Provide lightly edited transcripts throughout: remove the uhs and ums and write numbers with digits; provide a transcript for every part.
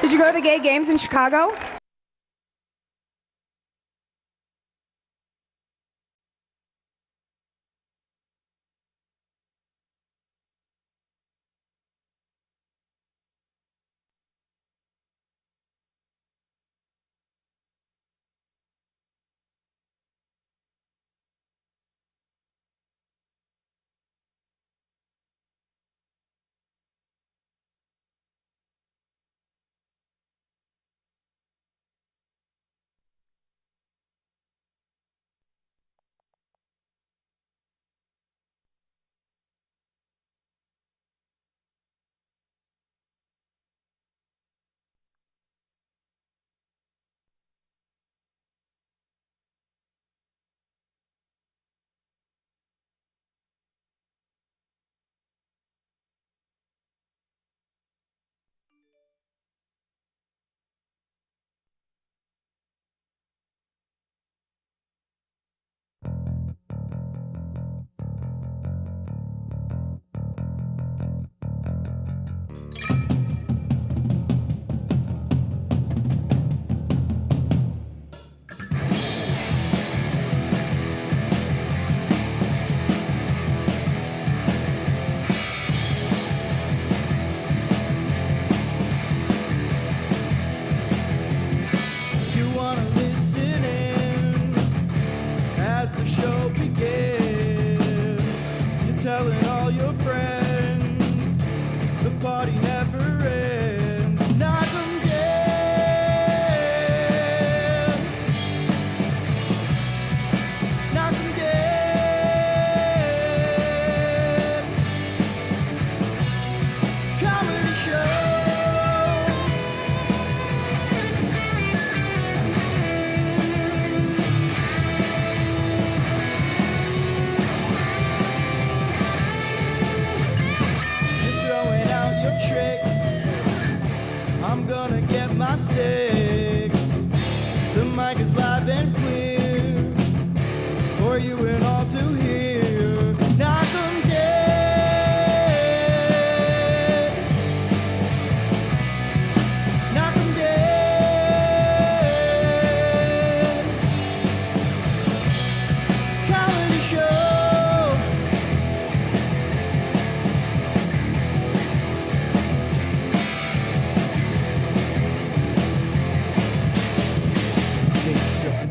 Did you go to the gay games in Chicago?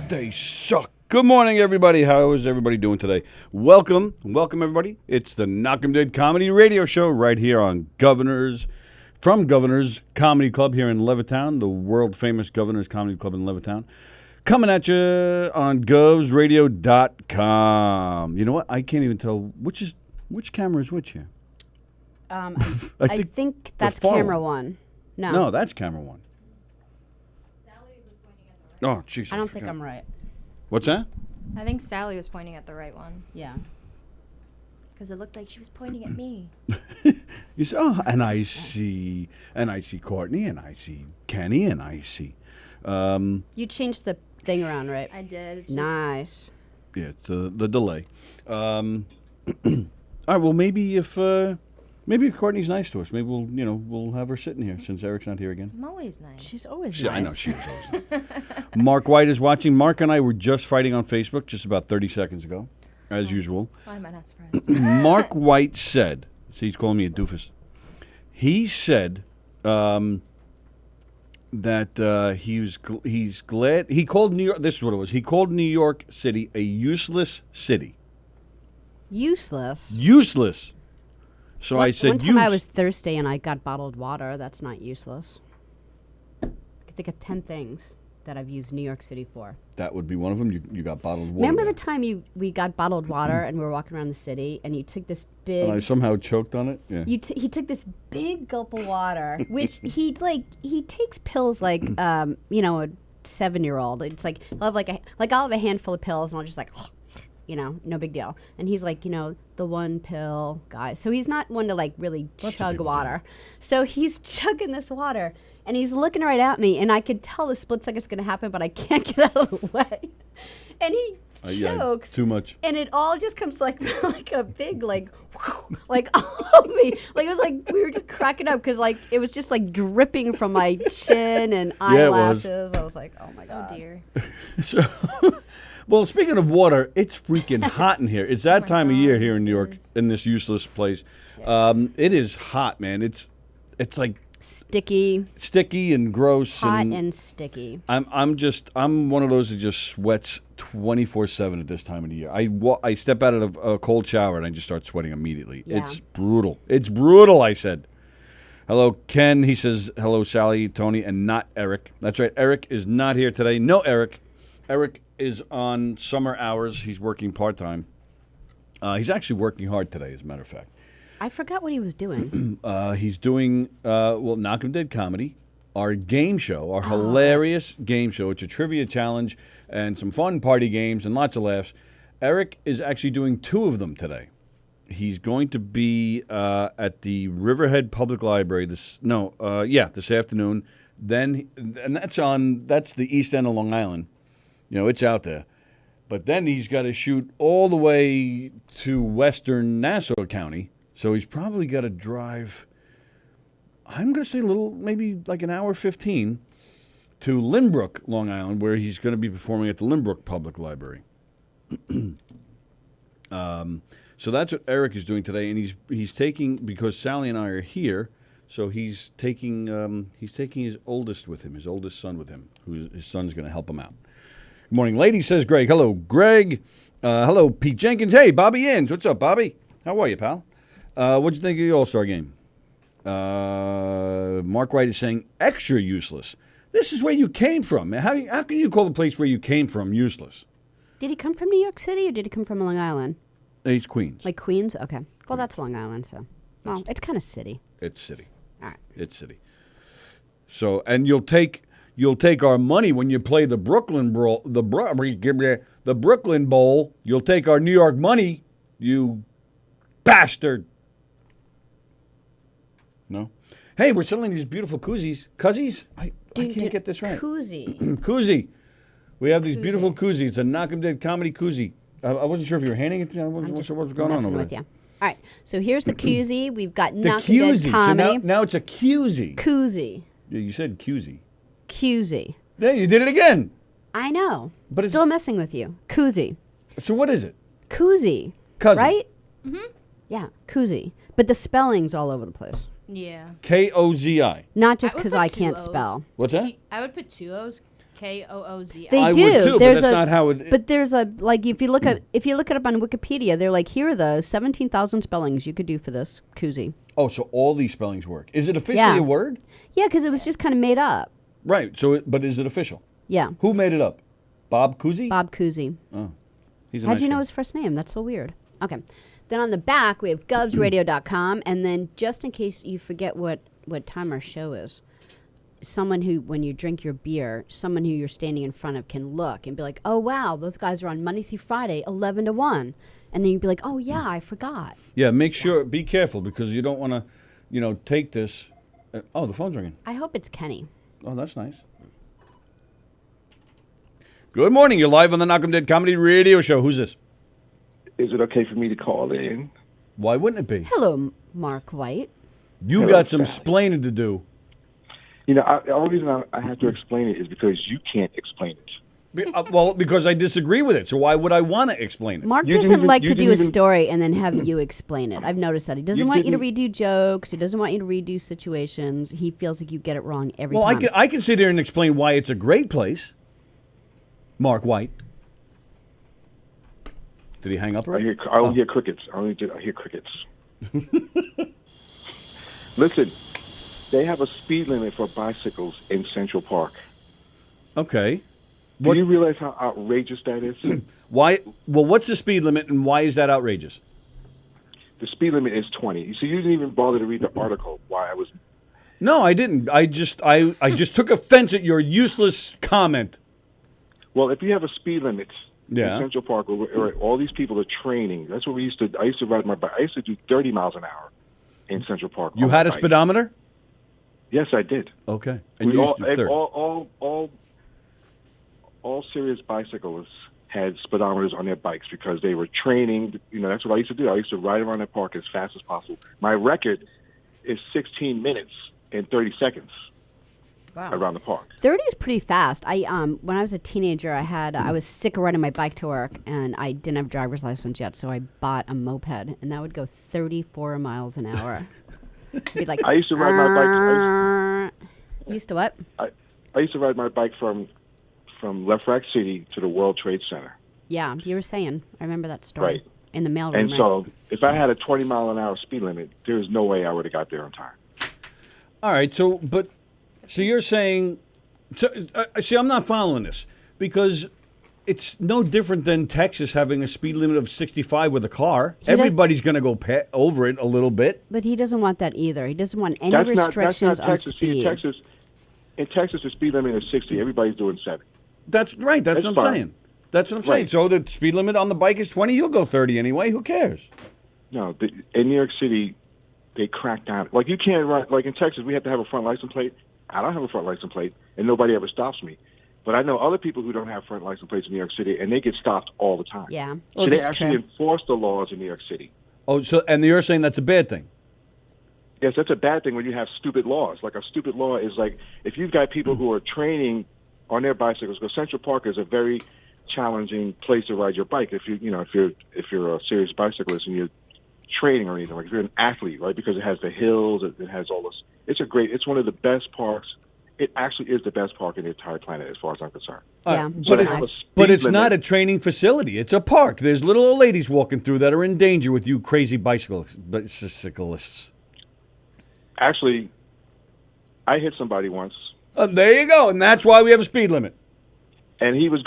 They suck. Good morning, everybody. How is everybody doing today? Welcome, everybody. It's the Knockem Comedy Radio Show right here on Governor's Comedy Club here in Levittown, the world-famous Governor's Comedy Club in Levittown. Coming at you on govsradio.com. You know what? I can't even tell which camera is which here. I think that's camera one. No, that's camera one. Oh, jeez. I don't think I'm right. What's that? I think Sally was pointing at the right one. Yeah. Because it looked like she was pointing at me. You say, and I see Courtney, and I see Kenny, and I see. You changed the thing around, right? I did. It's nice. Yeah, it's the delay. All right. Well, maybe if Courtney's nice to us, maybe we'll have her sitting here since Eric's not here again. I'm always nice. She's always Yeah, nice. I know she is always nice. Mark White is watching. Mark and I were just fighting on Facebook just about 30 seconds ago, as usual. Why am I not surprised? Mark White said, see, he's calling me a doofus. He said that he's glad he called New York. This is what it was. He called New York City a useless city. Useless? Useless. So I said, one time I was thirsty and I got bottled water. That's not useless. I can think of 10 things that I've used New York City for. That would be one of them. You got bottled water. Remember the time we got bottled water and we were walking around the city and you took this big... And I somehow choked on it? Yeah. He took this big gulp of water, which he takes pills like, a 7-year-old. It's like, I'll have a handful of pills and I'll just no big deal. And he's like, the one pill guy. So he's not one to really chug water. So he's chugging this water and he's looking right at me, and I could tell the split second's going to happen, but I can't get out of the way. And he chokes. Too much. And it all just comes like a big like on me. Like it was like we were just cracking up because like it was just like dripping from my chin and eyelashes. I was like, oh my god. Oh dear. So, well, speaking of water, it's freaking hot in here. It's that time of year here in New York, in this useless place. It is hot, man. It's like sticky and gross. Hot and sticky. I'm one of those that just sweats 24/7 at this time of the year. I step out of a cold shower and I just start sweating immediately. Yeah. It's brutal. It's brutal, I said. Hello, Ken. He says, hello, Sally, Tony, and not Eric. That's right. Eric is not here today. No, Eric. Eric is on summer hours. He's working part-time. He's actually working hard today, as a matter of fact. I forgot what he was doing. He's doing, Knockem Dead Comedy, our game show, our hilarious game show. It's a trivia challenge and some fun party games and lots of laughs. Eric is actually doing 2 of them today. He's going to be at the Riverhead Public Library this afternoon. Then, and that's the east end of Long Island. You know, it's out there. But then he's got to shoot all the way to western Nassau County. So he's probably got to drive, I'm going to say maybe like an hour 15 to Lynbrook, Long Island, where he's going to be performing at the Lynbrook Public Library. So that's what Eric is doing today, and he's taking, because Sally and I are here, so he's taking his oldest with him, his oldest son with him, his son's going to help him out. Good morning, ladies, says Greg. Hello, Greg. Hello, Pete Jenkins. Hey, Bobby Inns. What's up, Bobby? How are you, pal? What'd you think of the All-Star game? Mark White is saying extra useless. This is where you came from. How can you call the place where you came from useless? Did he come from New York City or did he come from Long Island? He's Queens. Like Queens? Okay. Well, that's Long Island, so. Well, it's kind of city. It's city. All right. It's city. So, and you'll take our money when you play the Brooklyn Bowl. The Brooklyn Bowl. You'll take our New York money, you bastard. No. Hey, we're selling these beautiful koozies. Cuzzies? I can't get this right. Koozie. Koozie. We have these beautiful koozies. It's a Knockem Dead Comedy koozie. I wasn't sure if you were handing it to me. What's going on over there? All right. So here's the koozie. We've got The Knockem Dead koozie. Comedy. So now it's a koozie. Koozie. Yeah, you said koozie. Koozie. Yeah, you did it again. I know. But Still messing with you. Koozie. So what is it? Koozie. Cousin. Right? Mm-hmm. Yeah, koozie. But the spelling's all over the place. Yeah. Kozi. Not just I would because put I 2 can't O's. spell. What's that? I would put 2 O's. Koozi. They I do. would too, There's but that's not how it. But there's a like if you look it up on Wikipedia, they're like, here are the 17,000 spellings you could do for this koozie. Oh, so all these spellings work. Is it officially a word? Yeah, because it was just kind of made up. Right. So, but is it official? Yeah. Who made it up? Bob Cousy? Bob Koozie. Oh, he's a How'd nice you know guy. his first name? That's so weird. Okay. Then on the back we have gubsradio.com, and then just in case you forget what time our show is, someone who, when you drink your beer, someone who you're standing in front of can look and be like, oh, wow, those guys are on Monday through Friday, 11 to 1. And then you'd be like, oh, yeah, I forgot. Yeah, make sure, be careful, because you don't want to, take this. Oh, the phone's ringing. I hope it's Kenny. Oh, that's nice. Good morning. You're live on the Knockem Dead Comedy Radio Show. Who's this? Is it okay for me to call in? Why wouldn't it be? Hello, Mark White. You Hello, got some Sally. splaining to do. The only reason I have to explain it is because you can't explain it. Well, because I disagree with it. So why would I want to explain it? Mark You doesn't didn't like even- to you do a didn't even- story and then have you explain it. I've noticed that. He doesn't You want you to didn't- redo jokes. He doesn't want you to redo situations. He feels like you get it wrong every Well, time. I can sit here and explain why it's a great place. Mark White. Did he hang up already? I only hear crickets. I hear crickets. Listen, they have a speed limit for bicycles in Central Park. Okay. Do you realize how outrageous that is? Why? Well, what's the speed limit, and why is that outrageous? The speed limit is 20. So you didn't even bother to read the article. Why I was? No, I didn't. I just took offense at your useless comment. Well, if you have a speed limit Yeah. in Central Park, where all these people are training, that's what we used to. I used to ride my bike. I used to do 30 miles an hour in Central Park. You on my had a bike. speedometer? Yes, I did. Okay. And We you all, used to do 30. all serious bicyclists had speedometers on their bikes because they were training. That's what I used to do. I used to ride around that park as fast as possible. My record is 16 minutes and 30 seconds around the park. 30 is pretty fast. When I was a teenager, I was sick of riding my bike to work, and I didn't have a driver's license yet, so I bought a moped, and that would go 34 miles an hour. Be like, I used to ride my bike. Used to what? I used to ride my bike from Left Rack City to the World Trade Center. Yeah, you were saying. I remember that story. Right. In the mailroom. And so if I had a 20-mile-an-hour speed limit, there's no way I would have got there on time. All right. So you're saying, see, I'm not following this because it's no different than Texas having a speed limit of 65 with a car. Everybody's going to go over it a little bit. But he doesn't want that either. He doesn't want any That's restrictions not on Texas. speed. See, in Texas, the speed limit is 60. Everybody's doing 70. That's right. That's what I'm fine. saying. That's what I'm saying. Right. So the speed limit on the bike is 20. You'll go 30 anyway. Who cares? No, in New York City, they crack down. Like you can't ride. Like in Texas, we have to have a front license plate. I don't have a front license plate, and nobody ever stops me. But I know other people who don't have front license plates in New York City, and they get stopped all the time. Yeah. So they that's actually true. enforce the laws in New York City. Oh, and you're saying that's a bad thing? Yes, that's a bad thing when you have stupid laws. Like a stupid law is like if you've got people who are training on their bicycles. Because Central Park is a very challenging place to ride your bike. If you're a serious bicyclist and you're training or anything, like if you're an athlete, right? Because it has the hills, it has all this. It's one of the best parks. It actually is the best park in the entire planet, as far as I'm concerned. Yeah. So they it's have a nice. speed But it's limit. not a training facility. It's a park. There's little old ladies walking through that are in danger with you crazy bicyclists. Actually, I hit somebody once, There you go. And that's why we have a speed limit. and he was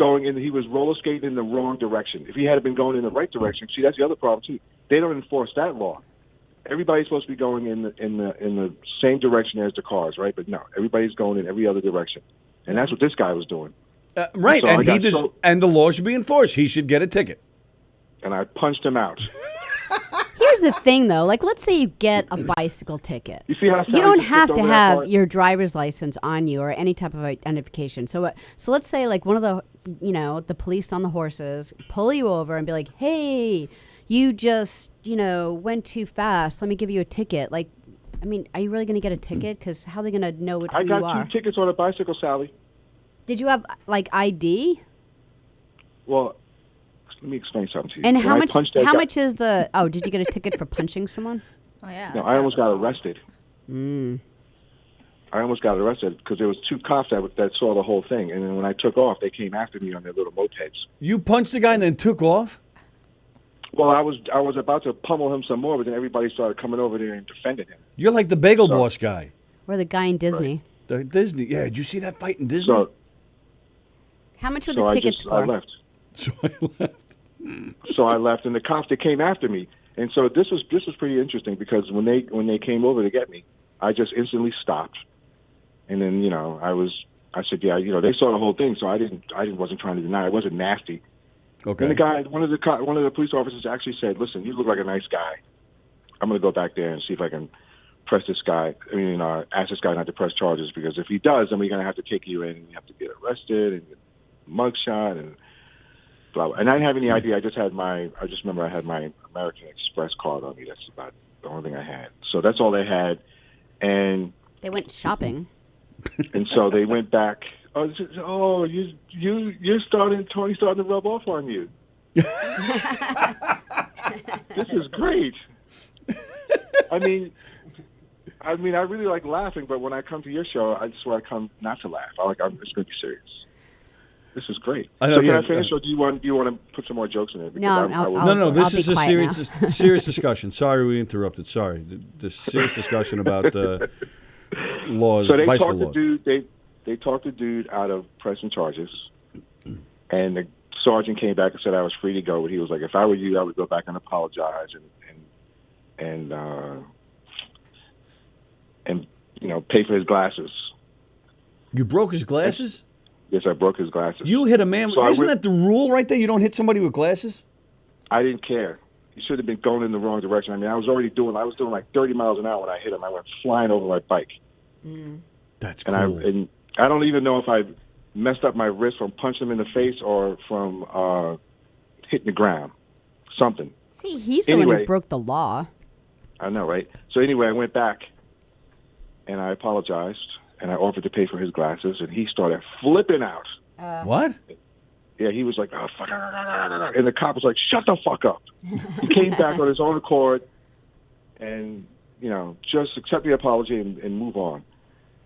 roller skating in the wrong direction. If he had been going in the right direction, see, that's the other problem too. They don't enforce that law. Everybody's supposed to be going in the same direction as the cars, right? But no, everybody's going in every other direction, and that's what this guy was doing. Right. So And I got and the law should be enforced. He should get a ticket. And I punched him out. Here's the thing, though. Like, let's say you get a bicycle ticket. You see how You don't just have kicked to over that have part? your driver's license on you or any type of identification. So let's say like one of the police on the horses pull you over and be like, "Hey, you just went too fast. Let me give you a ticket." Like, I mean, are you really going to get a ticket? Because how are they going to know who I you got are? 2 tickets on a bicycle, Sally. Did you have like ID? Well, let me explain something to you. And When how I much? punched that How guy- much is the? Oh, did you get a ticket for punching someone? Oh yeah. No, that's I almost got assault. arrested. I almost got arrested because there was 2 cops that saw the whole thing, and then when I took off, they came after me on their little mopeds. You punched the guy and then took off? Well, I was about to pummel him some more, but then everybody started coming over there and defending him. You're like the Bagel Boss guy. Or the guy in Disney? The Disney. Yeah, did you see that fight in Disney? So, How much were so the tickets I for? left. So I left. So I left, and the cops they came after me, and so this was pretty interesting because when they came over to get me, I just instantly stopped, and then I said yeah, they saw the whole thing, so I wasn't trying to deny it. I wasn't nasty. Okay. And the guy, one of the police officers actually said, "Listen, you look like a nice guy. I'm going to go back there and see if I can press this guy. Ask this guy not to press charges because if he does, then we're going to have to take you in and you have to get arrested and get mugshot and blah, blah." And I didn't have any idea. I just remember I had my American Express card on me. That's about the only thing I had. So that's all they had. And They went shopping. so they went back. Oh, you're Tony's starting to rub off on you. This is great. I mean, I really like laughing, but when I come to your show, I just want to come not to laugh. I'm just going to be serious. This is great. I know, So can yeah, I finish, or do you want to put some more jokes in there? Because No, I will- I'll- No, this be is a quiet serious discussion. Sorry we interrupted. Sorry. The serious discussion about laws, So they bicycle talked the laws. dude. They talked the dude out of pressing charges, and the sergeant came back and said I was free to go. But he was like, "If I were you, I would go back and apologize and pay for his glasses." You broke his glasses? Yes, I broke his glasses. You hit a man. So I Isn't went- that the rule right there? You don't hit somebody with glasses? I didn't care. He should have been going in the wrong direction. I mean, I was doing like 30 miles an hour when I hit him. I went flying over my bike. That's And cool. I don't even know if I messed up my wrist from punching him in the face or from hitting the ground. Something. See, he's the one Anyway. who broke the law. I know, right? So anyway, I went back and I apologized and I offered to pay for his glasses, and he started flipping out. What? Yeah, he was like, oh, fuck. And the cop was like, shut the fuck up. He came back on his own accord and, just accept the apology and move on.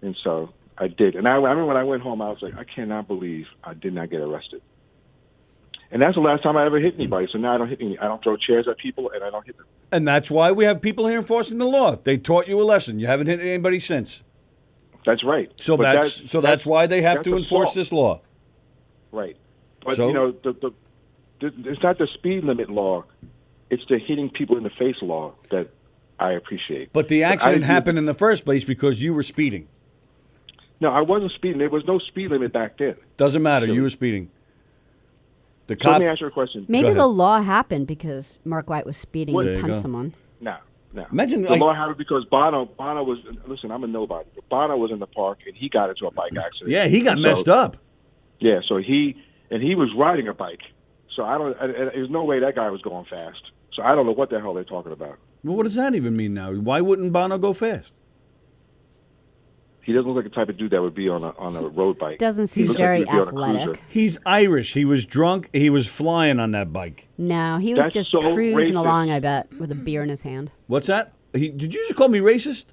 And so I did. And I remember when I went home, I was like, I cannot believe I did not get arrested. And that's the last time I ever hit anybody. So now I don't throw chairs at people, and I don't hit them. And that's why we have people here enforcing the law. They taught you a lesson. You haven't hit anybody since. That's right. So But that's why they have to enforce assault. this law. Right. But, So? it's not the speed limit law. It's the hitting people in the face law that I appreciate. But the accident happened in the first place because you were speeding. No, I wasn't speeding. There was no speed limit back then. Doesn't matter. You were speeding. The So let cop. me ask you a question. Maybe ahead. the law happened because Mark White was speeding There and you punched go. someone. No. Imagine The law happened because Bono was, listen, I'm a nobody, but Bono was in the park and he got into a bike accident. Yeah, he got So- messed up. Yeah, so he was riding a bike. So there's no way that guy was going fast. So I don't know what the hell they're talking about. Well, what does that even mean now? Why wouldn't Bono go fast? He doesn't look like the type of dude that would be on a road bike. Doesn't seem He looks like very he'd be on a athletic. cruiser. He's Irish. He was drunk. He was flying on that bike. No, he was That's just so cruising racist. along, I bet, with a beer in his hand. What's that? Did you just call me racist?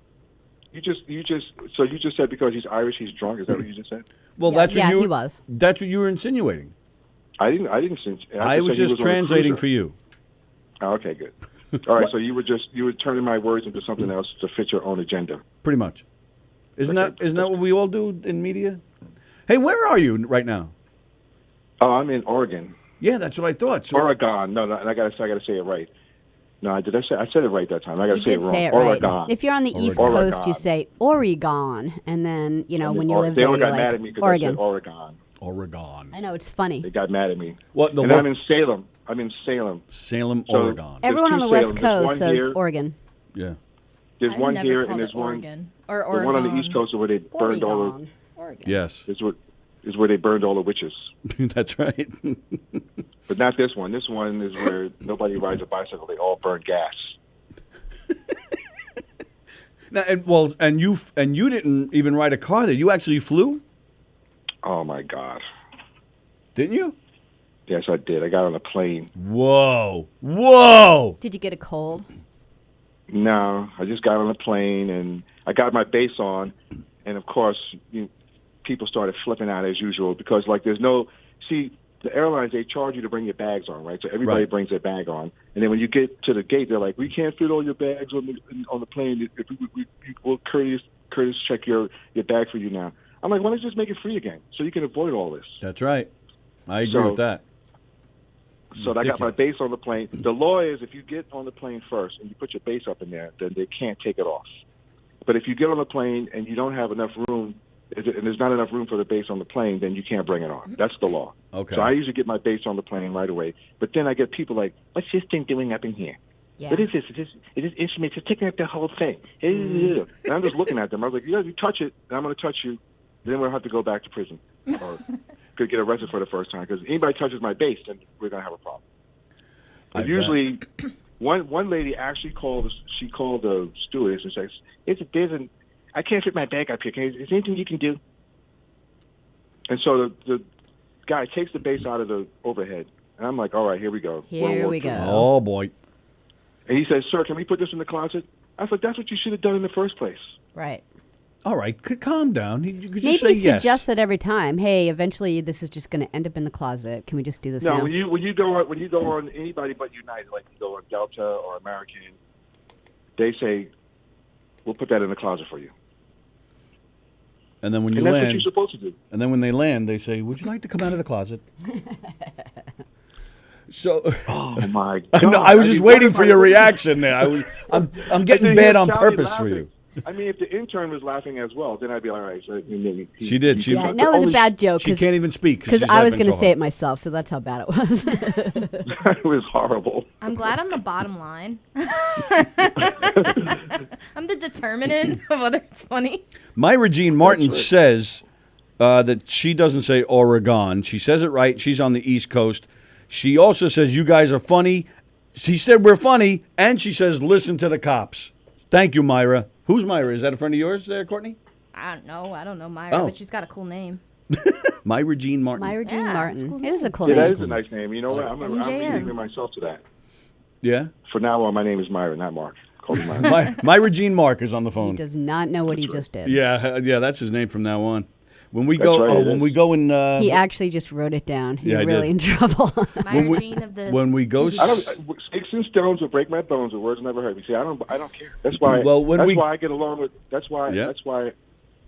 You just said because he's Irish, he's drunk. Is that what you just said? Well, Yeah, that's what yeah, you. he was. That's what you were insinuating. I didn't. I was just translating for you. Oh, okay, good. All right, so you were turning my words into something else to fit your own agenda. Pretty much. Isn't Okay. that what we all do in media? Hey, where are you right now? Oh, I'm in Oregon. Yeah, that's what I thought. So, Oregon. No, and I gotta say it right. No, I said it right that time. I gotta You say did it wrong. say it Oregon. right. If you're on the East Oregon. Coast, you say Oregon, and then when you live they there, all you're got like mad at me because I Oregon. said Oregon. Oregon. I know it's funny. They got mad at me. What And I'm in Salem. Salem, So- Oregon. Everyone on two the West Salems. There's Coast one says here. Oregon. Yeah. There's I've one never here, called and it there's Oregon. Or the one on the Oregon. East Coast where they burned all the. Oregon. Yes. Is where they burned all the witches. That's right. But not this one. This one is where nobody rides a bicycle. They all burn gas. Now, and you didn't even ride a car there. You actually flew, Oh my God. didn't you? Yes, I did. I got on a plane. Whoa! Did you get a cold? No, I just got on a plane and I got my bass on, and of course, people started flipping out as usual because the airlines, they charge you to bring your bags on, right? So everybody Right. brings their bag on, and then when you get to the gate, they're like, "We can't fit all your bags on the plane. We'll courteous check your bag for you now." I'm like, "Why don't you just make it free again so you can avoid all this?" That's right. I agree So- with that. So I got my Ridiculous. bass on the plane. The law is if you get on the plane first and you put your bass up in there, then they can't take it off. But if you get on the plane and you don't have enough room, and there's not enough room for the bass on the plane, then you can't bring it on. That's the law. Okay. So I usually get my bass on the plane right away. But then I get people like, "What's this thing doing up in here? Yeah. What is this? Is this instrument? It's taking up the whole thing." And I'm just looking at them. I was like, "Yeah, you touch it, and I'm going to touch you. Then we'll have to go back to prison or could get arrested for the first time because anybody touches my bass, then we're going to have a problem." I But usually, one lady actually called. She called the stewardess and says, I can't fit my bag up here. Is there anything you can do?" And so the guy takes the bass out of the overhead, and I'm like, "All right, here we go. Here we go. Oh boy. And he says, "Sir, can we put this in the closet?" I was like, "That's what you should have done in the first place." Right. All right, calm down. You could Maybe just say yes. suggest it every time. Hey, eventually this is just going to end up in the closet. Can we just do this No, now? when you go on anybody but United, like you go on Delta or American, they say, "We'll put that in the closet for you." And then when you And that's what land, you're supposed to do. and then when they land, they say, "Would you like to come out of the closet?" So, Oh my I God! know, I was just mean, waiting what for if your I- reaction there. I'm I getting can bad hear on Sally purpose for laughing. you. I mean, if the intern was laughing as well, then I'd be all right. So She did. She, Yeah, no, it was a bad joke. She can't even speak Because I was going to say it myself, so that's how bad it was. It was horrible. I'm glad I'm the bottom line. I'm the determinant of whether it's funny. Myra Jean Martin says that she doesn't say Oregon. She says it right. She's on the East Coast. She also says you guys are funny. She said we're funny, and she says listen to the cops. Thank you, Myra. Who's Myra? Is that a friend of yours there, Courtney? I don't know. Myra, but she's got a cool name. Myra Jean Martin. Myra Jean Yeah, Martin. it's a cool It is a name. cool Yeah, that name. is a nice name. You know what? I'm MJM. renaming myself to that. Yeah? For now on, my name is Myra, not Mark. Call me Myra. Myra Jean Mark is on the He phone. does not know what he just did. Yeah, that's his name from now on. When we That's go, right, it when is. we go in, He actually just wrote it down. Yeah, I You're really did. in trouble. Myra Jean of the. when we go, Disney- I don't. Sticks and stones will break my bones. The words never hurt me. See, I don't care. That's why. Well, when that's we- why I get along with. That's why. Yeah. That's why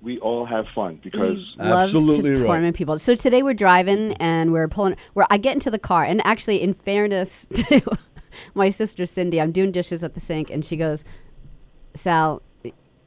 we all have fun because. Loves Absolutely to right. torment people. So today we're driving and we're pulling. I get into the car, and actually, in fairness to my sister Cindy, I'm doing dishes at the sink, and she goes, "Sal,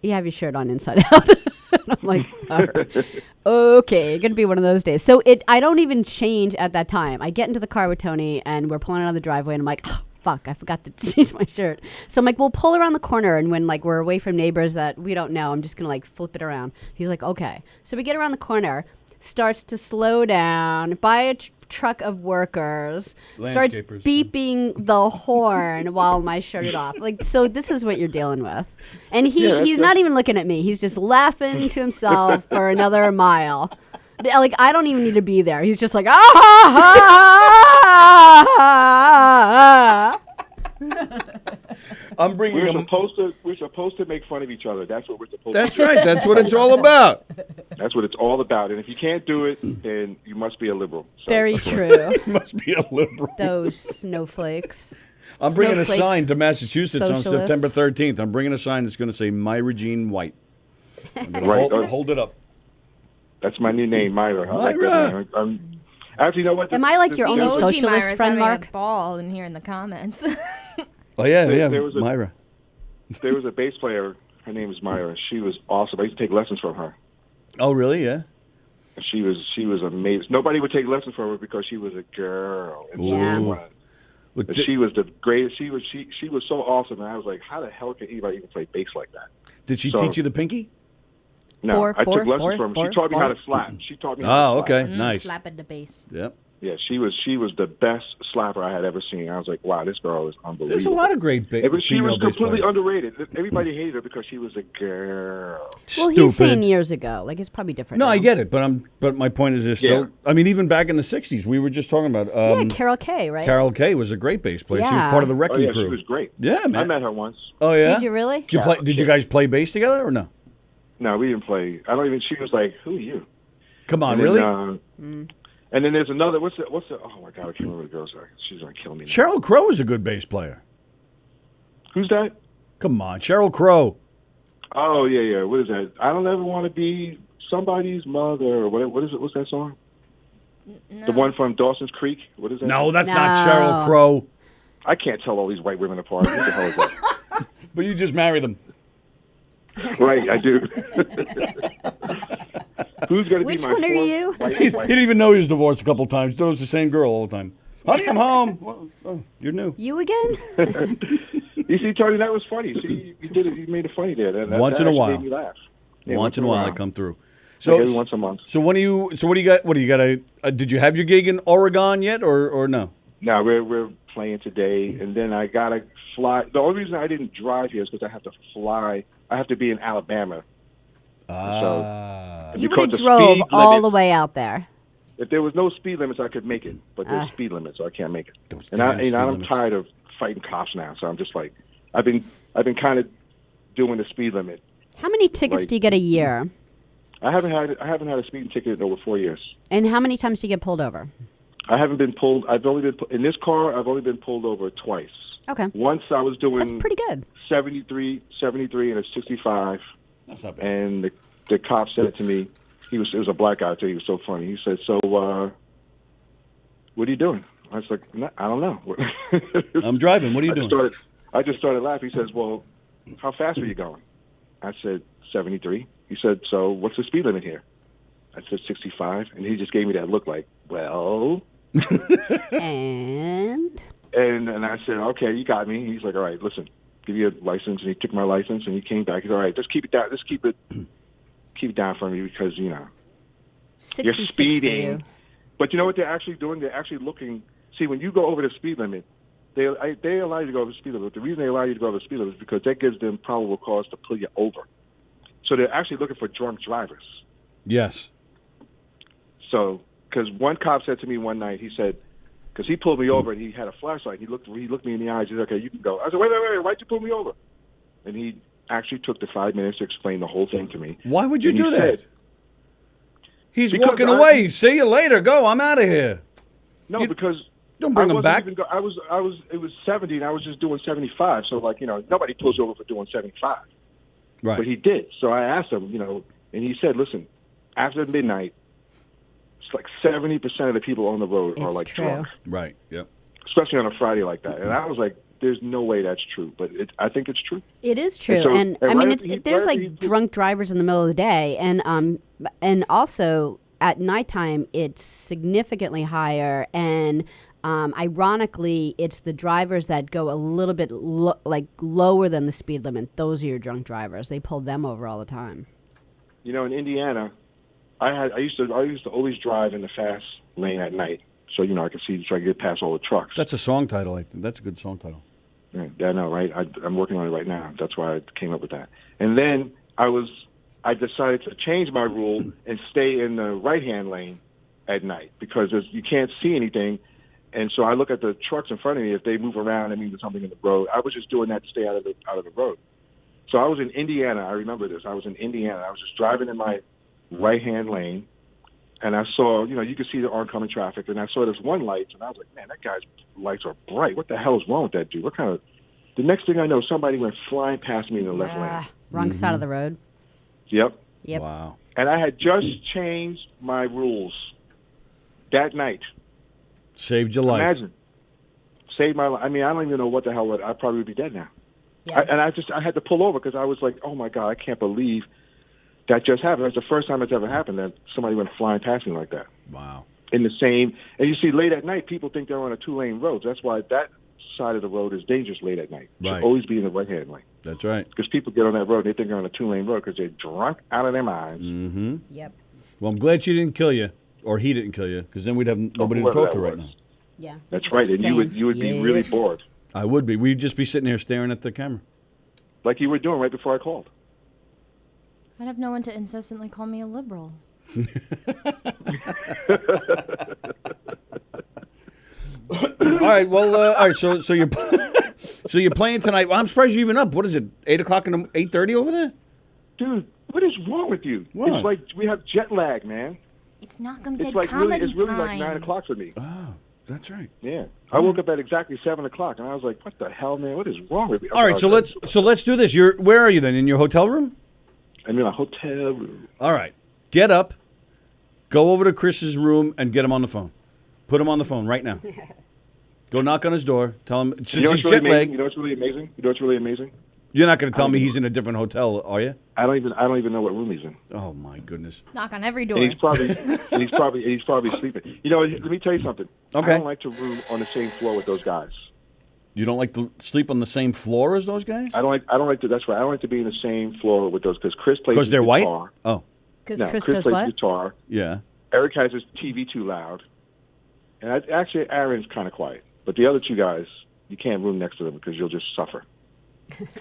you have your shirt on inside out." And I'm like, all right. Okay, gonna be one of those days. So I don't even change at that time. I get into the car with Tony, and we're pulling out of the driveway, and I'm like, oh, fuck, I forgot to change my shirt. So I'm like, we'll pull around the corner, and when like we're away from neighbors that we don't know, I'm just gonna like flip it around. He's like, okay. So we get around the corner, starts to slow down, by a truck of workers, starts Landscapers. beeping the horn while my shirt is off. Like, so this is what you're dealing with. And he's not even looking at me. He's just laughing to himself for another mile. Like, I don't even need to be there. He's just like, ah, ah, ah, ah, I'm bringing We're them. supposed to make fun of each other. That's what we're supposed. That's to do. right. That's what it's all about. That's what it's all about. And if you can't do it, then you must be a liberal. So Very that's what- true. Must be a liberal. Those snowflakes. I'm bringing a Snowflake sign to Massachusetts on socialists. September 13th. I'm bringing a sign that's going to say Myra Jean White. I'm going to Right. hold it up. That's my new name, Myra. I like that Myra. name. Actually, you know what? Am I like your The- only OG socialist Myra's friend, having Mark? a ball in here in the comments. Oh, yeah, yeah, There was a- Myra. There was a bass player. Her name is Myra. She was awesome. I used to take lessons from her. Oh, really? Yeah. She was amazing. Nobody would take lessons from her because she was a girl. And Yeah. But But she was the greatest. She was so awesome, and I was like, how the hell can anybody even play bass like that? did she so- teach you the pinky? No, Four, I four, took lessons four, from her. four, She taught me four. how to slap. She taught me. How Oh, to slap. okay. Nice. Slap at the base. Yep. Yeah, she was the best slapper I had ever seen. I was like, wow, this girl is unbelievable. There's a lot of great She was female bass completely players. underrated. Everybody hated her because she was a girl. Well, he's saying years ago. Like, it's probably different. No, now. I get it, but my point is, there's still. Yeah. I mean, even back in the '60s, we were just talking about. Yeah, Carol Kay, right? Carol Kay was a great bass player. She was Yeah. part of the Oh Wrecking yeah, Crew. she was great. Yeah, I man. met her once. Oh yeah. Did you really? Did you play? Did you guys play bass together or no? No, we didn't play. I don't even. She was like, "Who are you?" Come on, And then, really? And then there's another. What's the? Oh my god, I can't remember the girl's name. She's gonna kill me. Now. Sheryl Crow is a good bass player. Who's that? Come on, Sheryl Crow. Oh yeah. What is that? I don't ever want to be somebody's mother. Or what is it? What's that song? No. The one from Dawson's Creek. What is that? No, that's not No. Sheryl Crow. I can't tell all these white women apart. What the hell is that? But you just marry them. Right, I do. Who's gonna Which be my one are fourth you? white- He white- didn't even know he was divorced a couple times. He thought it was the same girl all the time. Honey, I'm home. Well, oh, you're new. You again? You see, Tony, that was funny. See, you did it. You made it funny there. That Once in a actually while. made me laugh. Yeah, once in a while, I while. come through. So So, every once a month. so when do you? So what do you got? What do you got? Did you have your gig in Oregon yet, or no? No, we're playing today, and then I gotta fly. The only reason I didn't drive here is because I have to fly. I have to be in Alabama. Ah. You Because would have the drove speed all limit- the way out there. If there was no speed limits, I could make it, but there's speed limits, so I can't make it. Those And damn speed I'm limits. tired of fighting cops now, so I'm just like, I've been kind of doing the speed limit. How many tickets Like- do you get a year? I haven't had a speeding ticket in over 4 years. And how many times do you get pulled over? I haven't been pulled. I've only been in this car. I've only been pulled over twice. Okay. Once I was doing That's pretty good. 73 and a 65, That's not bad. and the cop said to me, it was a black guy too. He was so funny. He said, "So, what are you doing?" I was like, "I don't know." I'm driving. What are you doing? I just started laughing. He says, "Well, how fast are you going?" I said, 73. He said, so what's the speed limit here? I said, 65. And he just gave me that look like, well. And I said, okay, you got me. He's like, all right, listen, give you a license. And he took my license and he came back. He's all right, just keep it down. Just keep it down for me because, you know, you're 66 speeding. for you. But you know what they're actually doing? They're actually looking. See, when you go over the speed limit, they allow you to go over the speed limit. The reason they allow you to go over the speed limit is because that gives them probable cause to pull you over. So they're actually looking for drunk drivers. Yes. So, because one cop said to me one night, he said, because he pulled me over and he had a flashlight. He looked me in the eyes. He said, okay, you can go. I said, wait, why'd you pull me over? And he actually took the 5 minutes to explain the whole thing to me. Why would you And do he that? said, He's because walking away. See you later. Go. I'm out of here. no, because Don't bring I him wasn't back. even it was 70 and I was just doing 75. So, like, you know, nobody pulls you over for doing 75. Right. But he did. So I asked him, you know, and he said, listen, after midnight, it's like 70% of the people on the road are It's like true. drunk, Right. Yep. especially on a Friday like that. And I was like, there's no way that's true. But I think it's true. It is true, And so- and and I mean, right after there's right like after he- drunk drivers in the middle of the day, and also at nighttime it's significantly higher, and ironically, it's the drivers that go a little bit lower than the speed limit. Those are your drunk drivers. They pull them over all the time. You know, in Indiana, I used to always drive in the fast lane at night, so you know I could see so I could get past all the trucks. That's a song title. I think that's a good song title. Yeah, I know, right? I'm working on it right now. That's why I came up with that. And then I decided to change my rule and stay in the right-hand lane at night because you can't see anything. And so I look at the trucks in front of me. If they move around, that means there's something in the road. I was just doing that to stay out of the road. So I was in Indiana. I remember this. I was in Indiana. I was just driving in my right-hand lane, and I saw, you know, you could see the oncoming traffic, and I saw this one light, and I was like, man, that guy's lights are bright. What the hell is wrong with that dude? The next thing I know, somebody went flying past me in the left lane. Wrong side of the road. Yep. Yep. Wow. And I had just changed my rules that night. Saved your life. Imagine. Saved my life. I mean, I don't even know what the hell I probably would be dead now. Yeah. I had to pull over because I was like, oh my God, I can't believe that just happened. That's the first time it's ever happened that somebody went flying past me like that. Wow. In the same, and you see, late at night, people think they're on a 2-lane road. That's why that side of the road is dangerous late at night. You Right. should always be in the right-hand lane. That's right. Because people get on that road, they think they're on a 2-lane road because they're drunk out of their minds. Mm-hmm. Yep. Well, I'm glad she didn't kill you, or he didn't kill you, because then we'd have nobody to whoever talk to that right was. now. Yeah. That's Just right, and saying, you would be yeah. really bored, I would be. We'd just be sitting here staring at the camera. like you were doing right before I called. I'd have no one to incessantly call me a liberal. All right. Well. All right. So you're so you're playing tonight. Well, I'm surprised you're even up. What is it? 8:00 in the 8:30 over there? Dude, what is wrong with you? What? It's like we have jet lag, man. It's Knockem It's Dead like Comedy it's really time. like 9 o'clock for me. Oh, that's right. Yeah, I woke up at exactly 7 o'clock, and I was like, "What the hell, man? What is wrong with me?" All right. So let's do this. Where are you then? In your hotel room? I'm in a hotel room. All right. Get up. Go over to Chris's room and get him on the phone. Put him on the phone right now. Go knock on his door. Tell him since You know he's what's really jet amazing? lagged. You know what's really amazing? You know what's really amazing? You're not going to tell me he's in a different hotel, are you? I don't even know what room he's in. Oh my goodness. Knock on every door. And he's probably sleeping. You know, let me tell you something. Okay. I don't like to room on the same floor with those guys. You don't like to sleep on the same floor as those guys? I don't like to. That's right. I don't like to be in the same floor with those because Chris plays Because they're white? guitar. Oh, Because No, Chris Chris does plays what? guitar. yeah. Eric has his TV too loud, and actually Aaron's kind of quiet. But the other two guys, you can't room next to them because you'll just suffer.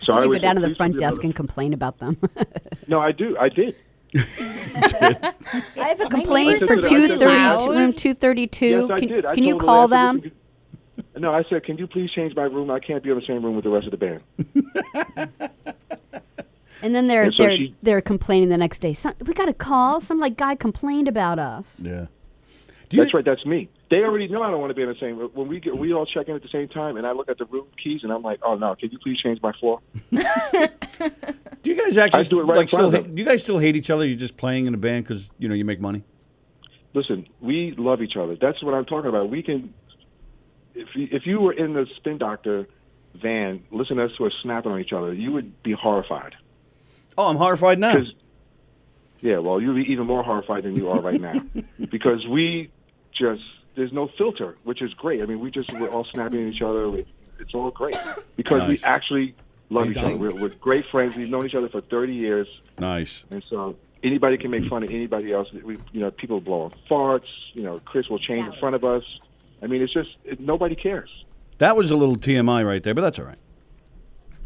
So You always go down to say, the "Please front do desk another-" and complain about them. No, I do. I did. I have a complaint neighbors for are too 230, loud. room 232. Yes, I Can, did. I can you told the call last them? person- No, I said, can you please change my room? I can't be on the same room with the rest of the band. And then they're And so they're complaining the next day. We got a call. Some guy complained about us. Yeah. That's right. That's me. They already know I don't want to be in the same room. When we all check in at the same time, and I look at the room keys, and I'm like, oh no, can you please change my floor? Do you guys actually I do it right in front of them. do you guys still hate each other? You're just playing in a band because you make money. Listen, we love each other. That's what I'm talking about. We can. If you were in the Spin Doctor van, listening to us who are snapping on each other, you would be horrified. Oh, I'm horrified now. Yeah, well, you'll be even more horrified than you are right now because there's no filter, which is great. I mean, we're all snapping at each other. It's all great because we actually love each other. We're great friends. We've known each other for 30 years. Nice. And so anybody can make fun of anybody else. People blowing farts. Chris will change in front of us. I mean, it's just nobody cares. That was a little TMI right there, but that's all right.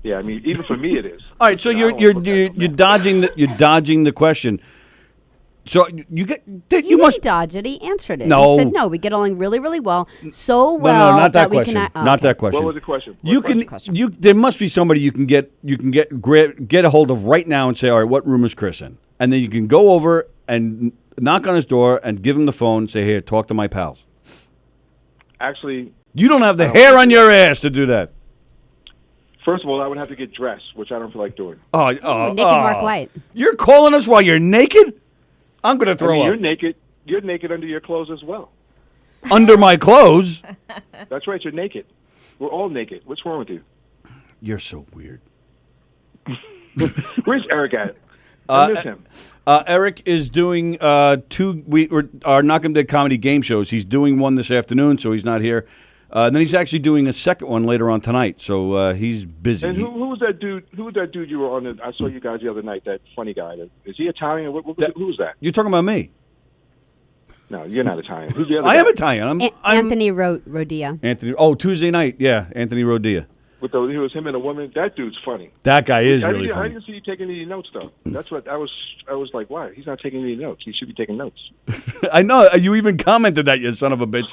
Yeah, I mean, even for me, it is. All right, so you're dodging the question. So you must didn't dodge it. He answered it. No. He said no. We get along really, really well. So no, well not that we question. can. Not that question. What was the question? There must be somebody you can get a hold of right now and say, all right, what room is Chris in? And then you can go over and knock on his door and give him the phone and say, here, talk to my pals. Actually, you don't have the hair on your ass to do that. First of all, I would have to get dressed, which I don't feel like doing. Naked Mark White. You're calling us while you're naked? I'm going to throw up. You're naked. You're naked under your clothes as well. Under my clothes? That's right. You're naked. We're all naked. What's wrong with you? You're so weird. Where's Eric at? I miss him. Eric is doing our Knockem Dead comedy game shows. He's doing one this afternoon, so he's not here. And then he's actually doing a second one later on tonight, so he's busy. And who was that dude? Who was that dude you were on? I saw you guys the other night. That funny guy. Is he Italian? Who was that? You're talking about me? No, you're not Italian. Who's the other? I guy? am Italian. I'm Anthony Rodia. Anthony. Oh, Tuesday night. Yeah, Anthony Rodia. It was him and a woman. That dude's funny. That guy is really funny. I didn't see you taking any notes though. That's what I was like. Why? He's not taking any notes. He should be taking notes. I know. You even commented that, you son of a bitch.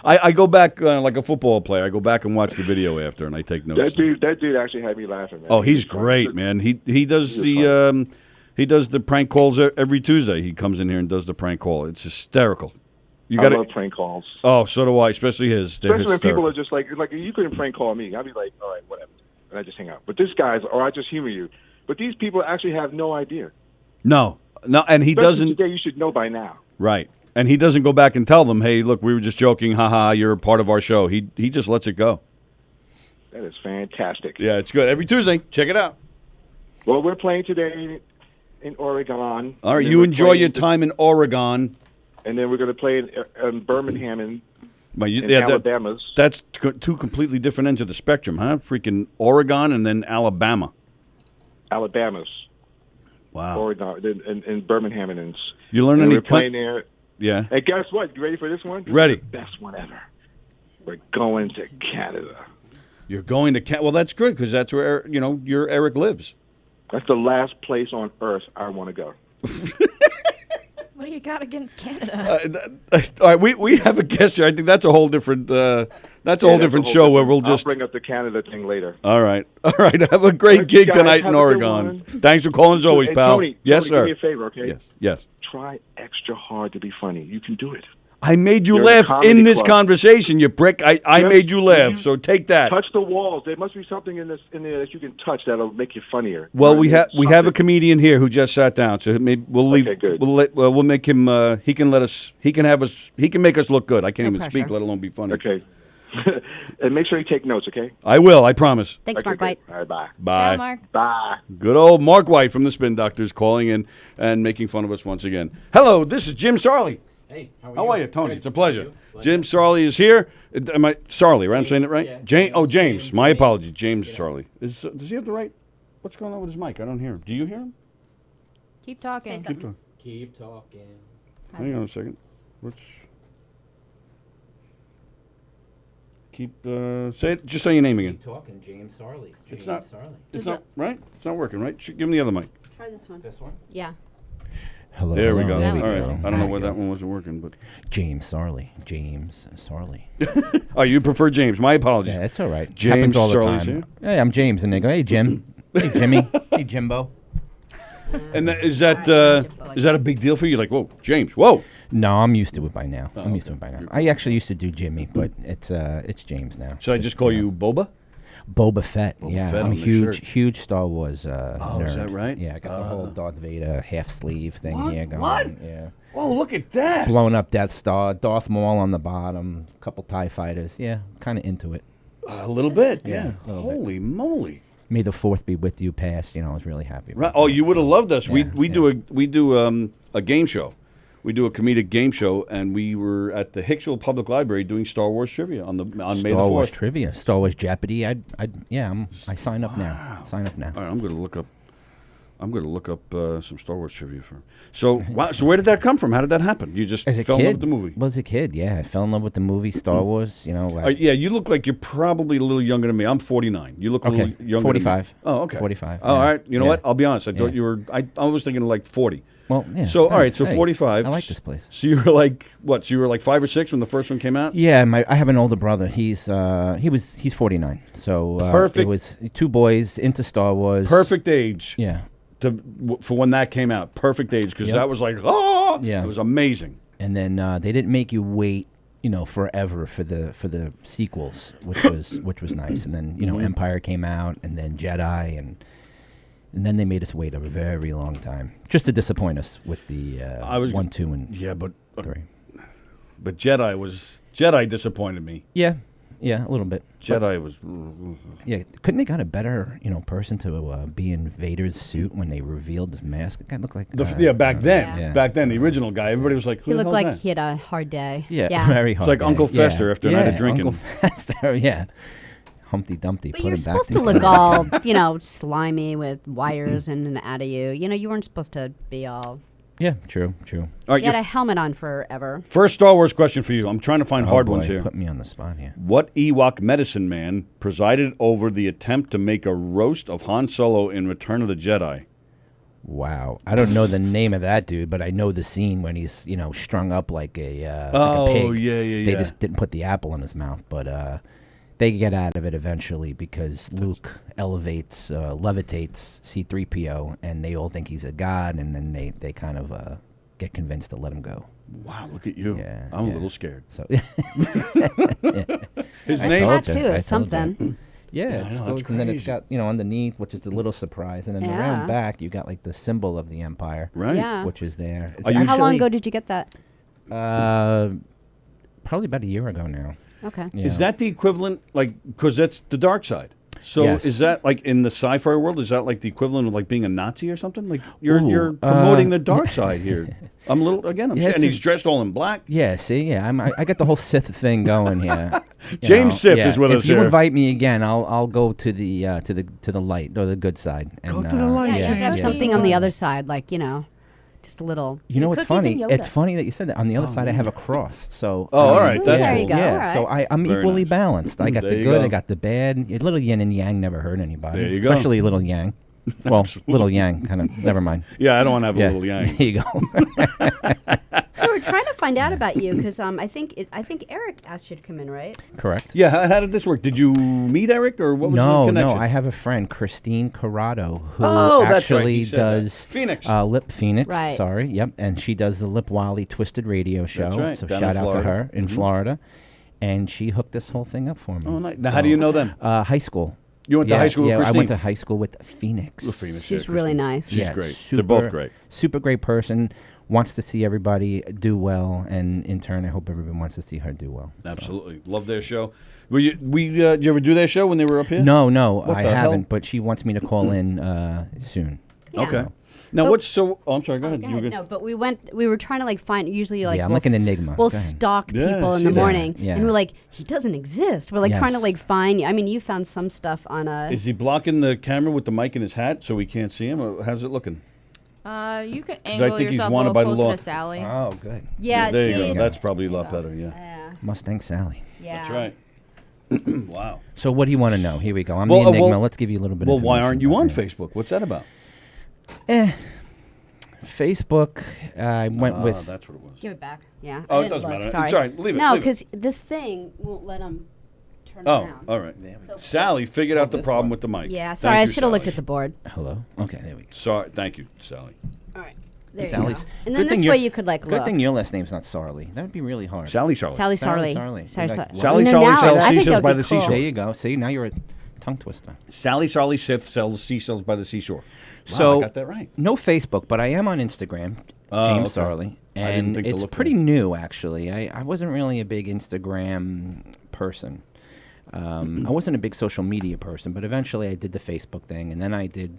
I go back like a football player. I go back and watch the video after, and I take notes. That dude actually had me laughing, man. Oh, he's great, man. He does the prank calls every Tuesday. He comes in here and does the prank call. It's hysterical. I love prank calls. Oh, so do I. Especially his. Especially when people are just like you couldn't prank call me. I'd be like, all right, whatever, and I just hang out. But this guy's, or I just humor you. But these people actually have no idea. No, and he doesn't. Today, you should know by now. Right. And he doesn't go back and tell them, hey, look, we were just joking, haha, you're a part of our show. He just lets it go. That is fantastic. Yeah, it's good. Every Tuesday. Check it out. Well, we're playing today in Oregon. All right, you enjoy your time in Oregon. And then we're going to play in Birmingham in Alabama. That's two completely different ends of the spectrum, huh? Freaking Oregon and then Alabama. Alabama's. Wow. Oregon and Birmingham and you learn any? We're playing there. Yeah. And guess what? You ready for this one? Ready. This is the best one ever. We're going to Canada. You're going to Canada? Well, that's good because that's where your Eric lives. That's the last place on earth I want to go. What do you got against Canada? All right, we have a guest here. I think that's a whole different show where we'll just I'll bring up the Canada thing later. All right. Have a great gig tonight in Oregon. Thanks for calling as always, pal. Tony, yes, Tony, sir. Do me a favor, okay? Yes. Try extra hard to be funny. You can do it. I made you You're laugh in this conversation, you prick. I made you laugh, so take that. Touch the walls. There must be something in there that you can touch that'll make you funnier. Well, we have a comedian here who just sat down, so maybe we'll leave. Okay, good. We'll make him. He can make us look good. I can't even speak, let alone be funny. Okay. And make sure you take notes, okay? I will. I promise. Thanks, Okay, Mark White. All right, bye. Bye. Yeah, Mark. Bye. Good old Mark White from the Spin Doctors calling in and making fun of us once again. Hello, this is Jim Sarley. Hey, how are you, Tony? Good. It's a pleasure. Jim Sarley is here. Am I Sarley? Right? I'm saying it right. Yeah. James. My apologies, James Sarley. Does he have the right? What's going on with his mic? I don't hear him. Do you hear him? Keep talking. Say Keep talking. Keep talking. Hang on a second. Say it. Just say your name again. Keep talking, James Sarley. It's not. Sarley. It's not right. It's not working right. Give him the other mic. Try this one. This one? Yeah. Hello. There we go. There All we right. go. I don't know why that one wasn't working, but James Sarley. James Sarley. oh, you prefer James? My apologies. Yeah, it's all right. James Happens all the Sarley's time. here? Hey, I'm James, and they go, hey, Jim. Hey, Jimmy. Hey, Jimbo. And is that a big deal for you? Like, whoa, James, whoa. No, I'm used to it by now. Oh, I'm used to it by now. I actually used to do Jimmy, but it's James now. Should I just call you Boba? Boba Fett. Boba Yeah, Fett I'm on a the shirt. huge Star Wars nerd. Is that right? Yeah, I got the whole Darth Vader half sleeve thing here going. What? Yeah. Oh, look at that. Blowing up Death Star, Darth Maul on the bottom, a couple TIE fighters. Yeah, kind of into it. A little bit, yeah. a little bit. Holy moly. May the Fourth be with you passed. I was really happy. Right. About Oh, that, you would have loved us. yeah, We do a game show. We do a comedic game show, and we were at the Hicksville Public Library doing Star Wars trivia on May the 4th. Star Wars trivia, Star Wars Jeopardy. I sign up now. Sign up now. All right, I'm going to look up some Star Wars trivia for. So wow. So where did that come from? How did that happen? You just As a fell kid, in love with the movie. Was a kid, yeah. I fell in love with the movie Star Wars. Yeah, you look like you're probably a little younger than me. I'm 49. You look a little younger. 45. Than me. Oh, okay. 45. Oh, all right. You know Yeah. what? I'll be honest. I thought Yeah. you were. I was thinking like 40. Well, yeah. So all right. So Hey, 45. I like this place. So you were like what? So you were like 5 or 6 when the first one came out. Yeah, I have an older brother. He's 49. So Perfect. It was 2 boys into Star Wars. Perfect age. Yeah. For when that came out. Perfect age because Yep. that was like Yeah. It was amazing. And then they didn't make you wait, forever for the sequels, which was nice. And then Empire came out, and then Jedi, and then they made us wait a very long time, just to disappoint us with the 1, 2, and Yeah, but 3. but Jedi disappointed me. Yeah, a little bit. Jedi was. Yeah, couldn't they got a better person to be in Vader's suit when they revealed his mask? It kind of looked like Back then, Yeah. back then, the original guy, everybody was like, "Who He the looked hell's like that?" he had a hard day. Yeah, very hard. It's like day. Uncle Fester after a night of drinking. Uncle Fester, yeah. Humpty Dumpty. But put you're him back supposed to together. look all, slimy with wires in and out of you. You weren't supposed to be all. Yeah, true. All right, You had your a helmet on forever. first Star Wars question for you. I'm trying to find hard boy, ones here. Put me on the spot here. What Ewok medicine man presided over the attempt to make a roast of Han Solo in Return of the Jedi? Wow, I don't know the name of that dude, but I know the scene when he's strung up like a Oh, pig. yeah, They yeah. just didn't put the apple in his mouth, but they get out of it eventually because Luke levitates C-3PO, and they all think he's a god, and then they kind of get convinced to let him go. Wow, look at you. Yeah, I'm a yeah. little scared. So His I name. told you, Tattoo I is told you. something. Yeah, I know, it's that's supposed- and then it's crazy. got underneath, which is the little surprise, and then Yeah. around back you got like the symbol of the Empire, Right. Yeah. which is there. It's Are you- How long actually, ago did you get that? Probably about a year ago now. Okay. Yeah. Is that the equivalent, because that's the dark side? So Yes. is that like in the sci-fi world? Is that like the equivalent of like being a Nazi or something? Like you're Ooh, promoting the dark side here. I'm a little again. I'm Yeah, scared. And it's he's dressed all in black. Yeah, see, yeah, I got the whole Sith thing going here. You James Sith is with if us you here. invite me again, I'll go to the light or the good side. Go And, to the light, Yeah, you Yeah, should have yeah. something on the other side, like, just a little. You know what's Cookies funny? and It's Yoda. funny that you said that. On the other side, I have a cross. So Oh, all right, Sweet. that's There cool. you go. Yeah, all so right. I'm Very equally nice. balanced. I got There the you good, go. I got the bad. A little yin and yang never hurt anybody. There you go. Especially little yang. Well, little yang, kind of. Never mind. Yeah, I don't want to have Yeah, a little yang. there you go. So we're trying to find out about you because I think Eric asked you to come in, right? Correct. Yeah, how did this work? Did you meet Eric or what was the No, connection? I have a friend, Christine Corrado, who Oh, that's right, actually you said that. does Phoenix. Lip Phoenix. Right. Sorry, yep, and she does the Lip Wally Twisted Radio show. right, So down shout in out to Florida. her in Florida, and she hooked this whole thing up for me. Oh, nice. Now, how do you know them? High school. You went to high school with Yeah, Christine? I went to high school with Phoenix. With Phoenix, She's yeah, really Christine. nice. She's Yeah, great. They're both great. Super great person. Wants to see everybody do well, and in turn, I hope everyone wants to see her do well. so. Absolutely. Love their show. Did you ever do their show when they were up here? No, What I the hell? haven't. But she wants me to call in soon. Yeah. Okay. Now, But- oh, I'm sorry, go ahead. Go You were ahead. good. No, but we were trying to find, usually Yeah, I'm we'll like an s- enigma. We'll Go ahead. stalk Yeah, people I in see the that. morning, Yeah. and we're like, he doesn't exist. We're like trying to Yes. find. I mean, you found some stuff on a. Is he blocking the camera with the mic in his hat so we can't see him? Or how's it looking? You can I angle think he's yourself a wanted little by the closer law. to Sally. Oh, good. Yeah, there see, you go. That's probably a lot There you better, yeah. yeah, Mustang Sally. yeah. That's right. Wow. So what do you want to know? Here we go. I'm Well, the enigma. well- Let's give you a little bit. Well, of why information aren't you about on me. Facebook? What's that about? Facebook. I went with. That's what it was. Give it back. Yeah. Oh, I it didn't doesn't look, matter. Sorry. It's all right. Leave it, No, leave it. because this thing won't let him turn Oh, around. all right. So- Sally figured out the this problem one. with the mic. Yeah. Thank Sorry, I you, should have looked Sally. at the board. Hello. Okay, there we go. Sorry. Thank you, Sally. All right. There Sally's. you go. And then this way you could Good look. thing your last name's not Sarley. That would be really hard. Sally Charlie. Sally Sally Sarley. Sarley. Sally Like, Sarley. Sally You know, Sarley now sells I think seashells that by would the be cool. seashore. There you go. See, now you're a tongue twister. Sally Charlie Sith sells seashells by the seashore. Wow, So I got that right. No Facebook, but I am on Instagram, Oh, James okay. Sarley, I didn't and think to it's look pretty there. new actually. I wasn't really a big Instagram person. I wasn't a big social media person, but eventually I did the Facebook thing, and then I did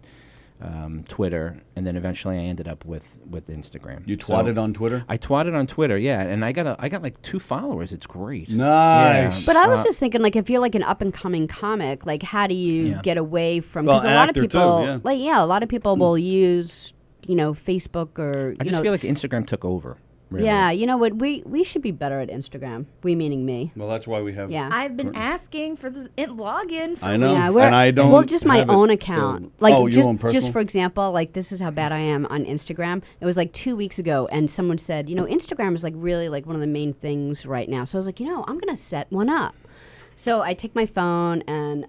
Twitter, and then eventually I ended up with Instagram. You twatted on Twitter? I twatted on Twitter, yeah, and I got like 2 followers. It's great. Nice. But I was just thinking, like, if you're like an up and coming comic, like, how do you get away from? Because Well, a lot of actor people, too, a lot of people will use, Facebook or I just feel like Instagram took over. Really. Yeah, you know what? We should be better at Instagram. We meaning me. Well, that's why we have. Yeah. I've been asking for the login. For I know. Yeah, and I don't. Well, just my have it own still. account. Like, oh, your own personal? just for example, like, this is how bad I am on Instagram. It was like 2 weeks ago, and someone said, Instagram is like really like one of the main things right now. So I was like, I'm gonna set one up. So I take my phone and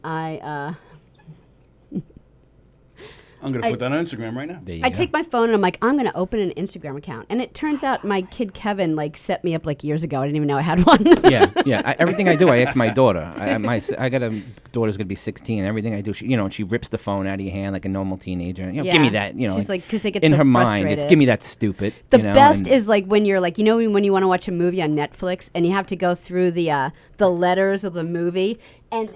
I'm going to put that on Instagram right now. I take my phone and I'm like, I'm going to open an Instagram account. And it turns out my kid Kevin like set me up like years ago. I didn't even know I had one. yeah. Everything I do, I ask my daughter. I got a daughter's going to be 16. Everything I do, she rips the phone out of your hand like a normal teenager. Give me that. She's like, because they get in so her frustrated. mind, it's give me that stupid. The best is like when you're like, when you want to watch a movie on Netflix and you have to go through the letters of the movie and.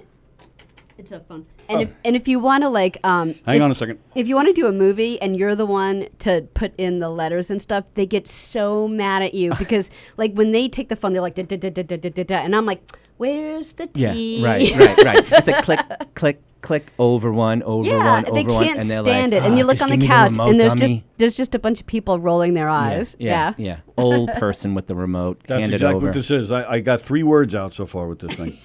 It's a phone. And if you want to like Hang on a second. If you want to do a movie and you're the one to put in the letters and stuff, they get so mad at you because like when they take the phone, they're like da, da, da, da, da, da, da, and I'm like, where's the T? Yeah, right. It's a click over one, over one, over one. Yeah, they can't and they're stand like, it. And you look just on give the me couch remote, and dummy. there's just a bunch of people rolling their eyes. Yeah. Old person with the remote. That's hand exactly it over. what this is. I got 3 words out so far with this thing.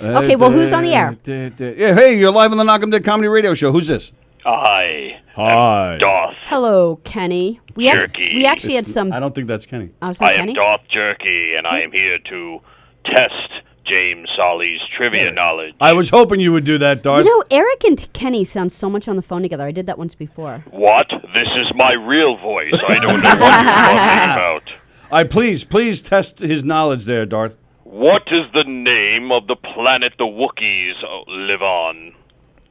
Okay, well, who's on the air? Yeah, hey, you're live on the Knockem Dead Comedy Radio Show. Who's this? Hi. Hi. I'm Doth Hello, Kenny. We actually had some. I don't think that's Kenny. Oh, is that I Kenny? am Doth Jerky, and I am here to test James Solly's trivia knowledge. I was hoping you would do that, Darth. Eric and Kenny sound so much on the phone together. I did that once before. What? This is my real voice. I don't know what you're talking about. Please test his knowledge there, Darth. What is the name of the planet the Wookiees live on?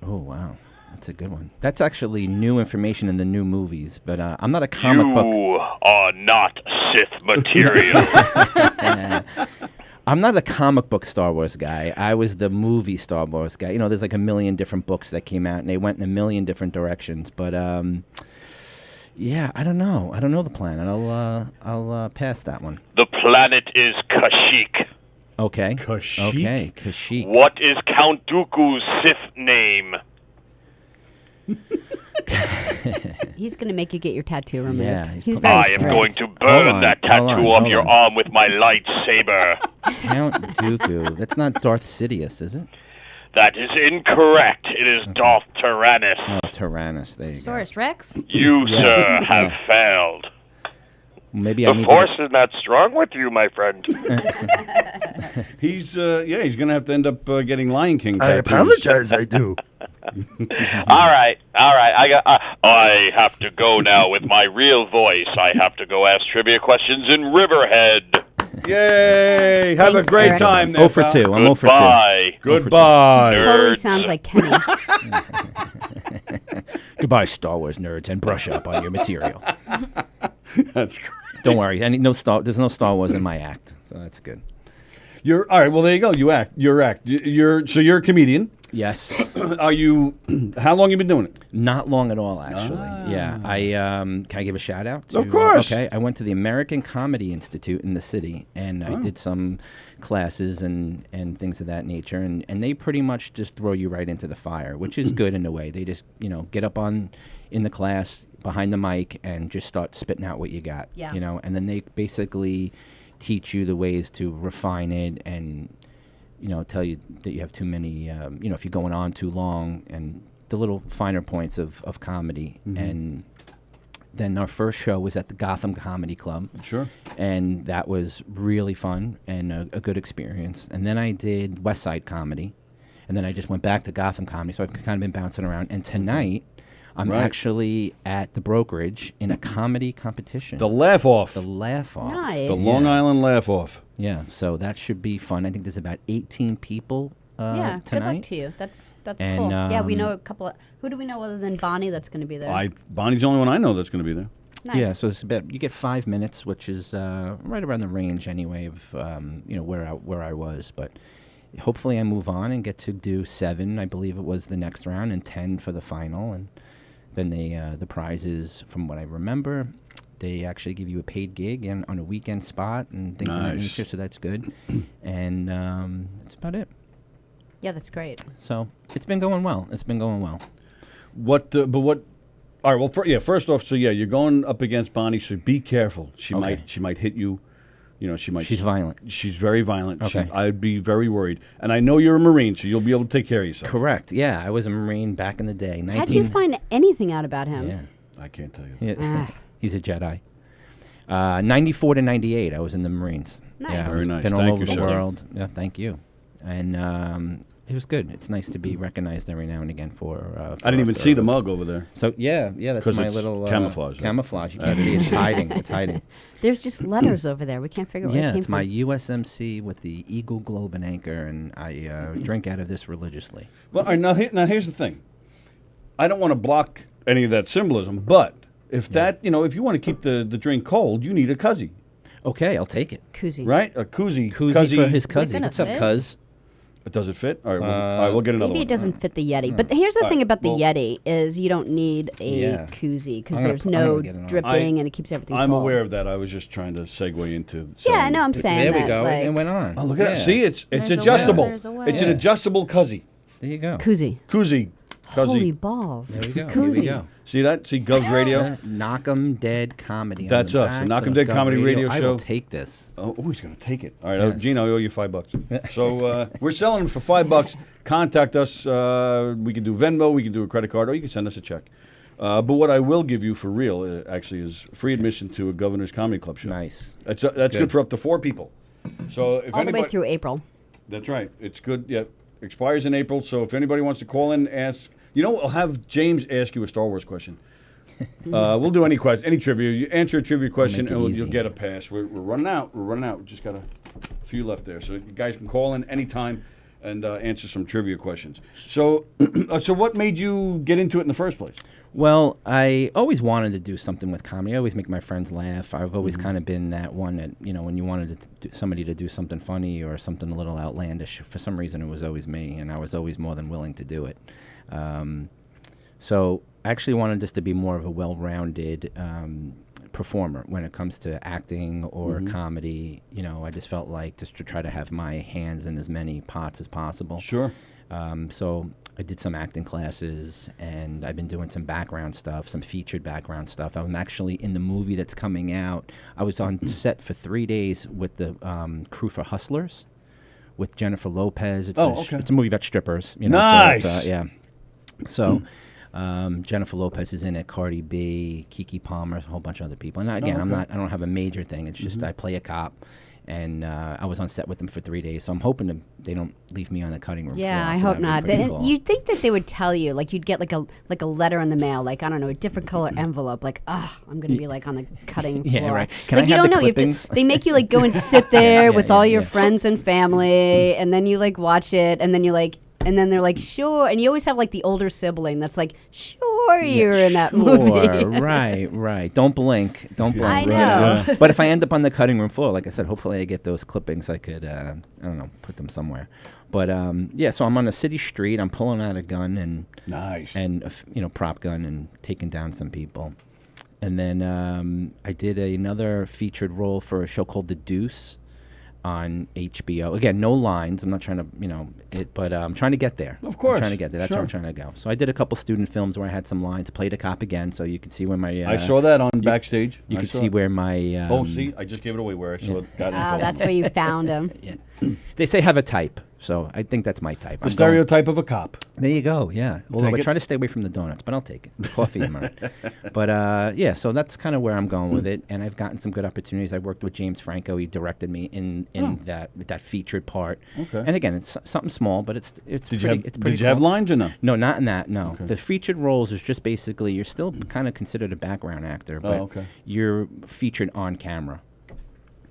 Oh, wow. That's a good one. That's actually new information in the new movies, but I'm not a comic book. You are not Sith material. I'm not a comic book Star Wars guy. I was the movie Star Wars guy. There's like a million different books that came out, and they went in a million different directions. But yeah, I don't know. I don't know the planet. I'll pass that one. The planet is Kashyyyk. Okay. Kashyyyk? Okay, Kashyyyk. What is Count Dooku's Sith name? He's going to make you get your tattoo removed. Yeah, he's very I strict. am going to burn that tattoo off your on. arm with my lightsaber. Count Dooku. That's not Darth Sidious, is it? That is incorrect. It is Darth Tyrannus. Oh, Tyrannus. There you Saurus Rex. You, Yeah. sir, have Yeah. failed. go. Maybe I The need Force is not strong with you, my friend. He's going to have to end up getting Lion King I tattoos. apologize, I do. All right. I have to go now with my real voice. I have to go ask trivia questions in Riverhead. Yay! Have Thanks, a great Eric. time there, 0 for pal. 2. I'm 0 for 2. Goodbye. Goodbye. Totally Nerds. sounds like Kenny. Goodbye, Star Wars nerds, and brush up on your material. That's great. Don't worry. There's no Star Wars in my act, so that's good. You're all right. Well, there you go. You act. You're a comedian. Yes. Are you? How long you been doing it? Not long at all, actually. Yeah. Can I give a shout out? Of course. Okay. I went to the American Comedy Institute in the city, and I did some classes and things of that nature, and they pretty much just throw you right into the fire, which is good in a way. They just get up in the class behind the mic and just start spitting out what you got. Yeah. And then they basically teach you the ways to refine it and tell you that you have too many, if you're going on too long, and the little finer points of comedy. Mm-hmm. And then our first show was at the Gotham Comedy Club. Sure. And that was really fun and a good experience. And then I did West Side Comedy. And then I just went back to Gotham Comedy. So I've kind of been bouncing around. And tonight, I'm actually at the brokerage in a comedy competition. The Laugh Off. The Laugh Off. Nice. The Long Island Laugh Off. Yeah, so that should be fun. I think there's about 18 people Yeah, tonight. good luck to you. That's And, cool. Yeah, we know a couple of. Who do we know other than Bonnie that's going to be there? Bonnie's the only one I know that's going to be there. Nice. Yeah, so it's about you get 5 minutes, which is right around the range anyway of where I was, but hopefully I move on and get to do 7, I believe it was the next round, and 10 for the final. And then the prizes, from what I remember, they actually give you a paid gig and on a weekend spot and things of that nature, so that's good. And that's about it. Yeah, that's great. So it's been going well. What? All right. Well, first off, so you're going up against Bonnie. So be careful. She might hit you. You know, she might. She's violent. She's very violent. Okay. I'd be very worried. And I know you're a Marine, so you'll be able to take care of yourself. Correct. Yeah, I was a Marine back in the day. How'd you find anything out about him? Yeah. I can't tell you. Yeah. He's a Jedi. 94 to 98, I was in the Marines. Nice. Yeah, Very nice. Been all Thank over you, the sir. world. Yeah, thank you. And it was good. It's nice to be recognized every now and again for I didn't our even see the service. mug over there. So yeah, that's 'Cause my it's little camouflage, right? Camouflage. You can't see. It's hiding. It's hiding. There's just letters over there. We can't figure out where it Yeah, came it's from. my USMC with the Eagle Globe and Anchor, and I drink out of this religiously. Well, all right, now here's the thing. I don't want to block any of that symbolism, but if if you want to keep the drink cold, you need a cuzzy, Okay, I'll take it. Koozie. right? A koozie. Koozie for his Is it cousin. gonna What's up, fit? cuz? Does it fit? All right, we'll get another Maybe one. it doesn't fit the Yeti. But here's the All thing right, about the well- Yeti is you don't need a Yeah. koozie because I'm gonna there's put- I'm no gonna get it on. dripping and it keeps everything I'm cold. aware of that. I was just trying to segue into. Yeah, selling- no, I'm saying There that. we go. Like, It went on. Oh, look at Yeah. that! See, it's There's a way, adjustable. there's a way. It's an Yeah. adjustable cuzzy. There you go. koozie. Koozie. Holy Cuzzy. balls. There we go. Here we Koozie. go. See that? See Gov's Radio. Knockem Dead Comedy. on That's the us, the back Knockem of Dead Gov Comedy Radio I Show. will take this. Oh, he's going to take it. All right, Yes. Gino, I owe you $5. So we're selling them for $5. Contact us. We can do Venmo, we can do a credit card, or you can send us a check. But what I will give you for real, actually, is free admission to a Governor's Comedy Club show. Nice. That's good for up to 4 people. So if All the anybody, way through April. that's right. It's good. Yeah, expires in April. So if anybody wants to call in, ask. I'll have James ask you a Star Wars question. We'll do any question, any trivia. You answer a trivia question, it and easy. you'll get a pass. We're running out. We're running out. We just got a few left there, so you guys can call in anytime and answer some trivia questions. So, so what made you get into it in the first place? Well, I always wanted to do something with comedy. I always make my friends laugh. I've always Mm-hmm. kind of been that one that, when you wanted somebody to do something funny or something a little outlandish, for some reason it was always me, and I was always more than willing to do it. So I actually wanted this to be more of a well-rounded performer when it comes to acting or Mm-hmm. comedy. I just felt like just to try to have my hands in as many pots as possible. Sure. So I did some acting classes, and I've been doing some background stuff, some featured background stuff. I'm actually in the movie that's coming out. I was on set for 3 days with the crew for Hustlers with Jennifer Lopez. It's okay. It's a movie about strippers. Nice. So it's, yeah. So Jennifer Lopez is in it, Cardi B, Kiki Palmer, a whole bunch of other people. And again, okay. I don't have a major thing. It's just I play a cop. And I was on set with them for 3 days, so I'm hoping they don't leave me on the cutting room Yeah, floor. I so hope that'd be not. pretty Then cool. you'd think that they would tell you, like you'd get like a letter in the mail, like I don't know, a different color envelope, like I'm gonna be like on the cutting Yeah, floor. right. Can like I you have don't the know. You have clippings? to, they make you like go and sit there Yeah, with yeah, all your yeah. friends and family, and then you like watch it, and then and then they're like, sure. And you always have like the older sibling that's like, sure, you're in that movie. Right. Don't blink. Don't blink. I know. But if I end up on the cutting room floor, like I said, hopefully I get those clippings. I could, I don't know, put them somewhere. But so I'm on a city street. I'm pulling out a gun Nice. and prop gun and taking down some people. And then I did another featured role for a show called The Deuce on HBO. Again, no lines. I'm not trying to, but I'm trying to get there. Of course. I'm trying to get there. That's Sure. where I'm trying to go. So I did a couple student films where I had some lines, played a cop again, so you could see where my... I saw that on backstage. You I could saw see it. where my... Oh, see, I just gave it away where I saw it. Got Oh, info. that's where you found him. Yeah. They say have a type, so I think that's my type. The stereotype of a cop. There you go, yeah. Although Take I it. try to stay away from the donuts, but I'll take it. Coffee, I'm all right. But yeah, so that's kind of where I'm going with it, and I've gotten some good opportunities. I worked with James Franco. He directed me in that featured part. Okay. And again, it's something small, but it's Did pretty, it's pretty you have cool. lines or no? No, not in that. No, Okay. the featured roles is just basically you're still kind of considered a background actor, but okay. you're featured on camera.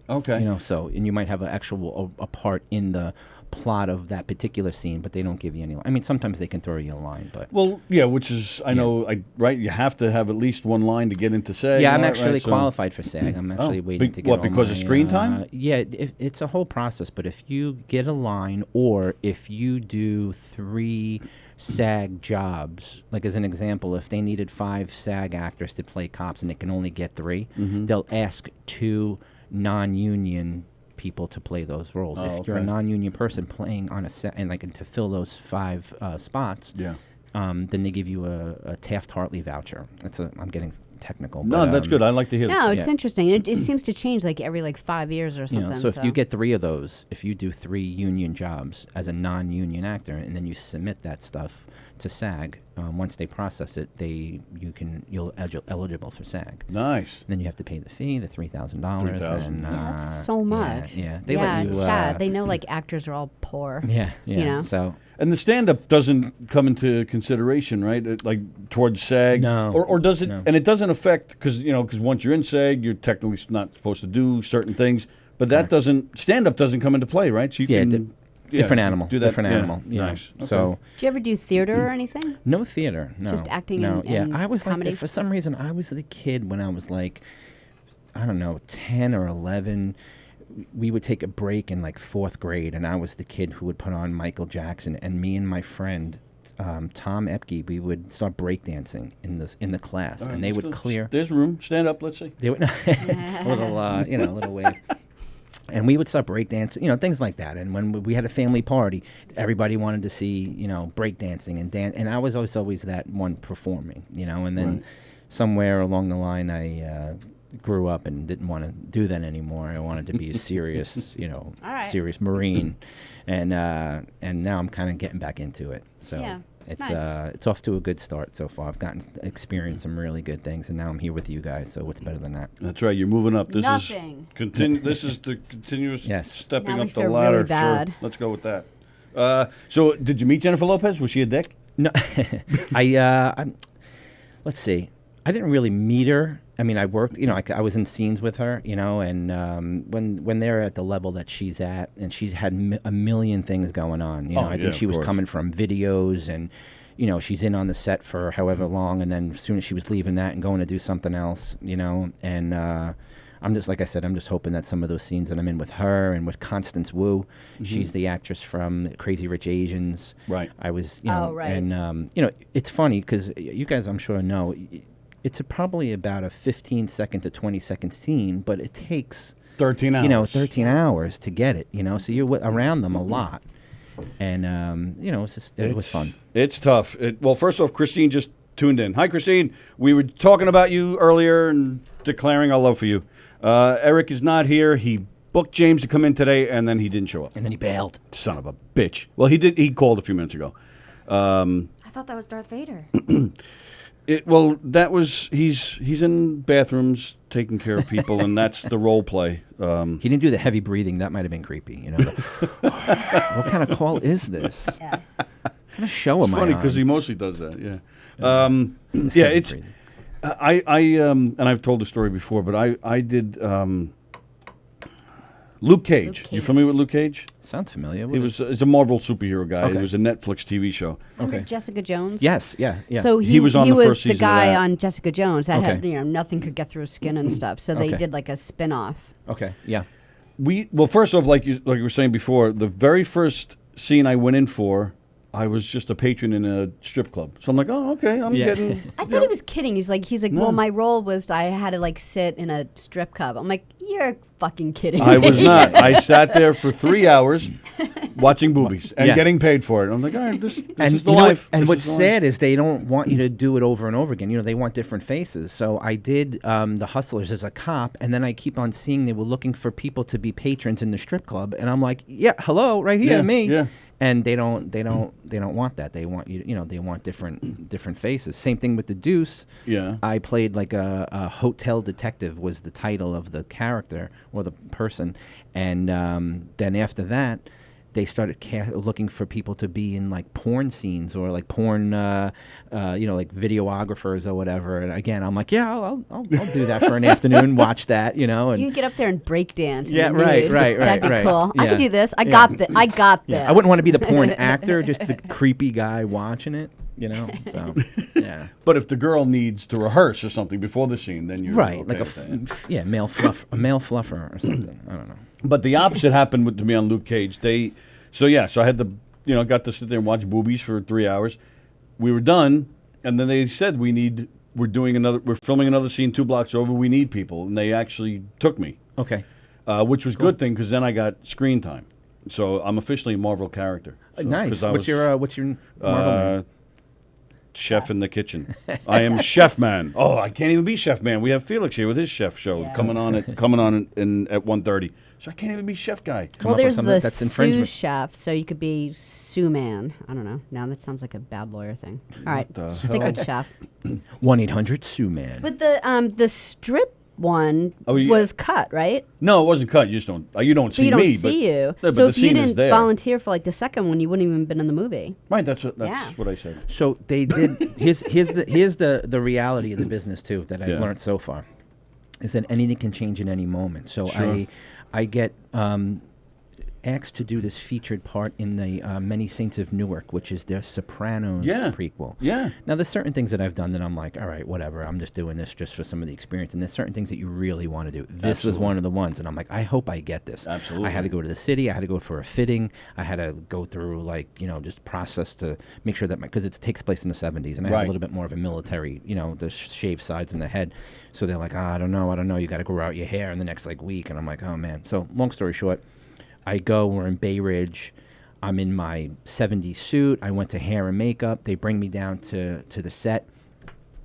Okay. So and you might have an actual a part in the plot of that particular scene, but they don't give you any. I mean, sometimes they can throw you a line, but Well, yeah, which is I know, right? You have to have at least one line to get into SAG. yeah, and I'm all that, actually right? So- qualified for SAG. I'm actually waiting to get. What, all because of my, screen time? Yeah, it's a whole process. But if you get a line, or if you do 3 SAG jobs, like as an example, if they needed 5 SAG actors to play cops and they can only get 3, Mm-hmm. they'll ask 2 non-union people to play those roles. Oh, If you're a okay. non-union person playing on a set and like and to fill those 5 spots, Yeah. then they give you a Taft-Hartley voucher. I'm getting technical. No, but, that's good. I like to hear No, this. it's Yeah. interesting. It seems to change like every 5 years or You something. know, so if you get 3 of those, if you do 3 union jobs as a non-union actor, and then you submit that stuff to SAG, once they process it, you'll eligible for SAG. Nice. Then you have to pay the fee, the $3,000. $3,000. And, that's so much. Yeah, they let you. it's sad. They know like actors are all poor. Yeah, You know? So And the stand-up doesn't come into consideration, right? Like towards SAG, No. or does it? No. And it doesn't affect because once you're in SAG, you're technically not supposed to do certain things. But that doesn't stand-up doesn't come into play, right? So you Yeah, can different animal. Do that. Different yeah. animal. Yeah. Nice. Okay. So Do you ever do theater or anything? no theater. No. Just acting No. and I was comedy? like for some reason I was the kid when I was like, I don't know, 10 or 11. We would take a break in like 4th grade, and I was the kid who would put on Michael Jackson, and me and my friend Tom Epke, we would start breakdancing in the class, and they would clear. There's room. Stand up. Let's see. They would a little wave. And we would start breakdancing, things like that. And when we had a family party, everybody wanted to see, breakdancing and dance. And I was always that one performing, And then Right. somewhere along the line, I grew up and didn't want to do that anymore. I wanted to be a serious, right. serious Marine. And now I'm kind of getting back into it. So Yeah. it's Nice. it's off to a good start so far. I've experienced some really good things, and now I'm here with you guys. So what's better than that? That's right. You're moving up. This Nothing. is This is the continuous Yes. stepping Now we up the feel ladder. really bad. Sure. Let's go with that. So, did you meet Jennifer Lopez? Was she a dick? No, let's see. I didn't really meet her. I mean, I worked, I was in scenes with her, and when they're at the level that she's at, and she's had a million things going on, Oh, I yeah, think she of was course. coming from videos and, she's in on the set for however long, and then as soon as she was leaving that and going to do something else, and I'm just, like I said, I'm just hoping that some of those scenes that I'm in with her and with Constance Wu, she's the actress from Crazy Rich Asians. Right. I was, Oh, right. and, it's funny because you guys, I'm sure, know, it's probably about a 15-second to 20-second scene, but it takes 13 hours. 13 hours to get it. So you're around them a lot, and it's just, it was fun. It's tough. Well, first off, Christine just tuned in. Hi, Christine. We were talking about you earlier and declaring our love for you. Eric is not here. He booked James to come in today, and then he didn't show up. And then he bailed. Son of a bitch. Well, he did. He called a few minutes ago. I thought that was Darth Vader. That was he's in bathrooms taking care of people, and that's the role play. He didn't do the heavy breathing. That might have been creepy. What kind of call is this? Yeah. What kind of show It's am I funny on? because he mostly does that. Yeah, yeah. It's breathing. and I've told the story before, but I did Luke Cage. Luke You familiar with Luke Cage? Sounds familiar. He was he's a Marvel superhero guy. Okay. It was a Netflix TV show. Remember Okay. Jessica Jones? Yes. Yeah. Yeah. So He was on the first the season of guy that. on Jessica Jones that had Okay. nothing could get through his skin and stuff. So they Okay. did like a spin-off. Okay. Yeah. Well, first off, like you were saying before, the very first scene I went in for, I was just a patron in a strip club. So I'm like, oh, okay, I'm Yeah. getting. I thought he was kidding. He's like, No. well, my role was I had to like sit in a strip club. I'm like, you're fucking kidding. I was not. I sat there for 3 hours watching boobies and Yeah. getting paid for it. I'm like, all right, this And is the you know, life. and This what's is the life. sad is they don't want you to do it over and over again. They want different faces. So I did The Hustlers as a cop, and then I keep on seeing they were looking for people to be patrons in the strip club, and I'm like, yeah, hello, right here, Yeah, me. yeah. And they don't want that. They want they want different faces. Same thing with The Deuce. Yeah. I played like a hotel detective was the title of the character or the person, and then after that, they started looking for people to be in like porn scenes or like porn, like videographers or whatever. And again, I'm like, yeah, I'll do that for an afternoon, watch that, And You can get up there and break dance. Yeah, right. That'd be cool. I Yeah. could do this. I got this. I got this. Yeah. I wouldn't want to be the porn actor, just the creepy guy watching it, So, yeah. But if the girl needs to rehearse or something before the scene, then you're Right, okay like with that. a male fluffer or something. I don't know. But the opposite happened to me on Luke Cage. So I had got to sit there and watch boobies for 3 hours. We were done, and then they said we're filming another scene 2 blocks over. We need people, and they actually took me. Okay. Which was a good thing because then I got screen time. So I'm officially a Marvel character. So, Nice. 'cause What's your Marvel name? Chef in the kitchen. I am Chef Man. Oh, I can't even be Chef Man. We have Felix here with his chef show coming on at 1:30. So I can't even be chef guy. Well, up with there's something the that's sous infringement. chef, so you could be sous man. I don't know. Now that sounds like a bad lawyer thing. All right, the stick hell? with chef. 1-800-SUE-MAN. But the strip one Oh, yeah. was cut, right? No, it wasn't cut. You just don't. You don't So see you don't me. see you. Yeah, but so the if you scene is didn't there. volunteer for like the second one, you wouldn't even been in the movie. Right. That's Yeah. what I said. So they did. here's the reality of the business too that I've Yeah. learned so far, is that anything can change in any moment. So Sure. I get asked to do this featured part in the Many Saints of Newark, which is their Sopranos prequel. Yeah. Now, there's certain things that I've done that I'm like, all right, whatever. I'm just doing this just for some of the experience. And there's certain things that you really want to do. This was one of the ones. And I'm like, I hope I get this. Absolutely. I had to go to the city. I had to go for a fitting. I had to go through, just process to make sure that because it takes place in the 70s. And I have Right. a little bit more of a military, the shaved sides and the head. So they're like, I don't know. You got to grow out your hair in the next, week. And I'm like, oh, man. So long story short, we're in Bay Ridge. I'm in my 70s suit. I went to hair and makeup. They bring me down to the set,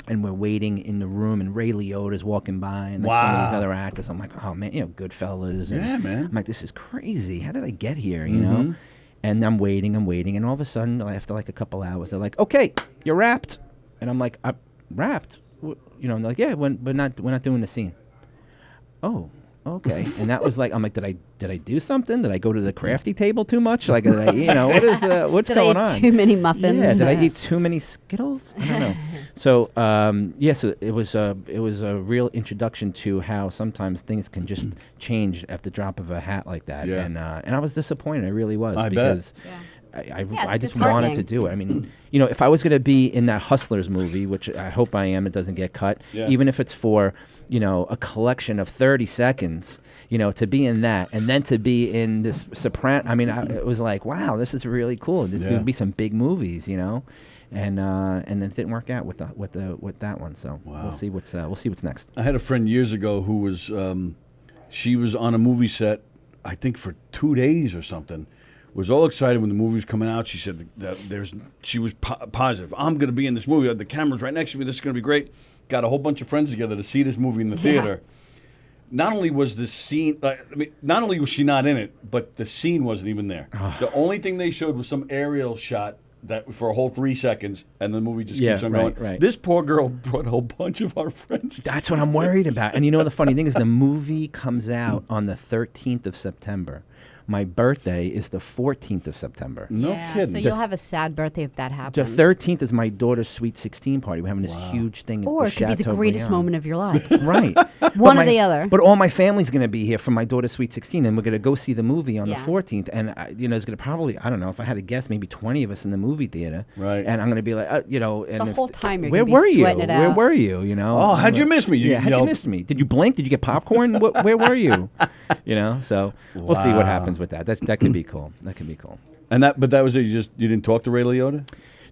and we're waiting in the room, and Ray Liotta's walking by, and some of these other actors. I'm like, oh, man, Goodfellas. And Yeah, man. I'm like, this is crazy. How did I get here, you know? And I'm waiting, and all of a sudden, after a couple hours, they're like, okay, you're wrapped. And I'm like, wrapped? And they're like, yeah, we're not doing the scene. Oh. Okay, and that was I'm like, did I do something? Did I go to the crafty table too much? Did I, what's Did going I on? eat too many muffins? Yeah, did I eat too many Skittles? I don't know. So, so it was a real introduction to how sometimes things can just change at the drop of a hat like that. Yeah. And I was disappointed. I really was I bet. because. Yeah, I it's just wanted to disheartening. do it. I mean, if I was going to be in that Hustlers movie, which I hope I am, it doesn't get cut, even if it's for, a collection of 30 seconds, to be in that and then to be in this Soprano. I mean, it was like, wow, this is really cool. This would be some big movies, and it didn't work out with that one. So we'll see what's next. I had a friend years ago who was, she was on a movie set, I think for 2 days or something. Was all excited when the movie was coming out. She said that she was positive. I'm going to be in this movie. The camera's right next to me. This is going to be great. Got a whole bunch of friends together to see this movie in the theater. Not only was the scene, not only was she not in it, but the scene wasn't even there. The only thing they showed was some aerial shot that for a whole 3 seconds, and the movie just keeps on going. Right. This poor girl brought a whole bunch of our friends. That's what I'm worried about. And the funny thing is the movie comes out on the 13th of September. My birthday is the 14th of September. No kidding. So you'll have a sad birthday if that The happens. 13th is my daughter's Sweet 16 party. We're having this huge thing at Or the it could be the Chateau greatest Briand. moment of your life. Right. One or the other. But all my family's going to be here for my daughter's Sweet 16, and we're going to go see the movie on the Yeah. 14th. And, there's going to probably, I don't know, if I had to guess, maybe 20 of us in the movie theater. Right. And I'm going to be like, and The whole time you're where gonna be were you? sweating it Where out. were you? Oh, how'd you miss me? Yeah, how'd you miss me? Did you blink? Did you get popcorn? Where were you? So we'll see what happens with that. That could be cool. That could be cool. But that was it. You didn't talk to Ray Liotta?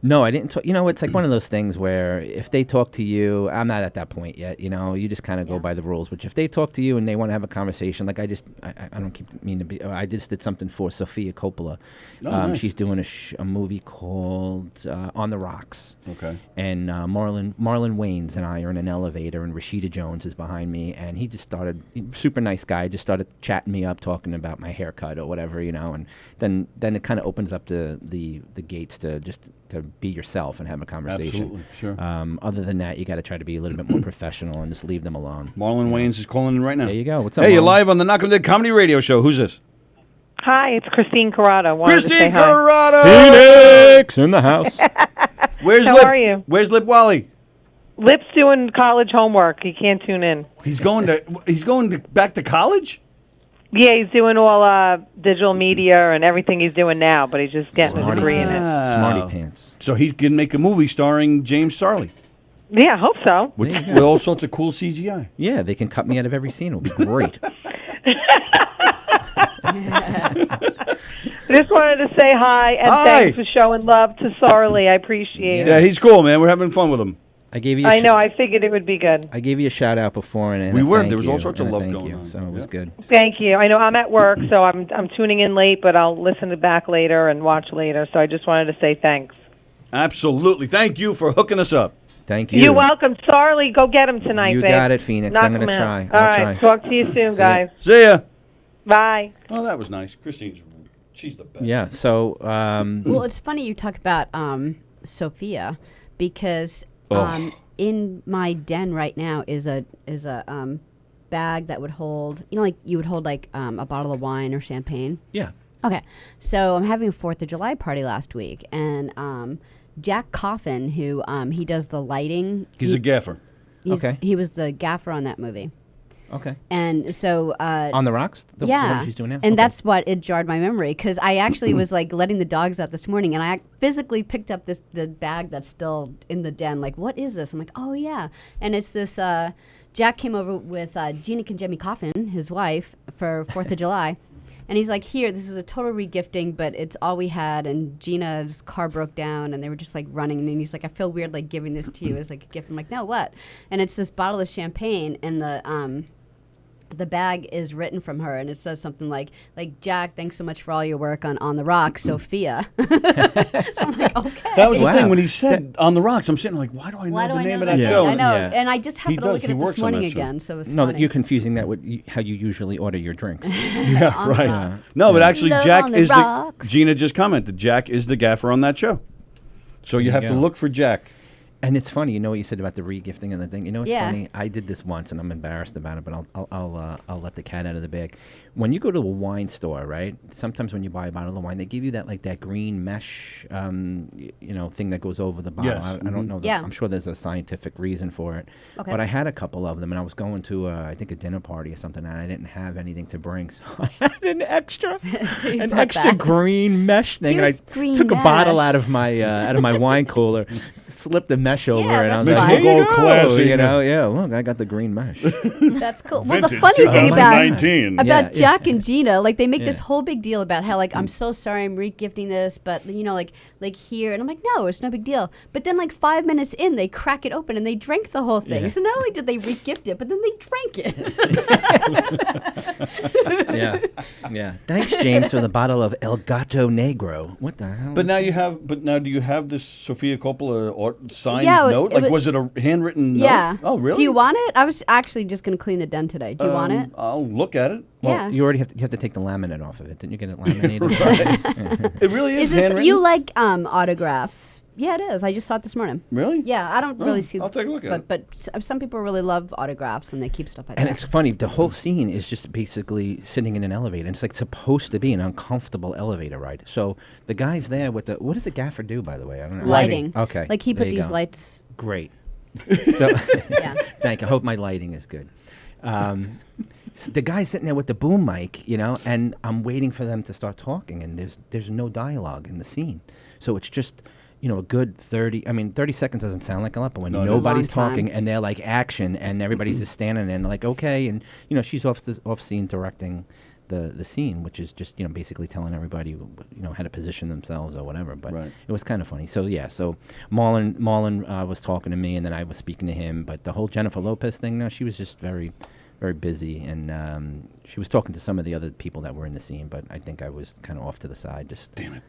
No, I didn't. It's like one of those things where if they talk to you, I'm not at that point yet. You just kind of go by the rules. Which if they talk to you and they want to have a conversation, I don't mean to be. I just did something for Sofia Coppola. Nice. She's doing a movie called On the Rocks. Okay. And Marlon Wayans and I are in an elevator, and Rashida Jones is behind me, and he just started, super nice guy, just started chatting me up, talking about my haircut or whatever, and then it kind of opens up the gates to just to be yourself and have a conversation. Absolutely, sure. Other than that, you got to try to be a little bit more professional and just leave them alone. Marlon Wayans is calling in right now. There you go. What's up? Hey, you're Marlon? live on the Knockem Comedy Radio Show. Who's this? Hi, it's Christine Carrata. Wanted to say Christine hi. Carrata! Phoenix in the house. Where's How Lip? are you? Where's Lip Wally? Lip's doing college homework. He can't tune in. He's going back to college? Yeah, he's doing all digital media and everything he's doing now, but he's just getting a degree in it. Smarty pants. So he can make a movie starring James Sarley, Yeah, I hope so. with all sorts of cool CGI. Yeah, they can cut me out of every scene. It'll be great. Just wanted to say hi and thanks for showing love to Sarley. I appreciate Yeah, it. he's cool, man. We're having fun with him. I gave you. I know. I figured it would be good. I gave you a shout out before, and We a were. thank There was all you, sorts of and a love thank going you, on. so it was Yeah. good. Thank you. I know I'm at work, so I'm tuning in late, but I'll listen to back later and watch later. So I just wanted to say thanks. Absolutely. Thank you for hooking us up. Thank you. You're welcome. Sarley, go get him tonight, You babe. got it, Phoenix. Knock I'm gonna him out. try. All I'll right. try. Talk to you soon, See ya. guys. See ya. Bye. Oh, that was nice. She's the best. Yeah. So. Well, it's funny you talk about Sophia because in my den right now is a bag that would hold, like you would hold like a bottle of wine or champagne. Yeah. Okay, so I'm having a 4th of July party last week, and Jack Coffin, who he does the lighting. He's a gaffer. Okay. He was the gaffer on that movie. Okay. And so On the rocks. The one she's doing now. and Okay. that's what it jarred my memory because I actually was like letting the dogs out this morning, and I physically picked up the bag that's still in the den. Like, what is this? I'm like, oh yeah, and it's this. Jack came over with Gina Conjemi Coffin, his wife, for 4th of July. And he's like, here, this is a total regifting, but it's all we had. And Gina's car broke down, and they were just like running. And he's like, I feel weird like giving this to you as like a gift. I'm like, no, what? And it's this bottle of champagne, and the bag is written from her, and it says something like Jack, thanks so much for all your work on the Rocks, Sophia. So I'm like, okay. That was the Wow. thing when he said on the rocks. I'm sitting like, why do I know the name of that Yeah. show? I know, Yeah. and I just happened to does. look at He it works this on morning that show. again, so it was No, funny. you're confusing that with how you usually order your drinks. Yeah, On right. the No, but actually, Love Jack on the is rocks. Gina just commented. Jack is the gaffer on that show. So you There have you to go. look for Jack. And it's funny, you know what you said about the regifting and the thing. You know what's Yeah. funny? I did this once, and I'm embarrassed about it, but I'll let the cat out of the bag. When you go to a wine store, right? Sometimes when you buy a bottle of wine, they give you that green mesh, thing that goes over the bottle. Yes. I don't know. Yeah. I'm sure there's a scientific reason for it. Okay. But I had a couple of them, and I was going to I think a dinner party or something, and I didn't have anything to bring, so I had an extra So you an brought extra that. green mesh thing, Here's and I green took a bottle mesh. out of my wine cooler, slipped the mesh over, Yeah, and I was that's like, fine. "Here you Go go, classy. you know, yeah. Look, I got the green mesh." That's cool. Well, the Vintage funny thing about 2019. Yeah, yeah. Jack and Gina, like they make this Yeah. whole big deal about how like I'm so sorry I'm regifting this, but like here, and I'm like, no, it's no big deal. But then like 5 minutes in, they crack it open and they drank the whole thing. Yeah. So not only did they regift it, but then they drank it. Yeah, yeah. Thanks, James, for the bottle of El Gato Negro. What the hell? But now do you have this Sofia Coppola signed Yeah, note? it Like, was- was it a handwritten note? Yeah. Oh, really? Do you want it? I was actually just going to clean the den today. Do you want it? I'll look at it. well, yeah. you already have to take the laminate off of it. Didn't you get it laminated? It really is Is this handwritten. you like autographs? Yeah, it is. I just saw it this morning. Really? Yeah, I don't really see. I'll take a look at it. But some people really love autographs and they keep stuff like And that. it's funny, the whole scene is just basically sitting in an elevator. And it's like supposed to be an uncomfortable elevator ride. So the guy's there with the, what does the gaffer do, by the way? I don't know. Lighting. Okay. Like he there put you these go. lights. Great. So, Yeah. thank you. I hope my lighting is good. So the guy's sitting there with the boom mic, and I'm waiting for them to start talking, and there's no dialogue in the scene. So it's just, a good 30 seconds doesn't sound like a lot, but when No, it is. nobody's Long time. talking and they're like action and everybody's just standing there and like, okay, and, she's off scene directing the scene, which is just, basically telling everybody, how to position themselves or whatever. But Right. it was kind of funny. So, yeah, so Marlon was talking to me, and then I was speaking to him. But the whole Jennifer Lopez thing, no, she was just very, very busy. And she was talking to some of the other people that were in the scene, but I think I was kind of off to the side. Just, Damn it.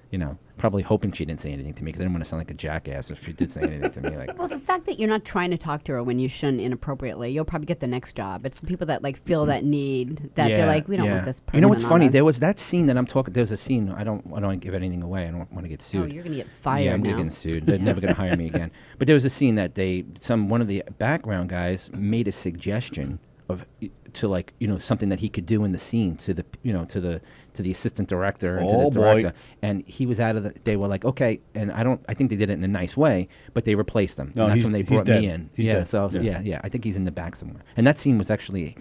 Probably hoping she didn't say anything to me because I didn't want to sound like a jackass if she did say anything to me. Like, Well, the fact that you're not trying to talk to her when you shouldn't inappropriately, you'll probably get the next job. It's the people that like feel that need that they're like, we don't want this person. You know what's on funny? us. There was that scene that I'm talking. There's a scene. I don't want to give anything away. I don't want to get Oh, sued. you're gonna get fired Yeah, I'm now. gonna get sued. They're never gonna hire me again. But there was a scene that one of the background guys made a suggestion to like something that he could do in the scene to the to the assistant director and to Oh, the boy. director, and he was out of the. They were like, okay, and I think they did it in a nice way, but they replaced him. No, and that's he's- when they he's brought dead. me in. He's yeah, dead. so I was, Yeah. yeah, I think he's in the back somewhere. And that scene was actually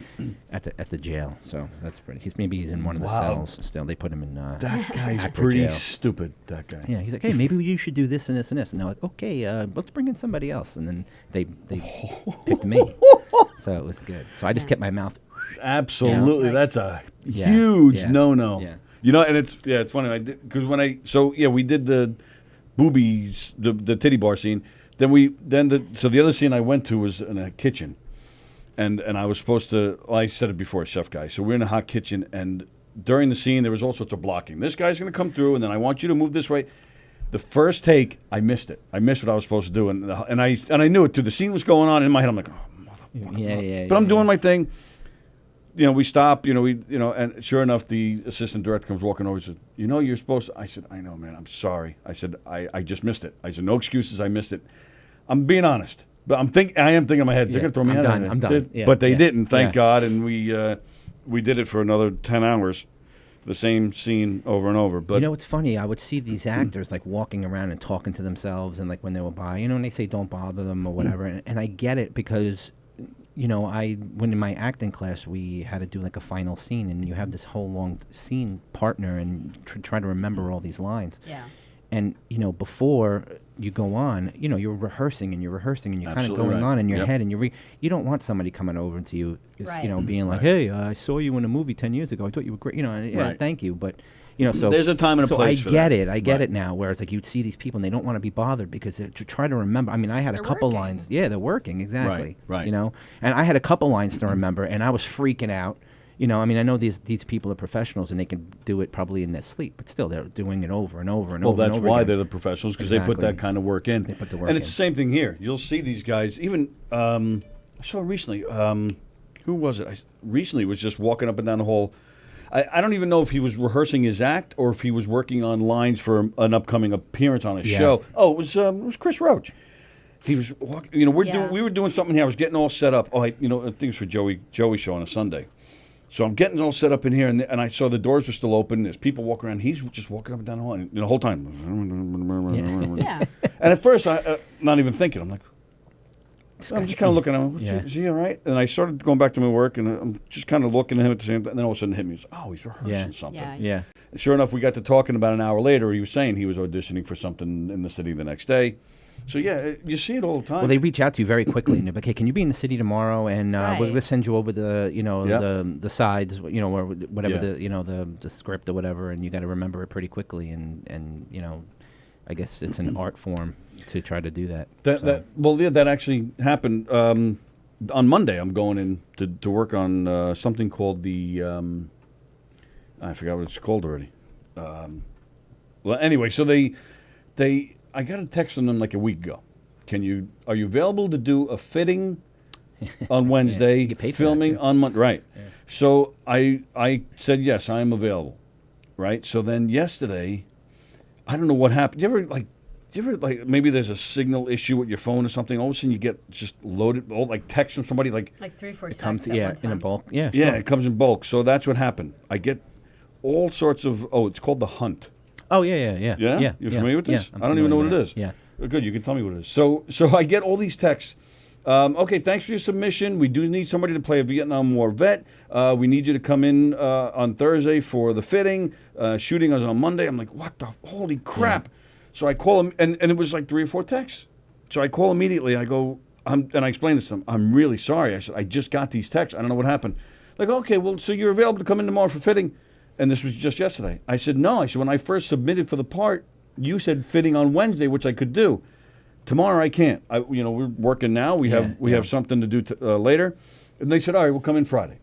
at the jail, so that's pretty. He's in one of the Wow. cells still. They put him in. That guy's Actor pretty jail. stupid. That guy. Yeah, he's like, hey, maybe you should do this and this and this. And they're like, okay, let's bring in somebody else. And then they picked me. So it was good. So I just kept my mouth. Absolutely, Yeah. that's a Yeah, huge yeah, no-no. yeah. And it's funny. I did because we did the boobies, the titty bar scene. So the other scene I went to was in a kitchen, and I was supposed to. Well, I said it before, chef guy. So we're in a hot kitchen, and during the scene there was all sorts of blocking. This guy's going to come through, and then I want you to move this way. The first take, I missed it. I missed what I was supposed to do, and I knew it too. The scene was going on in my head. I'm like, oh, Yeah. but I'm doing my thing. We stop. And sure enough, the assistant director comes walking over and said, you're supposed to. I said, I know, man. I'm sorry. I said, I just missed it. I said, no excuses. I missed it. I'm being honest, but I am thinking in my head, they're Yeah, gonna throw me I'm out. done, of it. I'm done. Yeah, But they yeah, didn't. Thank yeah. God. And we did it for another 10 hours, the same scene over and over. But It's funny. I would see these actors like walking around and talking to themselves, and like when they were by, and they say don't bother them or whatever. And I get it because, when in my acting class we had to do like a final scene, and you have this whole long scene partner and try to remember all these lines. Yeah. And before you go on, you're rehearsing and you're kind of Absolutely going right. on in your Yep. head, and you don't want somebody coming over to you, Right. being like, "Hey, I saw you in a movie 10 years ago. I thought you were great." And, yeah, Right. thank you, but so There's a time and a so place I for get that. it. I get Right. it now. Whereas like you'd see these people and they don't want to be bothered because to try to remember. I mean, I had They're a couple working. lines. Yeah, they're working exactly. Right. And I had a couple lines to remember, and I was freaking out. I know these people are professionals and they can do it probably in their sleep, but still they're doing it over and over and well, over. and that's over why again. they're the professionals because they put Exactly. that kind of work in. They put the work and it's in. the same thing here. You'll see these guys. Even I saw recently. Who was it? Recently was just walking up and down the hall. I don't even know if he was rehearsing his act or if he was working on lines for an upcoming appearance on a Yeah. show. Oh, it was Chris Roach. He was walking. Yeah. We were doing something here. I was getting all set up. I think it was for Joey's show on a Sunday. So I'm getting all set up in here, and I saw the doors were still open. There's people walking around. He's just walking up and down the hall, and the whole time. Yeah. And at first, I not even thinking. I'm like, I'm just kind of looking at him. Yeah. Is he all right? And I started going back to my work, and I'm just kind of looking at him at the same time. And then all of a sudden, it hit me. He's, he's rehearsing Yeah. something. Yeah. Yeah. And sure enough, we got to talking about an hour later. He was saying he was auditioning for something in the city the next day. So yeah, you see it all the time. Well, they reach out to you very quickly, and they're like, "Hey, can you be in the city tomorrow? And we're Right. going to send you over the, Yep. the sides, or whatever Yeah. the script or whatever, and you got to remember it pretty quickly, and I guess it's an art form to try to do that. So, that actually happened on Monday. I'm going in to work on something called the I forgot what it's called already. Well, anyway, so I got a text from them like a week ago. Are you available to do a fitting on Wednesday? you get paid for that, filming too. on Monday, right? Yeah. So I said yes, I am available, right? So then yesterday, I don't know what happened. Do you ever maybe there's a signal issue with your phone or something? All of a sudden you get just loaded, text from somebody like 3-4 it comes, texts at one in a time. bulk. Yeah, yeah, sure. it comes in bulk. So that's what happened. I get all sorts of it's called the Hunt. Oh yeah. Yeah? You're familiar with this? Yeah, I'm I don't even know what familiar it with is. Yeah. Good, you can tell me what it is. So I get all these texts. Okay, thanks for your submission. We do need somebody to play a Vietnam War vet. We need you to come in on Thursday for the fitting. Shooting us on Monday. I'm like, what the holy crap? Yeah. So I call him, and it was like 3 or 4 texts. So I call immediately. I go, and I explain this to him. I'm really sorry. I said, I just got these texts. I don't know what happened. Like, okay, well, so you're available to come in tomorrow for fitting? And this was just yesterday. I said, no. I said, when I first submitted for the part, you said fitting on Wednesday, which I could do. Tomorrow I can't. We're working now. We have something to do later. And they said, all right, we'll come in Friday.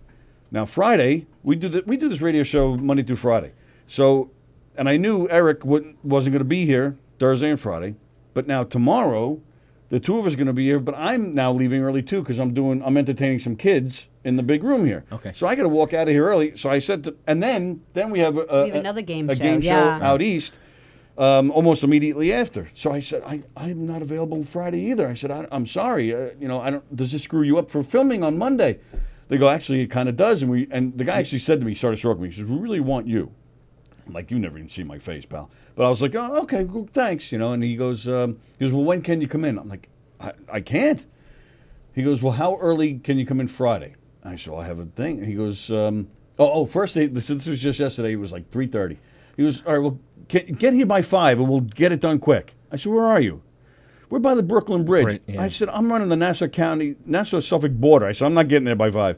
Now Friday we do this radio show Monday through Friday. So, and I knew Eric wasn't going to be here Thursday and Friday, but now tomorrow, the two of us are going to be here. But I'm now leaving early too because I'm entertaining some kids in the big room here. Okay. So I got to walk out of here early. So I said, and then we have another game a show. game show Yeah. out east. Almost immediately after. So I said, I'm not available Friday either. I said, I'm sorry. I don't. Does this screw you up for filming on Monday? They go, actually, it kind of does. And the guy actually said to me, he started stroking me. He says, we really want you. I'm like, you never even see my face, pal. But I was like, oh, okay, well, thanks, And he goes, well, when can you come in? I'm like, I can't. He goes, well, how early can you come in Friday? I said, well, I have a thing. And he goes, first, this was just yesterday. It was like 3:30. He goes, all right, well, get here by 5 and we'll get it done quick. I said, where are you? We're by the Brooklyn Bridge. Yeah. I said, I'm running the Nassau-Suffolk border. I said, I'm not getting there by 5.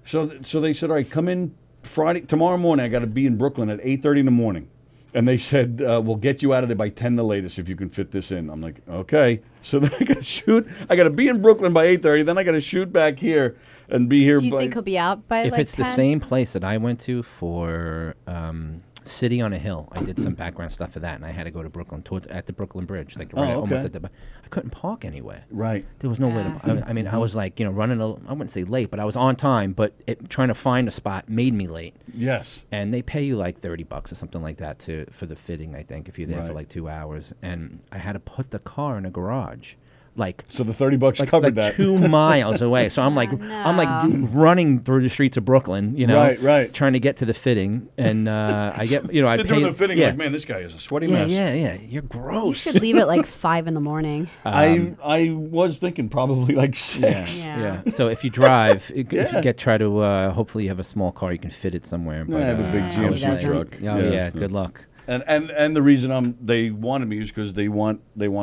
So they said, all right, come in tomorrow morning. I got to be in Brooklyn at 8:30 in the morning. And they said, we'll get you out of there by 10 the latest if you can fit this in. I'm like, okay. So then I got to shoot. I got to be in Brooklyn by 8:30. Then I got to shoot back here and be here Do you by... think he'll be out by If like it's 10? the same place that I went to for City on a Hill, I did some background stuff for that, and I had to go to Brooklyn, at the Brooklyn Bridge, like right almost at the... I couldn't park anywhere. Right. There was no way to... I mean, I was like, running I wouldn't say late, but I was on time, but trying to find a spot made me late. Yes. And they pay you like $30 or something like that for the fitting, I think, if you're there for Right. like 2 hours. And I had to put the car in a garage. So the $30 covered that. 2 miles away. So I'm like running through the streets of Brooklyn, right. trying to get to the fitting, and I get, I They're pay doing the fitting like, man, this guy is a sweaty mess. Yeah. You're You gross. should leave at like 5 in the morning. I was thinking probably like 6. Yeah. So if you drive, if you try to, hopefully you have a small car, you can fit it somewhere. I have a big I was GMC like- truck. Oh yeah, good luck. And the reason they wanted me is because they want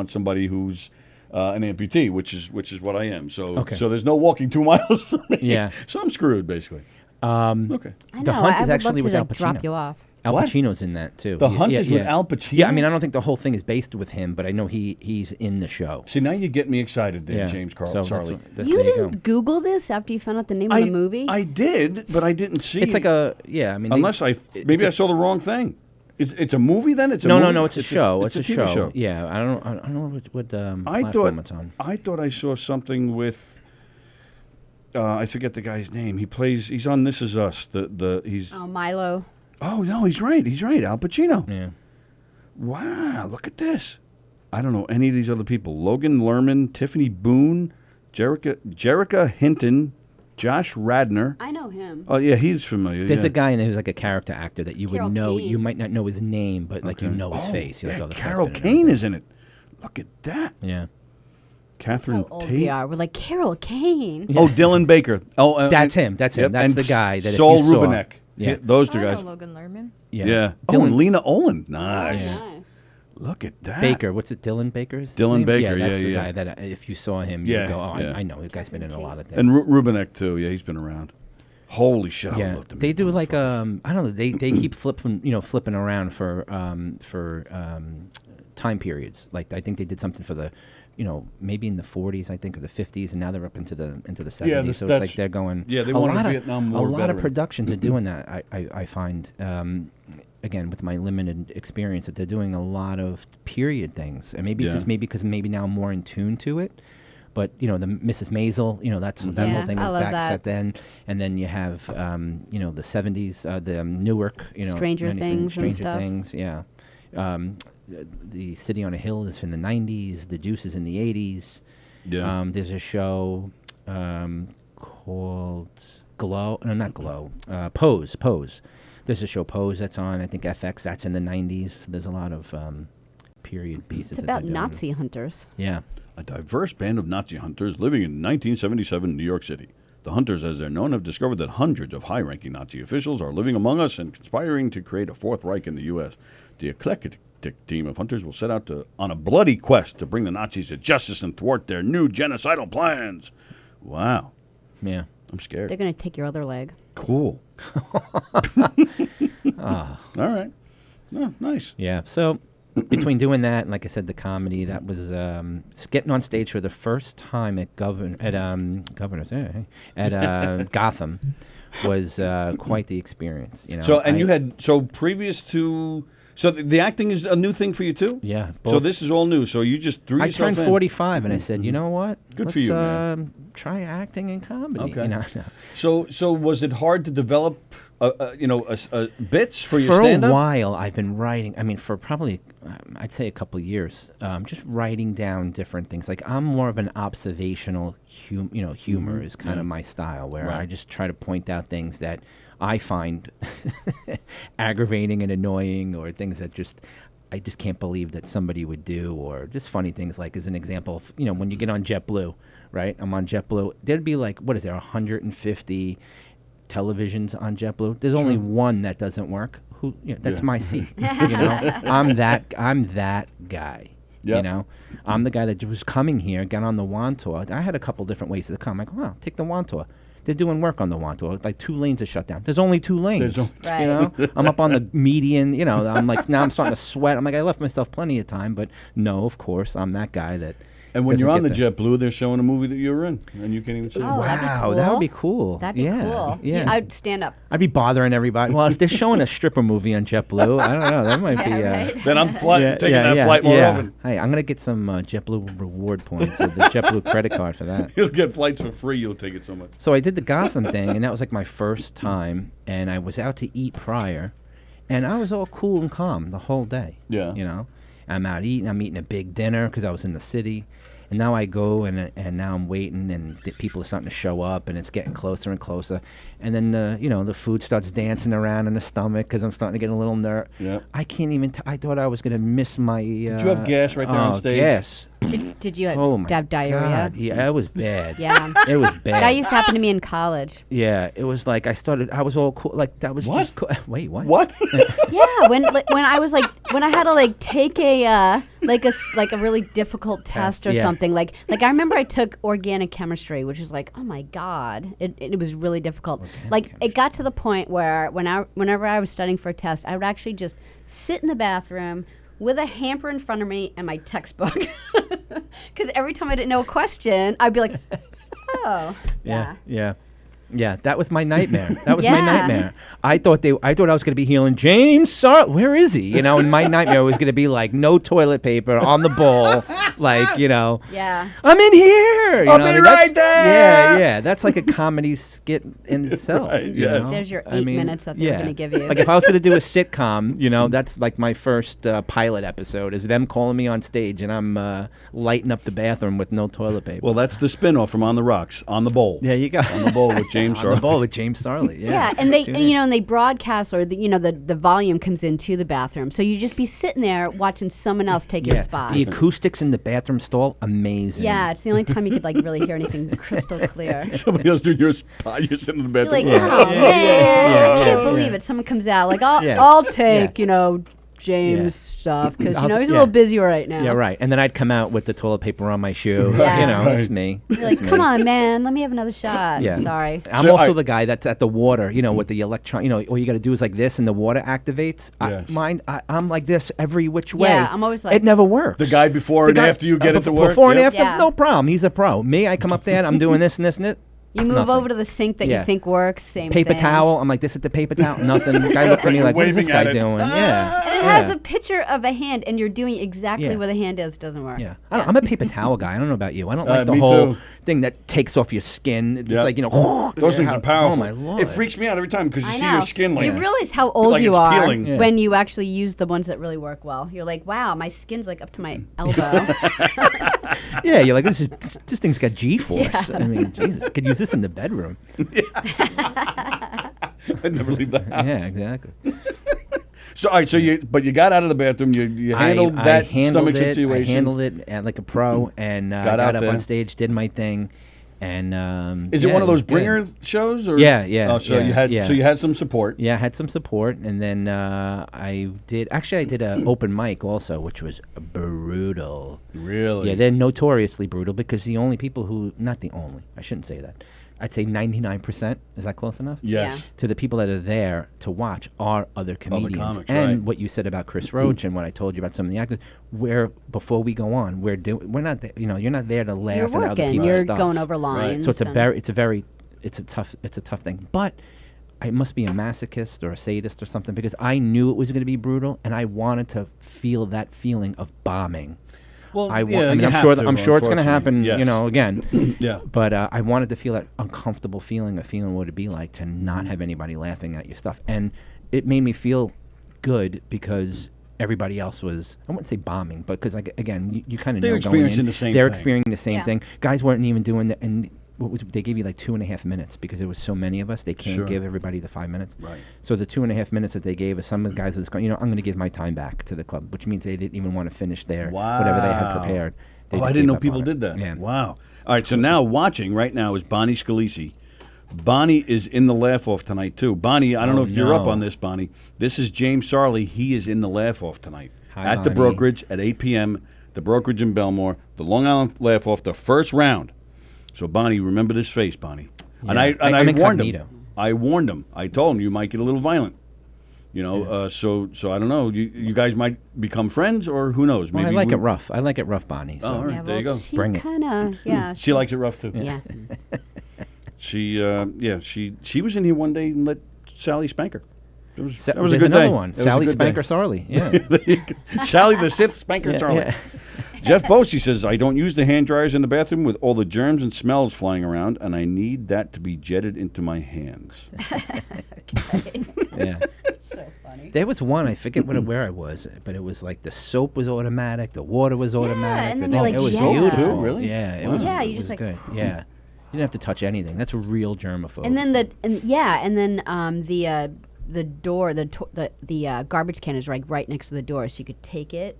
somebody who's an amputee, which is what I am. So so there's no walking 2 miles for me. Yeah. So I'm screwed basically. Okay. I know. The Hunt I is would actually love with to, Al like, drop Pacino. you off. Al What? Pacino's in that too. The Hunt is with Al Pacino? Yeah, I mean, I don't think the whole thing is based with him, but I know he's in the show. See, now you get me excited, there, Yeah. James Carl So Charlie. You didn't Google this after you found out the name of the movie? I did, but I didn't see. It's like I mean, unless I saw the wrong thing. It's a movie then. It's a no, movie? no, it's a show. It's a TV show. Yeah, I don't know what I platform it's on. I thought I saw something with. I forget the guy's name. He's on This Is Us. He's. Oh, Milo. Oh no, he's right. Al Pacino. Yeah. Wow, look at this. I don't know any of these other people. Logan Lerman, Tiffany Boone, Jerrica Hinton, Josh Radner. I know him. Oh yeah, he's familiar. There's yeah. a guy in there who's like a character actor that you Carol would know. Kane. You might not know his name, but like you know his Oh, face. You're yeah, like, oh, this guy's Carol been in Kane everything. is in it. Look at that. Yeah. Catherine How old Tate. we are. We're like, Carol Kane. Oh, Dylan Baker. Oh, That's him. That's him. Yep, That's and the guy that if Saul you saw. Rubinek. Yeah. Those two I guys. know Logan Lerman. Yeah. Oh, Dylan and Lena Olin. Nice. Yeah. Nice. Look at that. Baker. What's it? Dylan Baker's Dylan name? Baker, Yeah, that's yeah, the yeah. guy that if you saw him, Yeah, you'd go, oh, yeah. I know. The guy's been in a lot of things. And Rubinek too. Yeah, he's been around. Holy shit! I would Yeah, love to they meet do those like folks. I don't know. They keep flipping around for time periods. Like I think they did something for the, maybe in the 40s, I think, or the 50s, and now they're up into the 70s. Yeah, so it's that's- like they're going. yeah, they a want a lot of Vietnam a War lot veteran. of productions are doing that. I find again with my limited experience that they're doing a lot of period things, and maybe it's Yeah. just because now I'm more in tune to it. But the Mrs. Maisel, that whole Yeah, thing I is love back that. set then, and then you have the 70s, the Newark, Stranger many Things and Stranger stuff. Things, yeah. The City on a Hill is from the 90s. The Deuce is in the 80s. Yeah. There's a show called Glow. No, not Glow. Pose. There's a show Pose that's on. I think FX. That's in the 90s. So there's a lot of period pieces. It's that about they're doing. Nazi hunters. Yeah. A diverse band of Nazi hunters living in 1977 New York City. The hunters, as they're known, have discovered that hundreds of high-ranking Nazi officials are living among us and conspiring to create a Fourth Reich in the U.S. The eclectic team of hunters will set out on a bloody quest to bring the Nazis to justice and thwart their new genocidal plans. Wow. Yeah. I'm scared. They're going to take your other leg. Cool. All right. Oh, nice. Yeah. So between doing that and, like I said, the comedy, that was getting on stage for the first time at Gotham was quite the experience. So previous to. So the acting is a new thing for you too? Yeah. So both. this is all new. So you just threw I yourself turned in. 45 and I said, you know what? Good for Let's, you, man. Try acting and comedy. Okay. No. So was it hard to develop, bits for your For a stand-up? while, I've been writing. I mean, for probably I'd say a couple years, just writing down different things. Like I'm more of an observational, humor is kind of my style, where I just try to point out things that I find aggravating and annoying, or things that I just can't believe that somebody would do, or just funny things. Like as an example, when you get on JetBlue, right? I'm on JetBlue. There'd be like, what is there, 150 televisions on JetBlue? There's only one that doesn't work. That's my seat. I'm that guy. Yep. I'm the guy that was coming here, got on the WAN tour. I had a couple different ways to come. I go, take the WAN tour. They're doing work on the WAN tour. Like 2 lanes are shut down. There's only 2 lanes. Right. I'm up on the median. I'm like, now I'm starting to sweat. I'm like, I left myself plenty of time, but no, of course, I'm that guy that. And when you're on the JetBlue, they're showing a movie that you were in, and you can't even see it. Oh, wow, that would be cool. That'd be cool. Yeah. I'd stand up. I'd be bothering everybody. Well, if they're showing a stripper movie on JetBlue, I don't know. That might be. Right. Then I'm taking that flight more often. Hey, I'm gonna get some JetBlue reward points, or the JetBlue credit card for that. You'll get flights for free. You'll take it so much. So I did the Gotham thing, and that was like my first time. And I was out to eat prior, and I was all cool and calm the whole day. Yeah. I'm out eating. I'm eating a big dinner because I was in the city. And now I go, and now I'm waiting, and the people are starting to show up, and it's getting closer and closer. And then, the food starts dancing around in the stomach because I'm starting to get a little nerve. Yeah. I can't even, I thought I was going to miss my... Did you have gas right there on stage? Gas. Did you my have diarrhea? God. Yeah, it was bad. Yeah. It was bad. That used to happen to me in college. Yeah, it was like I was all cool. Like, that was what? just cool. Wait, what? What? Yeah, when I was like, when I had to take a really difficult test or something. Like I remember I took organic chemistry, which is like, oh my God, it was really difficult. It got to the point where whenever I was studying for a test, I would actually just sit in the bathroom with a hamper in front of me and my textbook, because every time I didn't know a question, I'd be like, oh, Yeah, that was my nightmare. That was my nightmare. I thought I was going to be healing James. Where is he? And my nightmare was going to be like no toilet paper on the bowl, Yeah. I'm in here. I'll be right there. Yeah. That's like a comedy skit in itself. Right, yes. There's your 8 minutes that they're going to give you. Like if I was going to do a sitcom, that's like my first pilot episode is them calling me on stage and I'm lighting up the bathroom with no toilet paper. Well, that's the spin-off from On the Rocks, On the Bowl. There you go. On the Bowl with James Sarley. On the Bowl with James Sarley. Yeah, and they broadcast, or the volume comes into the bathroom, so you just be sitting there watching someone else take your spot. The acoustics in the bathroom stall, amazing. Yeah, it's the only time you could really hear anything crystal clear. Somebody else doing your spot. You're sitting in the You're bathroom. like, oh man, I can't believe it. Someone comes out like, I'll take James stuff because he's a little busy right now. Yeah, right. And then I'd come out with the toilet paper on my shoe. Yeah. It's me. You're like, come on, man, let me have another shot. Yeah. Sorry. I'm also the guy that's at the water, with the electron. All you got to do is like this, and the water activates. Yes. I'm like this every which way. Yeah, I'm always like, it never works. The guy before and after you get it to work? Before and after, Yeah. no problem. He's a pro. Me, I come up there, I'm doing this and this and it. You move Nothing. over to the sink that you think works. Same paper thing. towel. I'm like this at the paper towel. Nothing. The guy looks at me like, what is this Waving guy at it. doing? Yeah. And it has a picture of a hand, and you're doing exactly Yeah. what the hand does. Doesn't work. Yeah, I'm a paper towel guy. I don't know about you. I don't like the me whole too. thing that takes off your skin. It's like Those things are powerful. Oh my Lord! It freaks me out every time because you I see know. your skin like you realize how old like you it's are peeling. when you actually use the ones that really work well. You're like, wow, my skin's like up to my elbow. Yeah, you're like this thing's got G-force. I mean, Jesus, could use this in the bedroom. I never leave the house. Yeah, exactly. So, all right, you got out of the bathroom. You handled that stomach situation. I handled it like a pro, and Got got out up there. on stage, did my thing, and Is it one of those was good. bringer shows? Or? Yeah. Oh, so you had some support. Yeah, I had some support, and then I did an open mic also, which was brutal. Really? Yeah, they're notoriously brutal because the only people who, not the only, I shouldn't say that. I'd say 99%, is that close enough? Yes. To the people that are there to watch are other comedians. comics, and right. what you said about Chris Roach and what I told you about some of the actors, before we go on, we're not there, you're not there to laugh You're at other working. people's You're stuff. going over lines. So it's a tough thing. But I must be a masochist or a sadist or something because I knew it was going to be brutal and I wanted to feel that feeling of bombing. Well, I'm sure it's going to happen, Yes. again. Yeah. But I wanted to feel that uncomfortable feeling of feeling what it'd be like to not have anybody laughing at your stuff. And it made me feel good because everybody else was, I wouldn't say bombing, but because like again, you kind of They're know going experiencing in, the same they're thing. experiencing the same Yeah. thing. Guys weren't even doing that, and they gave you like 2.5 minutes because there was so many of us. They can't Sure. give everybody the 5 minutes. Right. So the 2.5 minutes that they gave us, some of the guys was going, I'm going to give my time back to the club, which means they didn't even want to finish their whatever they had prepared. They Oh, I just didn't gave know up people on it. did that. Yeah. Wow. All right, so now watching right now is Bonnie Scalisi. Bonnie is in the laugh-off tonight, too. Bonnie, I don't know if you're up no. on this, Bonnie. This is James Sarley. He is in the laugh-off tonight. Hi, at the Bonnie. brokerage at 8 p.m., the brokerage in Belmore, the Long Island laugh-off, the first round. So, Bonnie, remember this face, Bonnie. And Yeah. I I'm warned incognito. him. I warned him. I told him you might get a little violent. So I don't know. You guys might become friends, or who knows? Well, I like it rough. I like it rough, Bonnie. So. Oh, all right. Yeah, there you go. She Bring it. kind of, yeah. She likes it rough, too. Yeah. She was in here one day and let Sally spank her. That was a There's good another day. one. That was a Sally good Spanker day. Sarley. Yeah. Sally the Sith Spanker Yeah, Charlie. yeah. Jeff Bosey says, I don't use the hand dryers in the bathroom with all the germs and smells flying around, and I need that to be jetted into my hands. Yeah. So funny. There was one, I forget where I was, but it was like the soap was automatic, the water was automatic. and then the- you, like, it was jet. beautiful. Too, really? Yeah, it Wow. was. Yeah, it you just, was like- good. Yeah, you didn't have to touch anything. That's a real germaphobe. And then the door, the garbage can is right next to the door, so you could take it,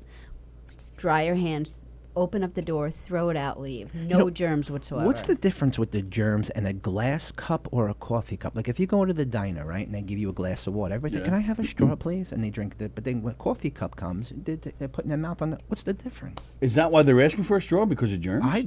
dry your hands, open up the door, throw it out, leave. No germs whatsoever. What's the difference with the germs and a glass cup or a coffee cup? Like if you go to the diner, right, and they give you a glass of water, everybody's like, "Can I have a straw, please?" And they drink it. But then when a coffee cup comes, they're putting their mouth on it. What's the difference? Is that why they're asking for a straw? Because of germs? I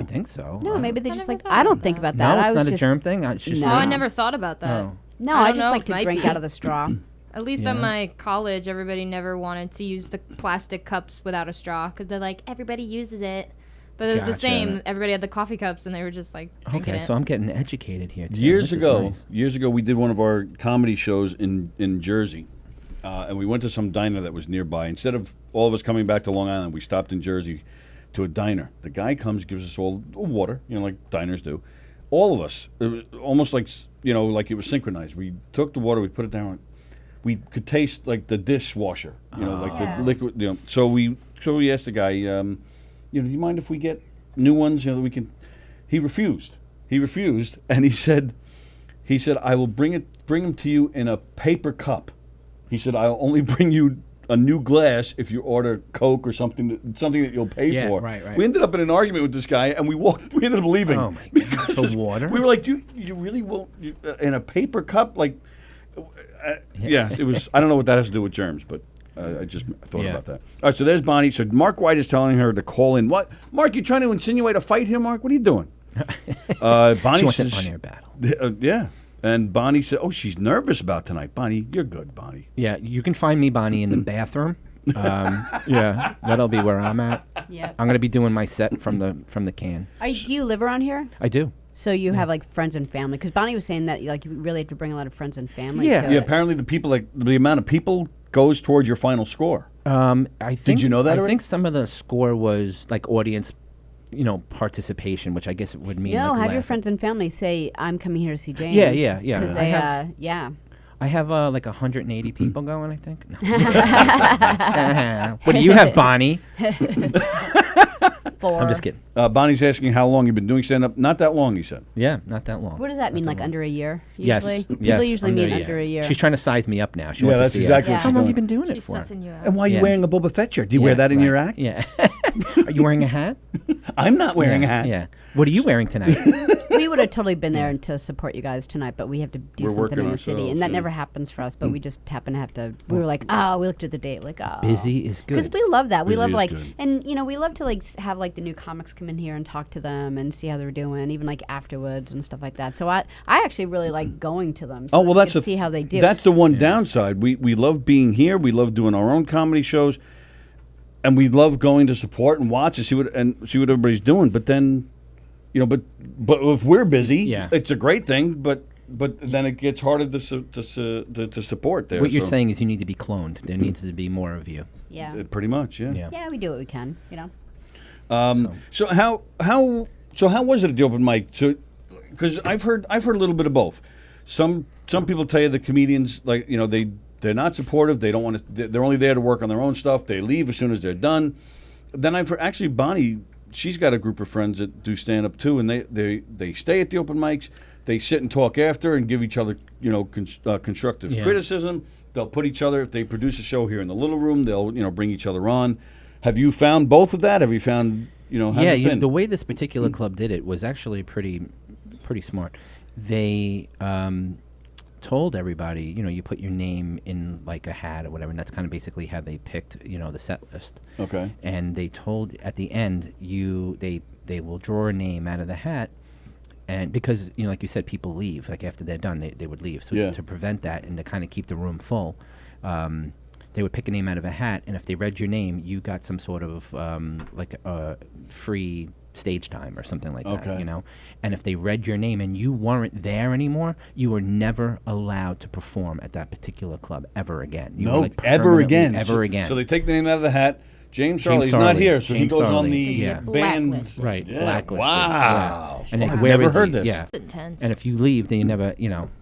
think so. No, maybe they I just never like. thought I don't about think that. about that. No, I it's was not a just, germ thing. It's just No. Oh, I not. never thought about that. Oh. No, I I don't just know, like to might drink be. out of the straw. At least at my college, everybody never wanted to use the plastic cups without a straw because they're like, everybody uses it. But it was the Gotcha. same. Everybody had the coffee cups and they were just like drinking Okay, it. so I'm getting educated here. Too. Years This is ago, nice. we did one of our comedy shows in Jersey, and we went to some diner that was nearby. Instead of all of us coming back to Long Island, we stopped in Jersey to a diner. The guy comes, gives us all water, like diners do. All of us, it was almost like like it was synchronized. We took the water, we put it down. We could taste like the dishwasher, like the liquid. So we asked the guy, do you mind if we get new ones? That we can. He refused. And he said, I will bring them to you in a paper cup. He said, I'll only bring you a new glass if you order Coke or something that you'll pay Yeah, for. right. We ended up in an argument with this guy, and we ended up leaving. Oh my God! For water? We were like, you really won't in a paper cup? Like, yeah, it was. I don't know what that has to do with germs, but I just thought Yeah. about that. All right, so there's Bonnie. So Mark White is telling her to call in. What, Mark? You trying to insinuate a fight here, Mark? What are you doing? Bonnie She wants an says, on-air battle. yeah. And Bonnie said, "Oh, she's nervous about tonight." Bonnie, you're good, Bonnie. Yeah, you can find me, Bonnie, in the bathroom. Yeah, that'll be where I'm at. Yeah. I'm gonna be doing my set from the can. Do you live around here? I do. So you have like friends and family? Because Bonnie was saying that like you really have to bring a lot of friends and family. Yeah. to Yeah, it. apparently the amount of people goes towards your final score. I think. you know that I already? think some of the score was like audience, participation, which I guess it would mean. No, like have your laughing. friends and family say, "I'm coming here to see James." Yeah. Because I they, have- yeah. I have like 180 people going, I think. No. What do you have, Bonnie? I'm just kidding. Bonnie's asking how long you've been doing stand-up. Not that long, he said. Yeah, not that long. What does that mean? Like under a year? Yes. Usually? People yes, usually mean under a year. She's trying to size me up now. She Yeah, wants that's to see exactly what how she's long doing. you been doing it She's for? sussing you out. And why are you Yeah. wearing a Boba Fett shirt? Do you wear that in right. your act? Yeah. Are you wearing a hat? I'm not wearing a hat. Yeah. What are you wearing tonight? We would have totally been there to support you guys tonight, but we have to do We're something working in the city, ourselves, and that yeah. never happens for us. But we just happen to have to. We were like, we looked at the date, like, Busy is because good. we love that. We Busy love is like, good. and we love to like have like the new comics come in here and talk to them and see how they're doing, even like afterwards and stuff like that. So I actually really like going to them. So Oh, well, that we that's can see how they do. That's the one downside. We love being here. We love doing our own comedy shows, and we love going to support and watch and see what everybody's doing. But then, but if we're busy, Yeah. it's a great thing. But then it gets harder to support there. What you're so, saying is you need to be cloned. There needs to be more of you. yeah. pretty much, yeah. Yeah. Yeah, we do what we can. So how was it at the open mic? So, because I've heard a little bit of both. Some people tell you the comedians, like, They're not supportive. They don't want to. They're only there to work on their own stuff. They leave as soon as they're done. Then actually Bonnie, she's got a group of friends that do stand up too, and they stay at the open mics. They sit and talk after and give each other, constructive criticism. They'll put each other, if they produce a show here in the little room, they'll, bring each other on. Have you found both of that? Have you found, how's it been? The way this particular club did it was actually pretty smart. They told everybody, you put your name in like a hat or whatever, and that's kind of basically how they picked, the set list. Okay. And they told at the end, they will draw a name out of the hat. And because, like you said, people leave. Like after they're done, they would leave. So to prevent that and to kind of keep the room full, they would pick a name out of a hat. And if they read your name, you got some sort of like free stage time or something like that, And if they read your name and you weren't there anymore, you were never allowed to perform at that particular club ever again. You were, like, ever again. Again. So they take the name out of the hat. James Sarley's not here, so he goes on the band. Blacklist. Right, Yeah. blacklisted. Wow. Yeah. And I've where never is heard he? this. Yeah. It's intense. And if you leave, then you never,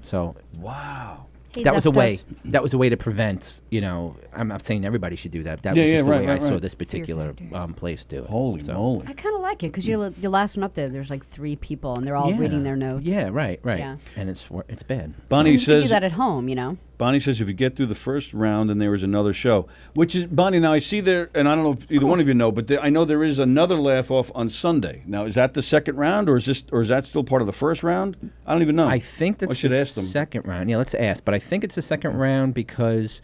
so Wow. Hey, that was a way. Zestos. That was a way to prevent. I'm not saying everybody should do that. That Yeah, was yeah, just the right, way right, I saw right. this particular place do it. Holy moly. I kind of like it because you're the last one up there. There's like 3 people, and they're all reading their notes. Yeah, right. Yeah. And it's bad. Bonnie You can do says that at home, Bonnie says if you get through the first round, then there is another show. Which is, Bonnie, now I see there, and I don't know if either one of you know, but I know there is another laugh-off on Sunday. Now, is that the second round, or is that still part of the first round? I don't even know. I think that's should the ask them. second round. Yeah, let's ask. But I think it's the second round because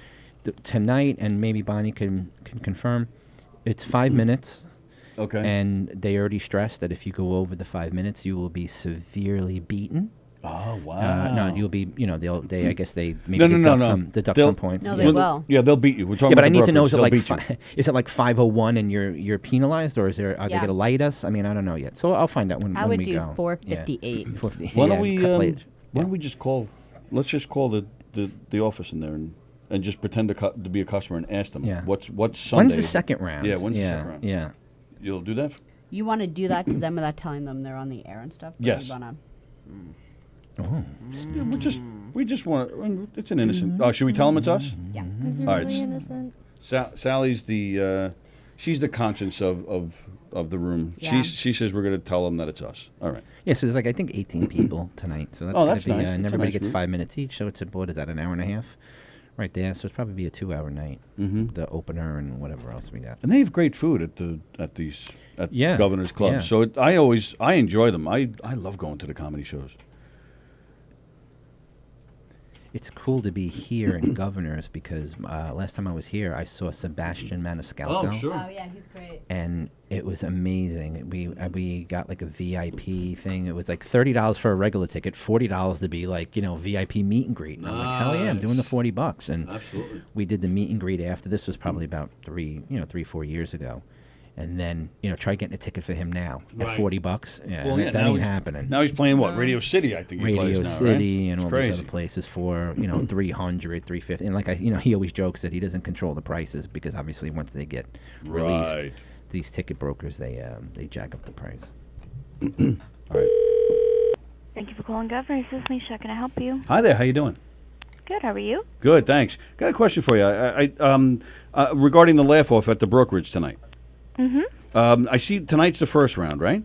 tonight, and maybe Bonnie can confirm, it's 5 minutes. Okay. And they already stressed that if you go over the 5 minutes, you will be severely beaten. Oh, wow. No, you'll be. I guess they maybe No. deduct They'll- some points. No, yeah. they will. Yeah, they'll beat you. We're talking Yeah, but I about the need to know: is brokerage. it They'll like beat you. is it like 501 and you're penalized, or are they Yeah. going to light us? I mean, I don't know yet. So I'll find out when I we would do go. 458. Yeah. 458. Why Yeah, don't we? cut Why plate. don't we just call? Let's just call the office in there and just pretend to be a customer and ask them. Yeah. What's Sunday? When's the second round? Yeah, when's the second round? Yeah. You'll do that? You want to do that to them without telling them they're on the air and stuff? Or Yes. You wanna, Oh. Yeah, we just want. It's an innocent. Oh, should we tell them it's us? yeah. Is it All right, really innocent? Sally's the. She's the conscience of the room. Yeah. She says we're going to tell them that it's us. All right. Yeah, so there's like I think 18 people tonight. So that's Oh, gonna that's be, nice. and That's a everybody nice gets group. 5 minutes each. So it's what is that, an hour and a half, right there. So it's probably be a 2-hour night. Mm-hmm. The opener and whatever else we got. And they have great food at these Yeah. Governor's Club. Yeah. So I enjoy them. I love going to the comedy shows. It's cool to be here in Governors because last time I was here, I saw Sebastian Maniscalco. Oh yeah, he's great. And it was amazing. We got like a VIP thing. It was like $30 for a regular ticket, $40 to be like VIP meet and greet. And I'm like, hell yeah, I'm doing the $40. And Absolutely. we did the meet and greet after. This was probably about 3-4 years ago. And then try getting a ticket for him now Right. at $40. Yeah, Well, yeah, that now ain't he's- happening. Now he's playing what? Radio City, I think he Radio plays now, City right? and It's all crazy. these other places for 300, 350, and like he always jokes that he doesn't control the prices because obviously once they get released, Right. these ticket brokers they jack up the price. All right. Thank you for calling Governor. This is Misha. Can I help you? Hi there. How you doing? Good. How are you? Good, thanks. Got a question for you. Regarding the laugh off at the brokerage tonight. Mm-hmm. I see tonight's the first round, right?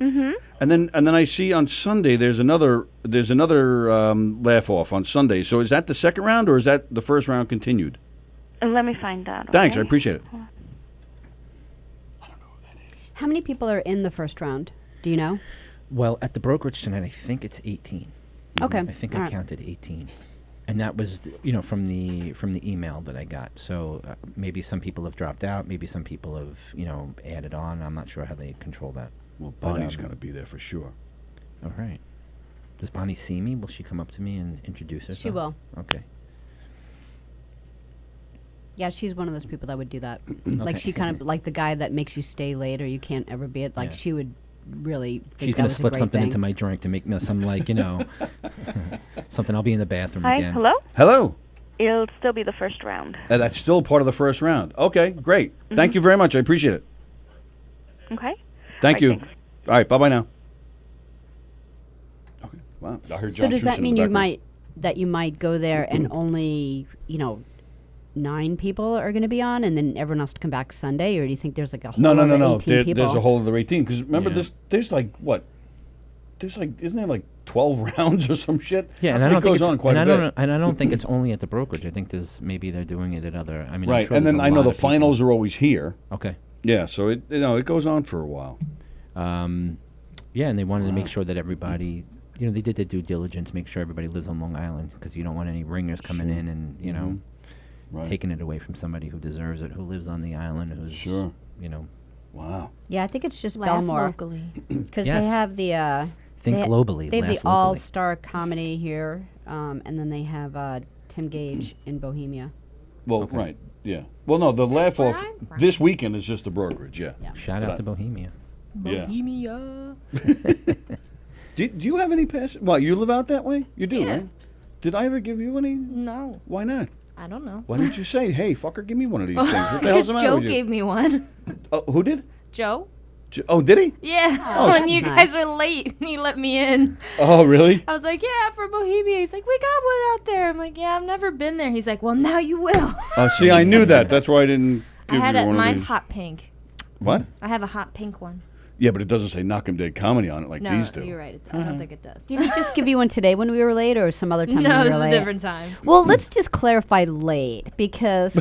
Mm-hmm. And then I see on Sunday there's another laugh off on Sunday. So is that the second round or is that the first round continued? Let me find out. Thanks, I okay? appreciate it. How many people are in the first round? Do you know? Well, at the brokerage tonight, I think it's 18. Okay. I think all I right. counted 18, and that was from the email that I got. So maybe some people have dropped out. Maybe some people have added on. I'm not sure how they control that. Well, But, Bonnie's going to be there for sure. All right. Does Bonnie see me? Will she come up to me and introduce herself? She will. Okay. Yeah, she's one of those people that would do that. Like she kind of like the guy that makes you stay late or you can't ever be it. Like Yeah. she would really. Think She's that gonna was a slip great something thing. into my drink to make me some something. I'll be in the bathroom Hi. again. Hello. Hello. It'll still be the first round. That's still part of the first round. Okay, great. Thank you very much. I appreciate it. Okay. Thank All you. right, thanks. All right, bye-bye now. Okay, wow. I heard So John does Truce that in the mean background. you might go there and only 9 people are going to be on, and then everyone has to come back Sunday, or do you think there's like a whole No. other 18 people? There's a whole other 18. Because remember, Yeah. there's like what? There's like, isn't there like 12 rounds or some shit? Yeah, and I It don't think goes it's on quite a bit. and I don't think it's only at the brokerage. I think there's maybe they're doing it at other. I mean, I'm Right, sure and there's then a I know lot the of people. finals are always here. Okay. Yeah, so it goes on for a while. Yeah, and they wanted to make sure that everybody, they did their due diligence, make sure everybody lives on Long Island, because you don't want any ringers coming in and Right. taking it away from somebody who deserves it, who lives on the island, who's Sure. Wow. Yeah, I think it's just Laugh Belmore. locally. Because Yes. they have the... Think they globally, They have laugh the locally. all-star comedy here, and then they have Tim Gage in Bohemia. Well, right. Yeah. Well, no, the laugh where off I'm from. this weekend is just the brokerage. Yeah. Yeah. Shout But out to Bohemia. Yeah. Bohemia. Do you have any pass? Well, you live out that way? You do, Yeah. right? Did I ever give you any? No, Why not? I don't know. Why didn't you say, "Hey, fucker, give me one of these things"? What the hell's Because the matter Joe with you? gave me one. Oh, who did? Joe? Oh, did he? Yeah. Oh, when that's you nice. guys were late, he let me in. Oh, really? I was like, yeah, for Bohemia. He's like, we got one out there. I'm like, yeah, I've never been there. He's like, well, now you will. Oh, see, I knew that. That's why I didn't I give had you it. one of Mine's these. hot pink. What? I have a hot pink one. Yeah, but it doesn't say Knockem Dead Comedy on it like No, these do. you're right. I don't think it does. Did he just give you one today when we were late, or some other time No, when we this were is late? a different time. Well, let's just clarify late, because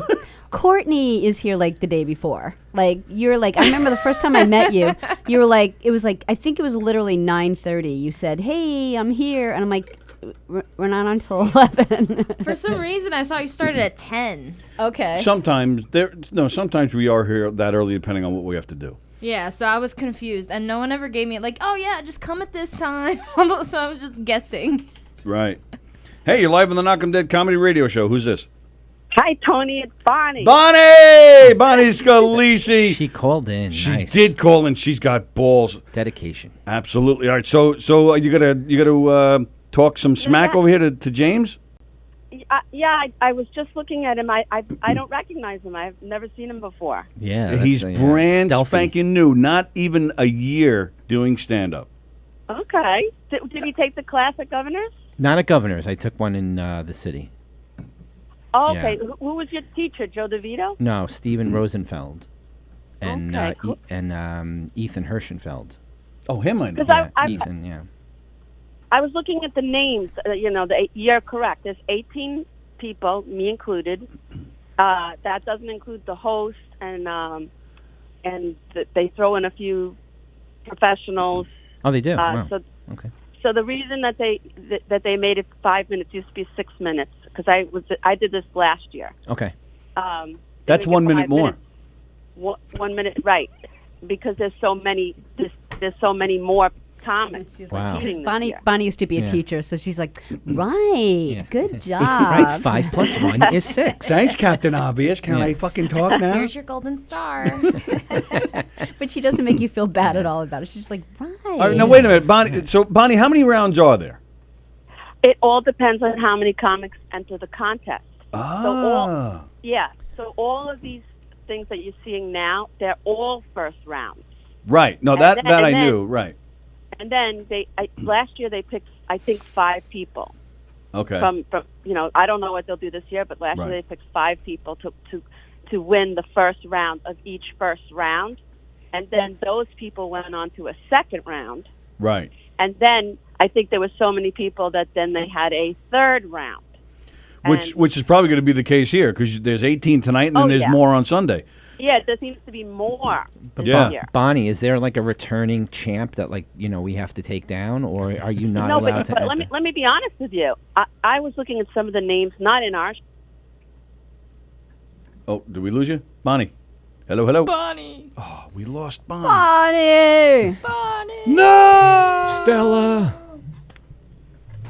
Courtney is here like the day before. Like, you're like, I remember the first time I met you, you were like, it was like, I think it was literally 9:30. You said, hey, I'm here. And I'm like, we're not until 11. For some reason, I thought you started at 10. Okay. Sometimes we are here that early depending on what we have to do. Yeah, so I was confused, and no one ever gave me like, oh yeah, just come at this time. So I was just guessing. Right. Hey, you're live on the Knockem Dead Comedy Radio Show. Who's this? Hi, Tony. It's Bonnie. Bonnie Scalisi. She called in. She Nice. did call, and she's got balls. Dedication. Absolutely. All right. So you gotta talk some smack over here to James. Yeah, I was just looking at him. I don't recognize him. I've never seen him before. Yeah. He's brand spanking new. Not even a year doing stand up. Okay. Did he take the class at Governor's? Not at Governor's. I took one in the city. Oh, okay. Yeah. Who was your teacher, Joe DeVito? No, Steven Rosenfeld. And Okay, cool. Ethan Hirschenfeld. Oh, him I know. 'Cause I- Ethan, yeah. I was looking at the names. You're correct. There's 18 people, me included. That doesn't include the host, and they throw in a few professionals. Oh, they do? Wow. Okay. So the reason that they made it 5 minutes used to be 6 minutes, because I did this last year. Okay. That's 1 minute more. 1 minute, right? Because there's so many more comics. She's Wow. like, because This year. Bonnie used to be a Yeah. teacher, so she's like, right, good job. Right, 5 plus 1 is 6. Thanks, Captain Obvious. Can Yeah. I fucking talk now? Here's your golden star. But she doesn't make you feel bad at all about it. She's just like, right. All right, now wait a minute, Bonnie. So Bonnie, how many rounds are there? It all depends on how many comics enter the contest. Ah. So all of these things that you're seeing now, they're all first rounds. Right. No, And that then- I and knew. then- Right. And then last year they picked, I think, 5 people. Okay. From I don't know what they'll do this year, but last year Right. they picked 5 people to win the first round of each first round, and then those people went on to a second round, Right. and then I think there were so many people that then they had a third round. Which is probably going to be the case here because there's 18 tonight and then Oh, there's yeah. more on Sunday. Yeah, there seems to be more. But Yeah. Here. Bonnie, is there like a returning champ that we have to take down, or are you not No, allowed but to enter? let me be honest with you. I was looking at some of the names, not in our. Oh, did we lose you? Bonnie. Hello. Bonnie. Oh, we lost Bonnie. Bonnie. Bonnie. No! Stella.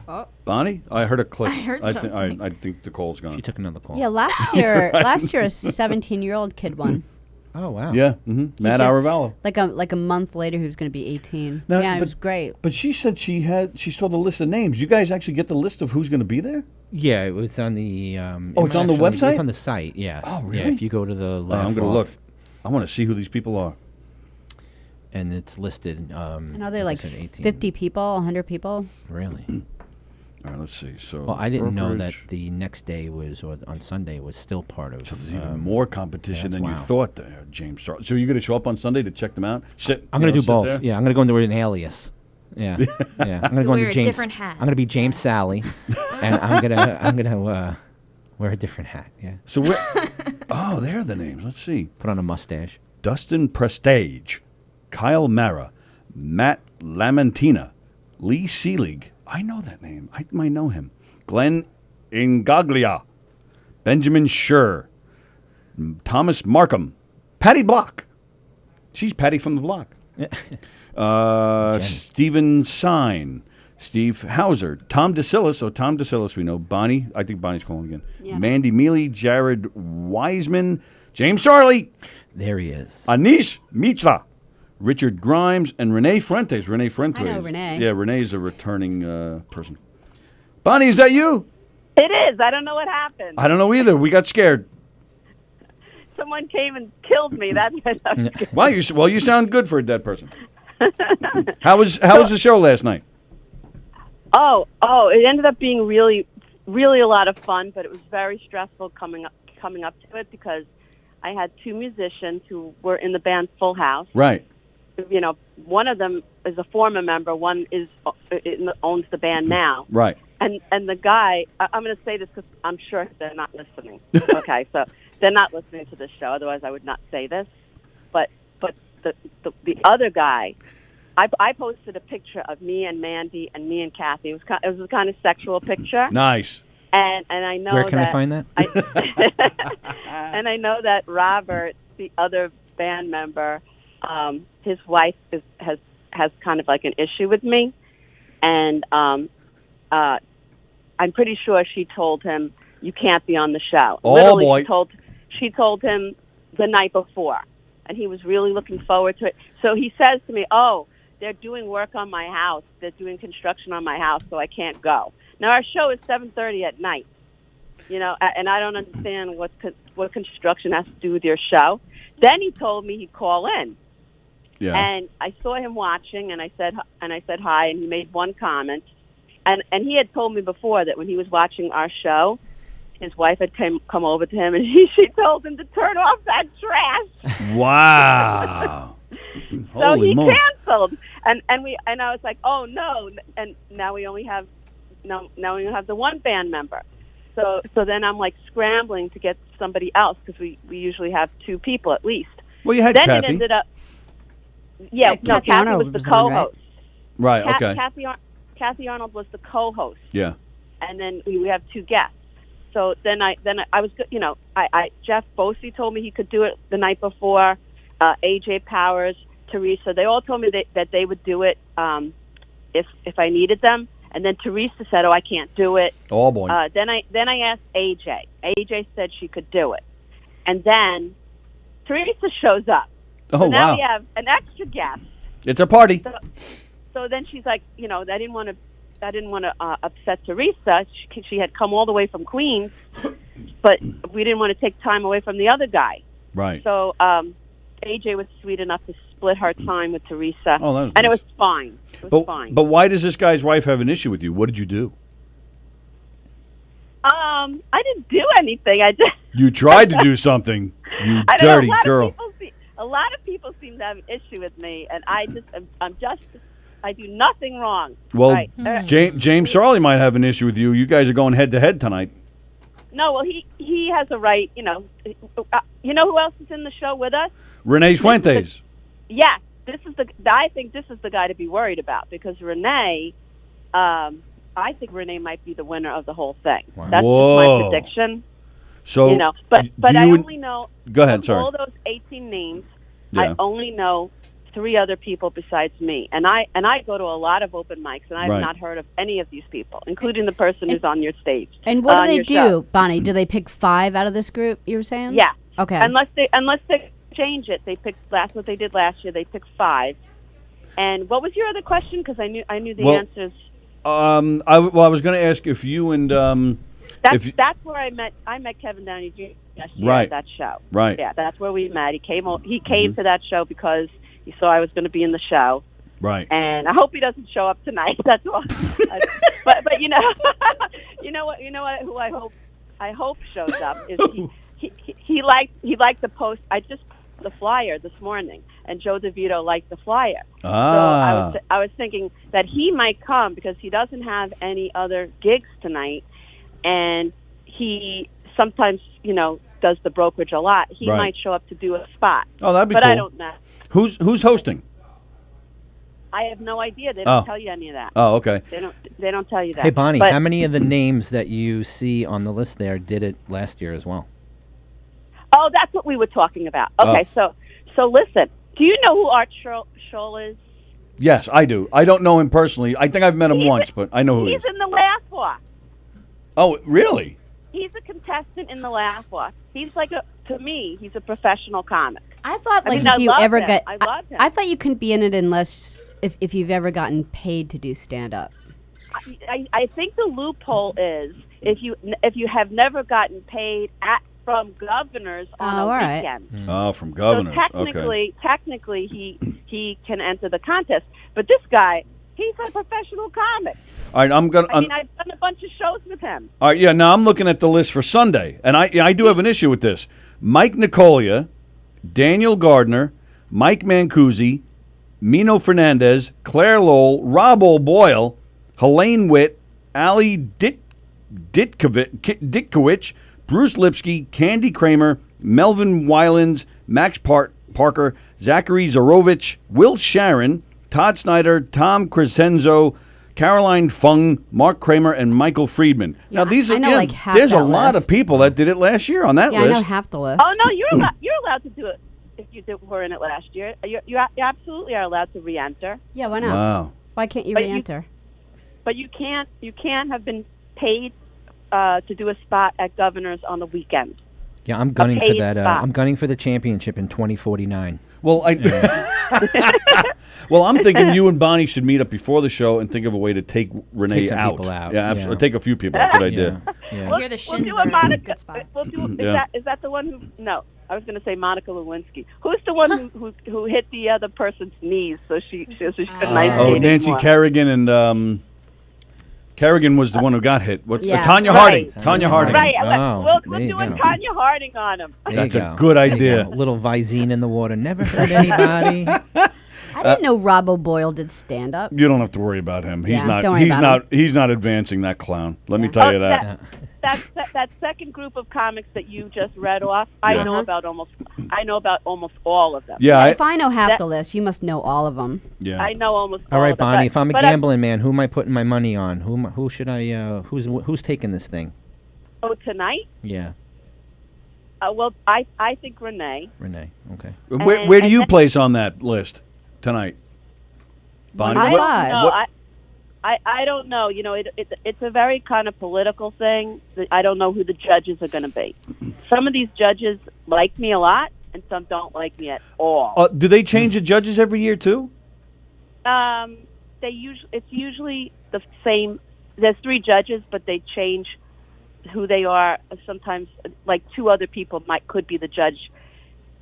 Oh, Bonnie? I heard a click. I heard I something. think the call's gone. She took another call. Yeah, last year a 17-year-old kid won. Oh, wow. Yeah. Mm-hmm. Matt just- Aravallo. Like a month later, he was going to be 18. Now, yeah, it but- was great. But she said she saw the list of names. You guys actually get the list of who's going to be there? Yeah, it was on the. Oh, it's on the website? It's on the site. Yeah. Oh, Yeah, really? if you go to the Oh, left, I'm going to look. I want to see who these people are. and it's listed. And are there I like said 18. 50 people, 100 people? Really? All right, let's see. So, Well, I didn't know that brokerage. the next day was, or on Sunday, was still part of. So there's even more competition yeah, than you wow. thought there, James. So you're going to show up on Sunday to check them out? I'm going to do sit both. there? Yeah, I'm going to go into an alias. Yeah, yeah. I'm going to go Wear into a James. different hat. I'm going to be James Sally, and I'm gonna wear a different hat. Yeah. So oh, there are the names. Let's see. Put on a mustache. Dustin Prestage, Kyle Mara, Matt Lamentina, Lee Seelig. I know that name. I might know him. Glenn Ingaglia, Benjamin Schur, Thomas Markham, Patty Block. She's Patty from the block. Stephen Sine, Steve Hauser, Tom DeSillis. Oh, Tom DeSillis, we know. Bonnie. I think Bonnie's calling again. Yeah. Mandy Mealy, Jared Wiseman, James Charlie. There he is. Anish Mitra, Richard Grimes, and Renee Fuentes. Renee Fuentes. I know Renee. Yeah, Renee's a returning person. Bonnie, is that you? It is. I don't know what happened. I don't know either. We got scared. Someone came and killed me. That's Wow, you sound good for a dead person. How was the show last night? Oh, it ended up being really, really a lot of fun, but it was very stressful coming up to it because I had two musicians who were in the band Full House. Right. You know, one of them is a former member. One owns the band now. Right. And the guy, I'm going to say this because I'm sure they're not listening. Okay, so they're not listening to this show. Otherwise, I would not say this. But the other guy, I posted a picture of me and Mandy and me and Kathy. It was a kind of sexual picture. Nice. And I know Where can I find that? And I know that Robert, the other band member, his wife has kind of like an issue with me, and I'm pretty sure she told him you can't be on the show. Oh, Literally, boy. She told him the night before, and he was really looking forward to it. So he says to me, "Oh, they're doing work on my house. They're doing construction on my house, so I can't go." Now our show is 7:30 at night, you know, and I don't understand what construction has to do with your show. Then he told me he'd call in, and I saw him watching, and I said hi, and he made one comment, and he had told me before that when he was watching our show, his wife had come over to him, and she told him to turn off that trash. Wow. So Holy he moly. canceled, and I was like, oh no, and now we only have the one band member. So then I'm like scrambling to get somebody else because we usually have two people at least. Well, you had then Kathy. it ended up. Kathy Kathy Arnold was the was on, right? co-host. Right. Okay. Kathy Arnold was the co-host. Yeah. And then we have two guests. So then I was, you know, Jeff Bosey told me he could do it the night before. AJ Powers, Teresa, they all told me that they would do it if I needed them. And then Teresa said, "Oh, I can't do it." Oh boy. Then I asked AJ. AJ said she could do it. And then Teresa shows up. Oh So now wow. we have an extra guest. It's a party. So then she's like, you know, I didn't want to upset Teresa. She had come all the way from Queens, but we didn't want to take time away from the other guy. Right. So AJ was sweet enough to split her time with Teresa. Oh, that was and it nice. was fine. It was fine. But why does this guy's wife have an issue with you? What did you do? I didn't do anything. I just You tried to do something. You I don't know, dirty girl. a lot of people seem to have an issue with me, and I do nothing wrong. Well, Right. James Charlie might have an issue with you. You guys are going head to head tonight. No, well, he has a right. You know who else is in the show with us? Renee Fuentes. Yeah, I think this is the guy to be worried about because Renee. I think Renee might be the winner of the whole thing. Wow. That's Whoa. just my prediction. So You know, but I only know. Go ahead. Of Sorry. all those 18 names, Yeah. I only know 3 other people besides me, and I go to a lot of open mics, and I've Right. not heard of any of these people, including the person who's on your stage. And what do on they your do, show. Bonnie? Do they pick 5 out of this group? You were saying? Yeah. Okay. Unless they change it, they pick. That's what they did last year. They picked 5. And what was your other question? Because I knew the answers. I was going to ask if you and That's where I met Kevin Downey Jr. last year Right. at that show. Right. Yeah, that's where we met. He came to that show because he saw I was going to be in the show, Right. And I hope he doesn't show up tonight. That's all. But you know, who I hope shows up is he liked the post. I just put the flyer this morning, and Joe DeVito liked the flyer. Ah. So I was thinking that he might come because he doesn't have any other gigs tonight, and he sometimes does the brokerage a lot. He might show up to do a spot. Oh, that'd be cool. But I don't know. Who's hosting? I have no idea. They don't tell you any of that. Oh, okay. They don't tell you that. Hey, Bonnie, But how many of the names that you see on the list there did it last year as well? Oh, that's what we were talking about. Okay, so listen. Do you know who Art Scholl is? Yes, I do. I don't know him personally. I think I've met him once, but I know who he is. He's in the Laugh Walk. Oh, really? He's a contestant in the Laugh Walk. He's to me, he's a professional comic. I thought I if you love ever him. got, I love him. I thought you couldn't be in it unless if you've ever gotten paid to do stand up. I think the loophole is if you have never gotten paid from Governors on a weekend. Oh, from Governors. So technically, he can enter the contest. But this guy, he's a professional comic. All right, I've done a bunch of shows with him. All right, yeah. Now I'm looking at the list for Sunday, and I do have an issue with this. Mike Nicolia, Daniel Gardner, Mike Mancusi, Mino Fernandez, Claire Lowell, Rob O'Boyle, Helene Witt, Ali Ditkowicz, Bruce Lipsky, Candy Kramer, Melvin Wylans, Max Parker, Zachary Zarovich, Will Sharon, Todd Snyder, Tom Crescenzo, Caroline Fung, Mark Kramer, and Michael Friedman. Yeah, now these I are know, like, half there's a that lot list. of people that did it last year on that Yeah, list. I know half the list. Oh no, you're allowed to do it if you were in it last year. You absolutely are allowed to re-enter. Yeah, why not? Wow. Why can't you But re-enter? But you can't have been paid to do a spot at Governors on the weekend. Yeah, I'm gunning for paid that. spot. I'm gunning for the championship in 2049. Well, well, I'm thinking you and Bonnie should meet up before the show and think of a way to take Renee Take some out. people out, Yeah, absolutely. Take a few people out. Good idea. Yeah. I hear the shins do are a in a Monica. good spot. We'll do, Yeah. is that the one who? No, I was going to say Monica Lewinsky. Who's the one who hit the other person's knees so she couldn't ice Oh, skate Nancy anymore? Kerrigan and Kerrigan was the one who got hit. What's Yes. Tanya Right. Harding? Tanya Harding. Right, Oh, we'll there do you a go. Tanya Harding on him. There That's you a go. good There you idea. go. A little Visine in the water. Never hurt anybody. I didn't know Rob O'Boyle did stand up. You don't have to worry about him. He's Yeah, not. don't worry He's about not. He's not advancing that clown. Let me tell you that. That second group of comics that you just read off, I Yeah. know about almost all of them. Yeah. If I know half the list, you must know all of them. Yeah. I know almost All all right, of them. Bonnie. If I'm a but gambling man, who am I putting my money on? Who should I? Who's taking this thing? tonight, Yeah, well, I think Renee. Renee. Okay. Where do and you then- place on that list tonight, Bonnie? I What- thought- No, what- I don't know. It's a very kind of political thing. I don't know who the judges are going to be. Some of these judges like me a lot, and some don't like me at all. do they change the judges every year too? It's usually the same. There's 3 judges, but they change who they are. Sometimes, like 2 other people could be the judge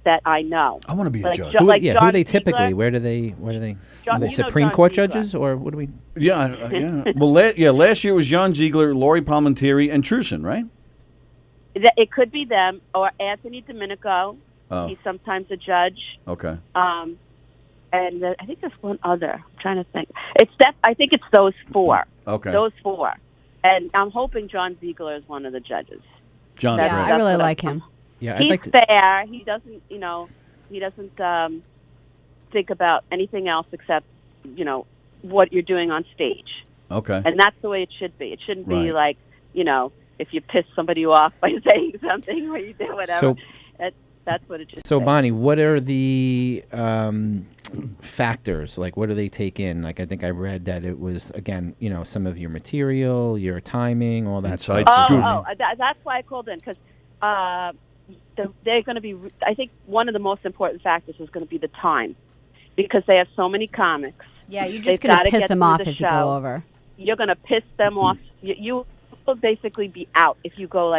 that I know. I want to be a Like judge. Jo- Who, like who are John they Ziegler. typically? Where do they? John- Are they you know Supreme John Court Ziegler. judges, or what do we? Yeah. Well, last year it was John Ziegler, Lori Palmentieri, and Truson, right? It could be them or Anthony Domenico. Oh. He's sometimes a judge. Okay. And I think there's one other. I'm trying to think. I think it's those 4. Okay. Those 4. And I'm hoping John Ziegler is one of the judges. John's Yeah, great. I really what I- like him. Yeah, I'd He's like to. fair. He doesn't, think about anything else except, what you're doing on stage. Okay. And that's the way it should be. It shouldn't be Right. like, if you piss somebody off by saying something or you do whatever. That's what it should So, be. Bonnie, what are the factors? Like, what do they take in? Like, I think I read that it was, again, some of your material, your timing, all that Inside stuff. scoop. That's why I called in, because they're going to be, I think one of the most important factors is going to be the time, because they have so many comics. Yeah, you're They've just going to gotta piss get them through off the if you show. go over. You're going to piss them off. You will basically be out if you go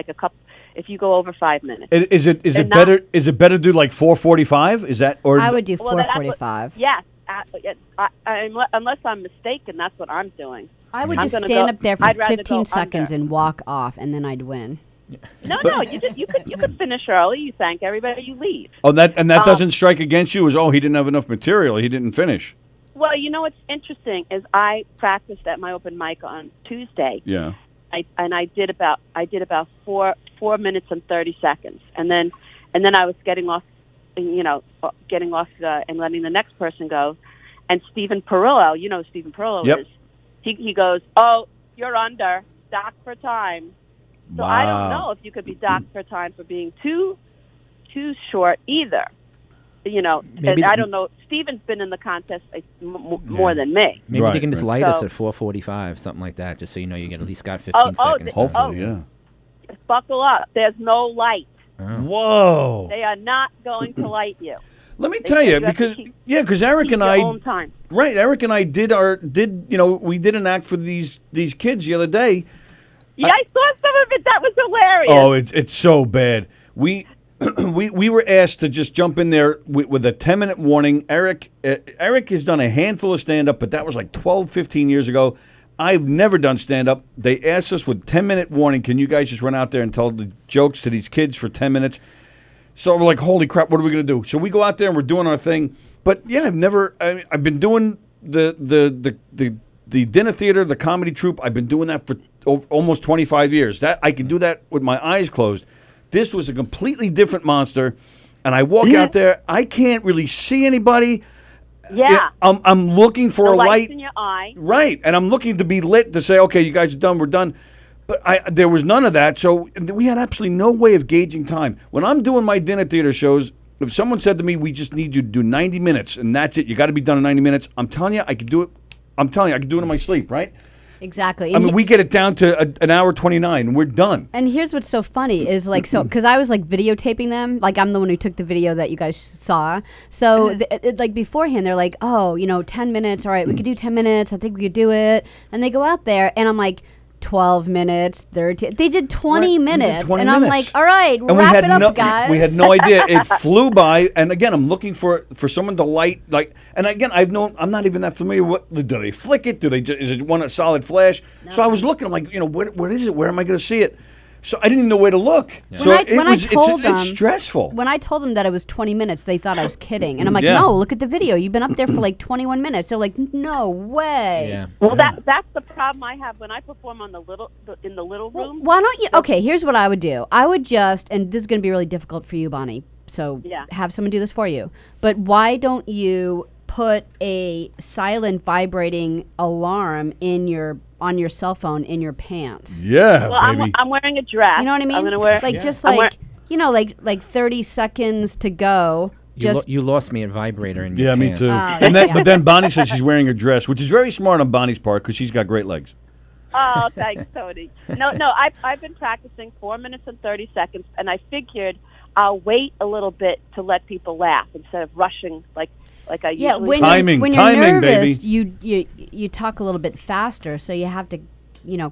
if you go over 5 minutes. Is it They're better? Is it better to do like 4:45? Is that or? I would do Well, that's what- 4:45. Yes, unless I'm mistaken, that's what I'm doing. I would I'm just gonna stand go- up there for I'd rather 15 go seconds under. and walk off, and then I'd win. No, you could finish early. You thank everybody. You leave. Oh, that doesn't strike against you as he didn't have enough material. He didn't finish. Well, you know what's interesting is I practiced at my open mic on Tuesday. Yeah. I did about 4 minutes and 30 seconds, and then I was getting off and letting the next person go, and Stephen Perillo, you know who Stephen Perillo Yep. is. He goes, "Oh, you're under, docked for time." So I don't know if you could be docked for time for being too short either. You know, and I don't know. Stephen's been in the contest more than me. Maybe they can just light us So- at 4:45, something like that, just so you know you get at least got 15 seconds. Hopefully, yeah. Buckle up. There's no light. Whoa. They are not going to light you. Let me tell you, because Eric and I, own time. right? Eric and I did we did an act for these kids the other day. Yeah, I saw some of it. That was hilarious. Oh, it's so bad. We were asked to just jump in there with a 10-minute warning. Eric has done a handful of stand-up, but that was like 12, 15 years ago. I've never done stand-up. They asked us with 10-minute warning, can you guys just run out there and tell the jokes to these kids for 10 minutes? So we're like, holy crap, what are we going to do? So we go out there and we're doing our thing. But yeah, I've been doing the dinner theater, the comedy troupe. I've been doing that for almost 25 years. That I can do that with my eyes closed. This was a completely different monster. And I walk out there, I can't really see anybody. Yeah. I'm looking for The a lights light. in your eye. Right. And I'm looking to be lit to say, okay, you guys are done, we're done. But there was none of that, so we had absolutely no way of gauging time. When I'm doing my dinner theater shows, if someone said to me, we just need you to do 90 minutes, and that's it, you got to be done in 90 minutes, I'm telling you, I could do it. I'm telling you, I could do it in my sleep, right? Exactly. I mean, we get it down to an hour 29, and we're done. And here's what's so funny is because I was like videotaping them, like I'm the one who took the video that you guys saw. So like beforehand, they're like, oh, 10 minutes. All right, we could do 10 minutes. I think we could do it. And they go out there, and I'm like, 12 minutes, 13. They did 20 minutes. 20 and I'm minutes. like, all right, And wrap it up, guys. We had no idea. It flew by. And again, I'm looking for someone to light. And again, I'm not even that familiar. Do they flick it? Is it one a solid flash? No. So I was looking. I'm like, where is it? Where am I going to see it? So I didn't even know where to look. Yeah. So it's stressful. When I told them that it was 20 minutes, they thought I was kidding. And I'm like, no, look at the video. You've been up there for like 21 minutes. They're like, no way. Yeah. Well, that's the problem I have when I perform in the little room. Well, why don't you? Okay, here's what I would do. I would just, and this is going to be really difficult for you, Bonnie. So have someone do this for you. But why don't you put a silent vibrating alarm on your cell phone in your pants? Yeah, well, baby. I'm wearing a dress. You know what I mean? I'm gonna wear like 30 seconds to go. You lost me at vibrator in your pants. Me too. But then Bonnie says she's wearing a dress, which is very smart on Bonnie's part because she's got great legs. Oh, thanks, Tony. No, I've been practicing 4 minutes and 30 seconds, and I figured I'll wait a little bit to let people laugh instead of rushing like I usually do. When you're nervous, baby. You talk a little bit faster, so you have to,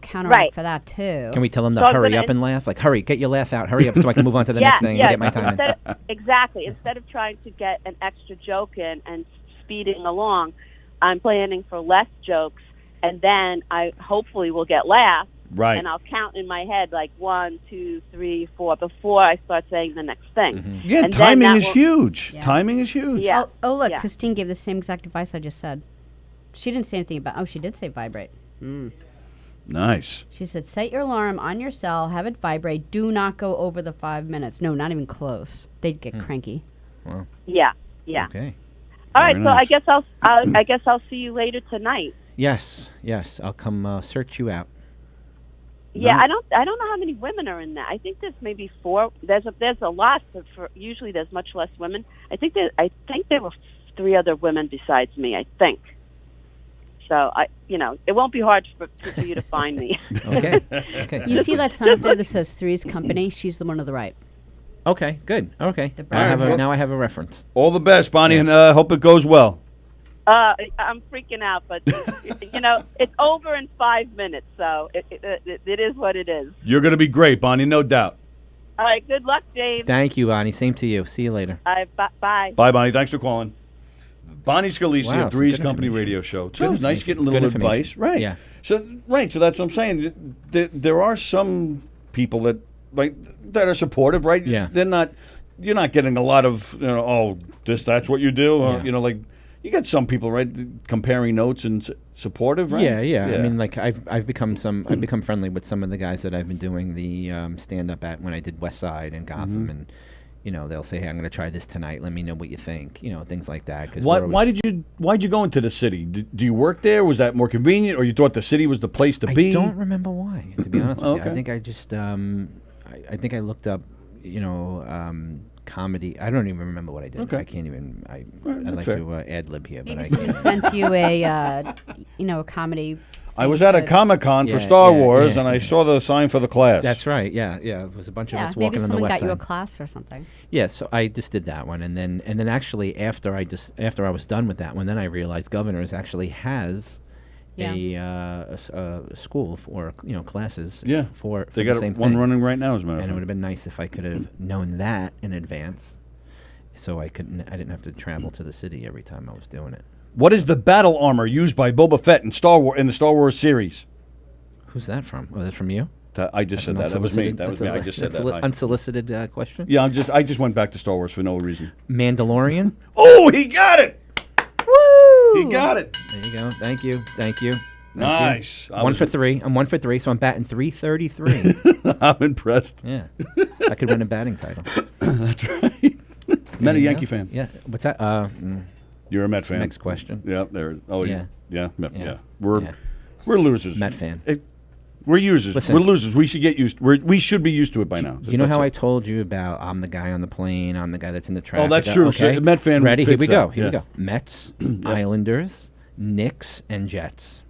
counteract for that too. Can we tell them to hurry up and laugh? Like, hurry, get your laugh out, hurry up so I can move on to the next thing and get my time in. Exactly. Instead of trying to get an extra joke in and speeding along, I'm planning for less jokes, and then I hopefully will get laughs. Right. And I'll count in my head like 1, 2, 3, 4 before I start saying the next thing. Mm-hmm. Yeah, and timing is huge. Yeah. Timing is huge. Yeah. Oh, look, Christine gave the same exact advice I just said. She didn't say anything about. Oh, she did say vibrate. Nice. She said, set your alarm on your cell, have it vibrate. Do not go over the 5 minutes. No, not even close. They'd get cranky. Wow. Yeah. Okay. All right. So I guess I'll see you later tonight. Yes. I'll come search you out. Yeah, I don't know how many women are in that. I think there's maybe 4. There's a lot, but usually there's much less women. I think there were 3 other women besides me. I think. So it won't be hard for you to find me. Okay. You see that sign up there that says Three's Company? She's the one to the right. Okay. Good. Okay. Now I have a reference. All the best, Bonnie, and hope it goes well. I'm freaking out, but it's over in 5 minutes, so it is what it is. You're going to be great, Bonnie, no doubt. All right, good luck, James. Thank you, Bonnie. Same to you. See you later. All right, bye. Bye, Bonnie. Thanks for calling. Bonnie Scalisi Wow, of some Three's good Company information. radio show. It's Good always nice information. getting a little Good advice. information. Right. Yeah. So that's what I'm saying. There are some people that that are supportive, right? Yeah. They're not. You're not getting a lot of that's what you do. Yeah. You get some people, right, comparing notes and supportive, right? Yeah. I mean, like I've become friendly with some of the guys that I've been doing the stand up at when I did West Side and Gotham, and they'll say, "Hey, I'm going to try this tonight. Let me know what you think." Things like that. Why'd you go into the city? Do you work there? Was that more convenient, or you thought the city was the place to be? I don't remember why. To be honest with you, Okay. I think I just I think I looked up comedy. I don't even remember what I did. Okay. I can't even. I'd that's like fair. to ad lib here, Maybe but I someone can't. sent you a comedy. I was thing at a to- Comic-Con for Yeah, Star yeah, Wars, yeah, and I yeah. saw the sign for the class. That's right. Yeah. It was a bunch of Yeah, us maybe walking on the someone west got you a side. class or something. Yeah, so I just did that one, and then actually after I was done with that one, then I realized Governors actually has a school for classes. Yeah. for They the got same one thing. running right now, as a matter of And it would fact. have been nice if I could have known that in advance, so I didn't have to travel to the city every time I was doing it. What is the battle armor used by Boba Fett in the Star Wars series? Who's that from? Oh, that's from you? I just said that. That was me. That was me. I just said that. Hi. Unsolicited question. Yeah, I just went back to Star Wars for no reason. Mandalorian. Oh, he got it! Woo! He got it. There you go. Thank you. Thank you. Nice. One for three. I'm 1 for 3, so I'm batting 333. I'm impressed. Yeah, I could win a batting title. That's right. Met a Yankee fan. Yeah. What's that? You're a Met fan. Next question. Yeah, there. Oh, Yeah. Yeah. Yeah. We're losers. Met fan. We're users. Listen. We're losers. We should get used. We should be used to it by now. You know That's how it. I told you about I'm the guy on the plane, I'm the guy that's in the traffic. Oh, that's true. Okay. So, Met fan Ready? Here fits we go. that. Here we Yeah. go. Mets, Islanders, Knicks, and Jets.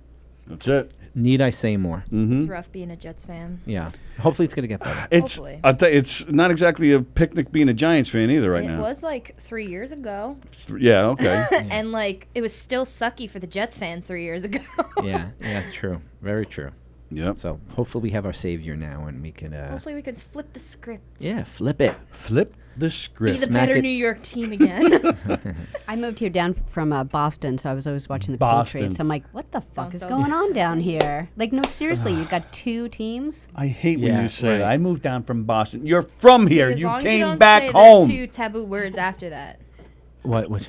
That's it. Need I say more? Mm-hmm. It's rough being a Jets fan. Yeah. Hopefully it's gonna get better. Hopefully. I'll tell you, it's not exactly a picnic being a Giants fan either right It now. was like 3 years ago. Yeah, okay. And like it was still sucky for the Jets fans 3 years ago. Yeah. True. Very true. Yep. So hopefully we have our savior now, and we can. Hopefully we could flip the script. Yeah, flip it. Flip the Be script. the Smack better it. New York team again. I moved here down from Boston, so I was always watching the Boston. Patriots. I'm like, what the fuck is Don't going on down here? Like, no, seriously, you've got two teams. I hate when Yeah, you say right. that. I moved down from Boston. You're from here. As You long as came don't back say home. The two taboo words after that. What?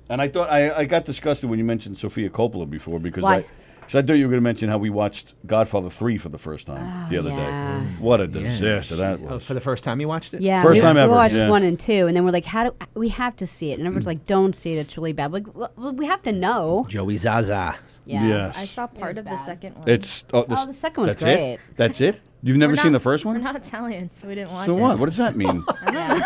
And I thought I got disgusted when you mentioned Sofia Coppola before because Why? I thought you were going to mention how we watched Godfather 3 for the first time the other yeah. day. What a disaster that Oh, was. for the first time you watched it? Yeah, First we, time we ever, watched yeah. 1 and 2, and then we're like, we have to see it, and everyone's like, don't see it, it's really bad. Like, well, we have to know. Joey Zaza. Yeah. Yes. I saw part was of the bad. second one. It's the second one's that's great. It? That's it? You've never We're seen not- the first We're one? not Italian, so we didn't watch So it. what? What does that mean? Yeah.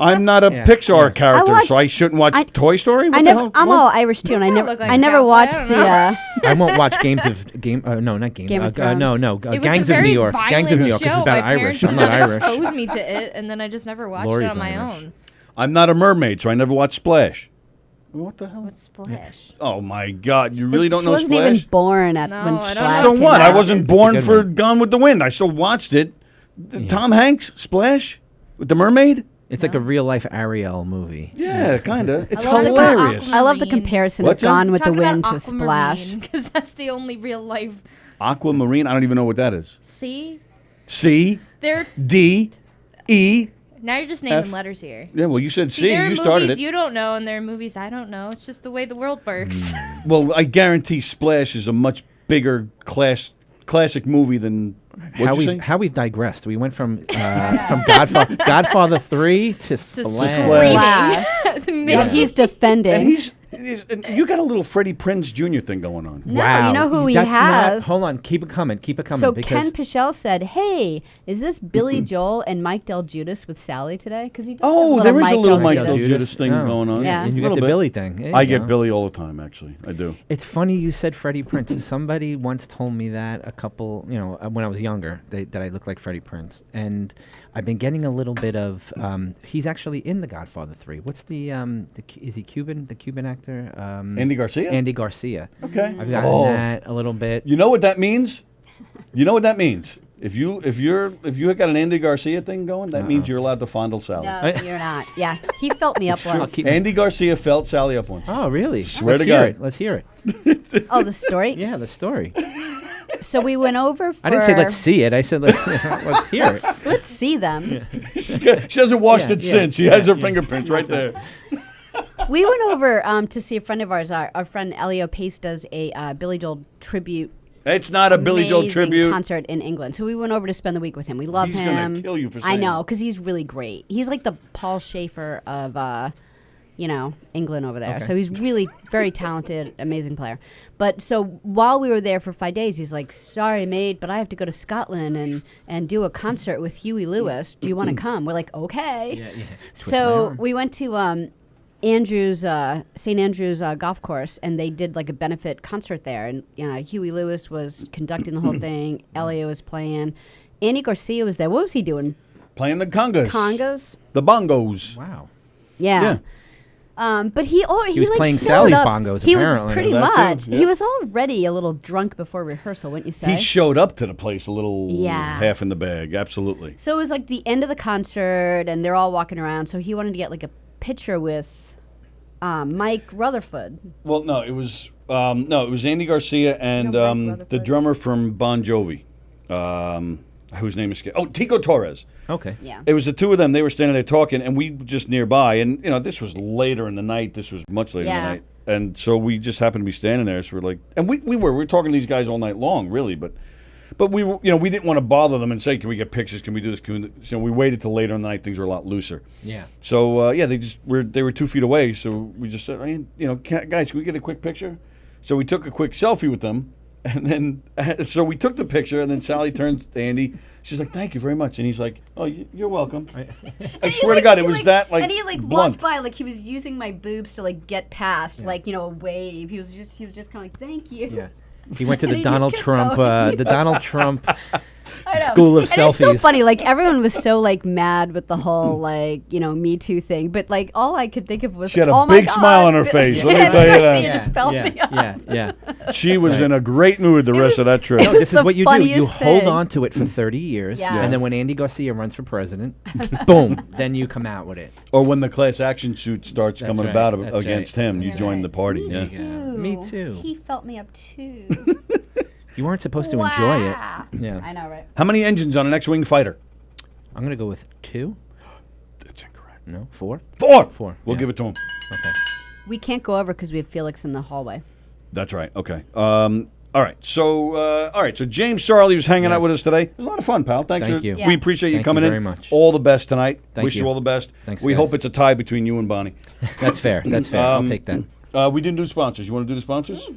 I'm not a Yeah. Pixar Yeah. character, I watched- so I shouldn't watch Toy Story? What I the never. hell? I'm What? all Irish too, and I don't never. look like I a never cowboy, watched I don't the. know. I won't watch Games of Game. No, not Game. Game of no, Thrones. no. It was Gangs a of very New York. Gangs of New York. violent This is show. about My Irish. parents I'm did not not Irish. expose me to it, and then I just never watched Lori's it on my Irish. own. I'm not a mermaid, so I never watched Splash. What the hell? What's Splash? Oh my God! You really don't she know wasn't Splash? even born at No, when I don't Splash know So came what? out. I wasn't It's a born good for one. Gone with the Wind. I still watched it. Tom Hanks, Splash, with the mermaid. It's like a real life Ariel movie. Yeah, kinda. It's love the- hilarious. I love the Aquamarine. comparison What's of that? Gone with the Talking about Wind to Splash. Because that's the only real life. Aquamarine. I don't even know what that is. See, C there. D E. Now you're just naming F. letters here. Yeah, well, you said See, C. there are You started movies it. you don't know, and there are movies I don't know. It's just the way the world works. Well, I guarantee Splash is a much bigger classic movie than what'd you say? How we've digressed. We went from Godfather 3 to Splash. Splash. Splash. That he's defending. And you got a little Freddie Prinze Jr. thing going on. No, Wow. you know who he That's has. Hold on. Keep it coming. Keep it coming. So because Ken Pichel said, "Hey, is this Billy Joel and Mike Del Judas with Sally today?" Because he does Oh, have there is a little Del Mike Judas. Del Judas thing Oh. going on. Yeah. And you A got the little bit. Billy thing. There you I go. get Billy all the time, actually. I do. It's funny you said Freddie Prinze. Somebody once told me that a couple, when I was younger, that I look like Freddie Prinze. And I've been getting a little bit of, he's actually in The Godfather 3. What's is he Cuban, the Cuban actor? Andy Garcia? Andy Garcia. Okay. I've gotten that a little bit. You know what that means? You know what that means? If you got an Andy Garcia thing going, that means you're allowed to fondle Sally. No, you're not. Yeah, he felt me up once. Andy Garcia felt Sally up once. Oh, really? Swear Let's to hear God. it. Let's hear it. Oh, the story? Yeah, the story. So we went over for... I didn't say let's see it. I said let's hear it. Let's see them. She hasn't washed it since. She has her fingerprints right there. We went over to see a friend of ours. Our friend Elio Pace does a Billy Joel tribute. It's not a Billy Joel amazing tribute concert in England. So we went over to spend the week with him. We love He's him. gonna kill you for I saying know, that. because he's really great. He's like the Paul Schaefer of, England over there. Okay. So he's really very talented, amazing player. But so while we were there for 5 days, he's like, sorry, mate, but I have to go to Scotland and do a concert with Huey Lewis. Do you want to come? We're like, okay. Yeah. So we went to St. Andrews golf course, and they did like a benefit concert there. And Huey Lewis was conducting the whole thing. Elio was playing. Andy Garcia was there. What was he doing? Playing the congas. Congas? The bongos. Wow. Yeah. But he was like, playing showed Sally's up. bongos, He apparently. was pretty That much. too, yeah. He was already a little drunk before rehearsal, wouldn't you say? He showed up to the place a little Yeah. half in the bag. Absolutely. So it was like the end of the concert, and they're all walking around. So he wanted to get like a picture with Mike Rutherford. Well, no, it was Andy Garcia and No, Mike the Rutherford. drummer from Bon Jovi, whose name is Tico Torres. Okay. Yeah. It was the two of them. They were standing there talking, and we were just nearby. And this was later in the night. This was much later in the Yeah. night, and so we just happened to be standing there. So we're like, and we were talking to these guys all night long, really, but we were, we didn't want to bother them and say, can we get pictures? Can we do this? We waited till later in the night. Things were a lot looser. Yeah. So they were 2 feet away. So we just said, guys, can we get a quick picture? So we took a quick selfie with them, and then so we took the picture, and then Sally turns to Andy. She's like, "Thank you very much," and he's like, "Oh, you're welcome." I swear to God, it was that and he like blunt. walked by like he was using my boobs to like get past a wave. He was just kind of like, thank you. Yeah. He went to And the he just Donald kept Trump, going. the Donald Trump I know. school of And selfies. it's so funny. Like everyone was so like mad with the whole Me Too thing, but like all I could think of was She had a oh big my God. smile on her face. Let me And tell you Garcia that. just felt me up. Yeah. She was in a great mood the rest of that trip. No, this is the what you do. You funniest hold thing. on to it for 30 years, Yeah. and then when Andy Garcia runs for president, boom, then you come out with it. Or when the class action suit starts That's coming right. about That's against right. him, you join the party. Me Yeah. too. Me too. He felt me up too. You weren't supposed to enjoy it. Wow. Yeah. I know, right? How many engines on an X-wing fighter? I'm going to go with 2. That's incorrect. No, 4? 4. 4. We'll yeah. give it to him. Okay. We can't go over because we have Felix in the hallway. That's right. Okay. All right. So James Charlie was hanging out Yes. with us today. It was a lot of fun, pal. Thank you. Yeah. We appreciate you Thank coming you in. very much. All the best tonight. Thank Wish you you. all the best. Thanks, we guys. hope it's a tie between you and Bonnie. That's fair. That's fair. I'll take that. We didn't do sponsors. You want to do the sponsors?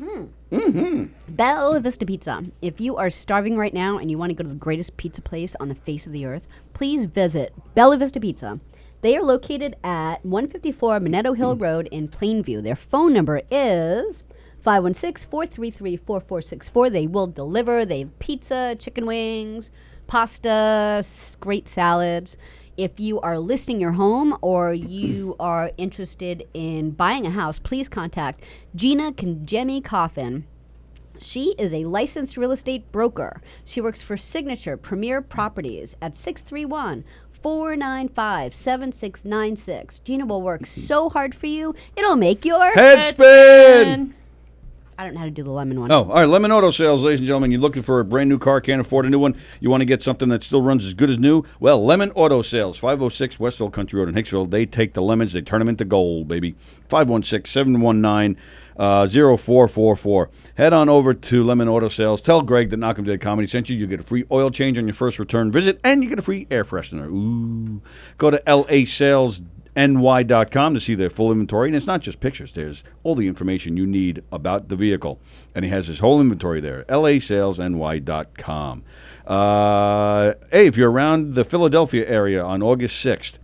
Bella Vista Pizza. If you are starving right now and you want to go to the greatest pizza place on the face of the earth, please visit Bella Vista Pizza. They are located at 154 Minetto Hill Road in Plainview. Their phone number is 516-433-4464. They will deliver. They have pizza, chicken wings, pasta, great salads. If you are listing your home or you are interested in buying a house, please contact Gina Kangemi Coffin. She is a licensed real estate broker. She works for Signature Premier Properties at 631-495-7696. Gina will work so hard for you, it'll make your Head spin! I don't know how to do the lemon one. Oh, all right. Lemon Auto Sales, ladies and gentlemen. You're looking for a brand new car, can't afford a new one. You want to get something that still runs as good as new? Well, Lemon Auto Sales, 506 Westville Country Road in Hicksville. They take the lemons, they turn them into gold, baby. 516-719-0444. Head on over to Lemon Auto Sales. Tell Greg that Knockem Dead Comedy sent you. You get a free oil change on your first return visit, and you get a free air freshener. Ooh. Go to LASalesNY.com to see their full inventory. And it's not just pictures. There's all the information you need about the vehicle. And he has his whole inventory there. LASalesNY.com. Hey, if you're around the Philadelphia area on August 6th,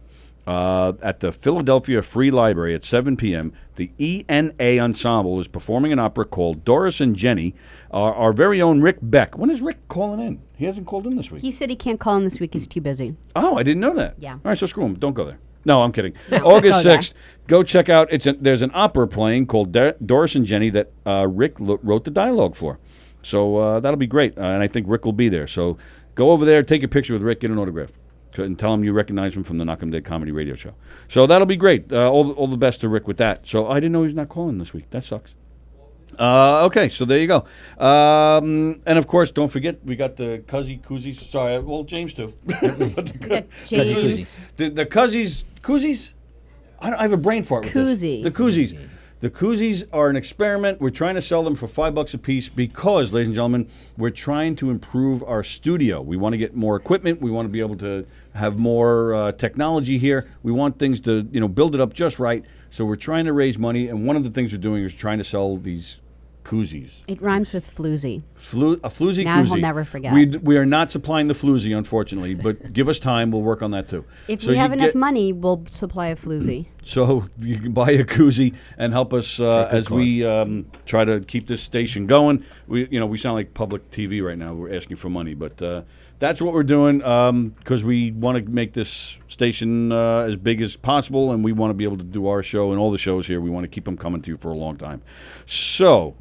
at the Philadelphia Free Library at 7 p.m., the ENA Ensemble is performing an opera called Doris and Jenny. Our very own Rick Beck. When is Rick calling in? He hasn't called in this week. He said he can't call in this week. He's too busy. Oh, I didn't know that. Yeah. All right, so screw him. Don't go there. No, I'm kidding. August Go there. 6th, go check out. There's an opera playing called Doris and Jenny that Rick wrote the dialogue for. So that'll be great, and I think Rick will be there. So Go over there, take a picture with Rick, get an autograph, and tell him you recognize him from the Knockem Dead Comedy Radio Show. So that'll be great. All the best to Rick with that. So I didn't know he's not calling this week. That sucks. Okay, so there you go. And of course, don't forget, we got the koozies. Sorry, well, James too. James. The koozies? I have a brain fart with this. Koozie. The koozies. The koozies are an experiment. We're trying to sell them for $5 a piece because, ladies and gentlemen, we're trying to improve our studio. We want to get more equipment. We want to be able to have more technology here. We want things to, build it up just right. So we're trying to raise money, and one of the things we're doing is trying to sell these koozies. It rhymes with floozy. A floozy Now koozie. he'll never forget. We are not supplying the floozy, unfortunately, but give us time. We'll work on that too. If So we you have enough get- money, we'll supply a floozy. So you can buy a koozie and help us as we try to keep this station going. We sound like public TV right now. We're asking for money, but that's what we're doing because we want to make this station as big as possible, and we want to be able to do our show and all the shows here. We want to keep them coming to you for a long time. So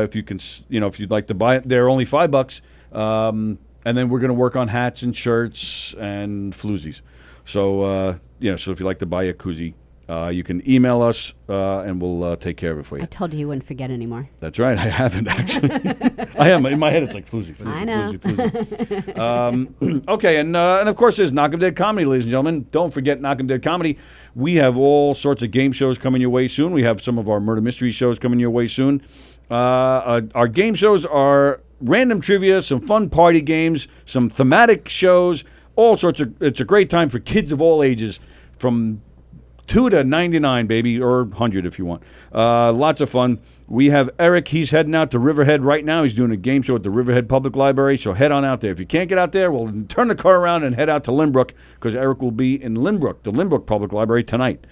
if you can, if you'd like to buy it, they're only $5. And then we're going to work on hats and shirts and floozies. So so if you'd like to buy a koozie. You can email us, and we'll take care of it for you. I told you wouldn't forget anymore. That's right. I haven't, actually. I am. In my head, it's like floozy. I know. Floozy. Okay, and of course, there's Knockem Dead Comedy, ladies and gentlemen. Don't forget Knockem Dead Comedy. We have all sorts of game shows coming your way soon. We have some of our murder mystery shows coming your way soon. Our game shows are random trivia, some fun party games, some thematic shows, all sorts of. It's a great time for kids of all ages, from 2 to 99, baby, or 100 if you want. Lots of fun. We have Eric. He's heading out to Riverhead right now. He's doing a game show at the Riverhead Public Library, so head on out there. If you can't get out there, well, turn the car around and head out to Lynbrook, because Eric will be in Lynbrook, the Lynbrook Public Library, tonight.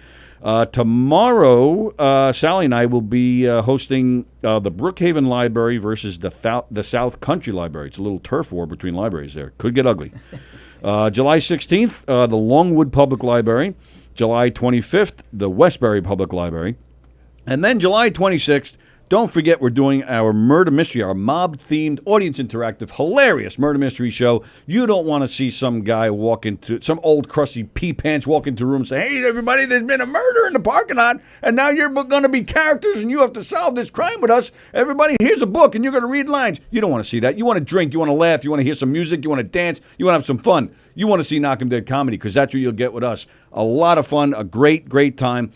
Tomorrow, Sally and I will be hosting the Brookhaven Library versus the South Country Library. It's a little turf war between libraries there. Could get ugly. July 16th, the Longwood Public Library. July 25th, the Westbury Public Library. And then July 26th, don't forget we're doing our murder mystery, our mob-themed, audience interactive, hilarious murder mystery show. You don't want to see some guy some old crusty pea pants walk into a room and say, hey, everybody, there's been a murder in the parking lot, and now you're going to be characters, and you have to solve this crime with us. Everybody, here's a book, and you're going to read lines. You don't want to see that. You want to drink. You want to laugh. You want to hear some music. You want to dance. You want to have some fun. You want to see Knockem Dead Comedy, because that's what you'll get with us. A lot of fun, a great, great time.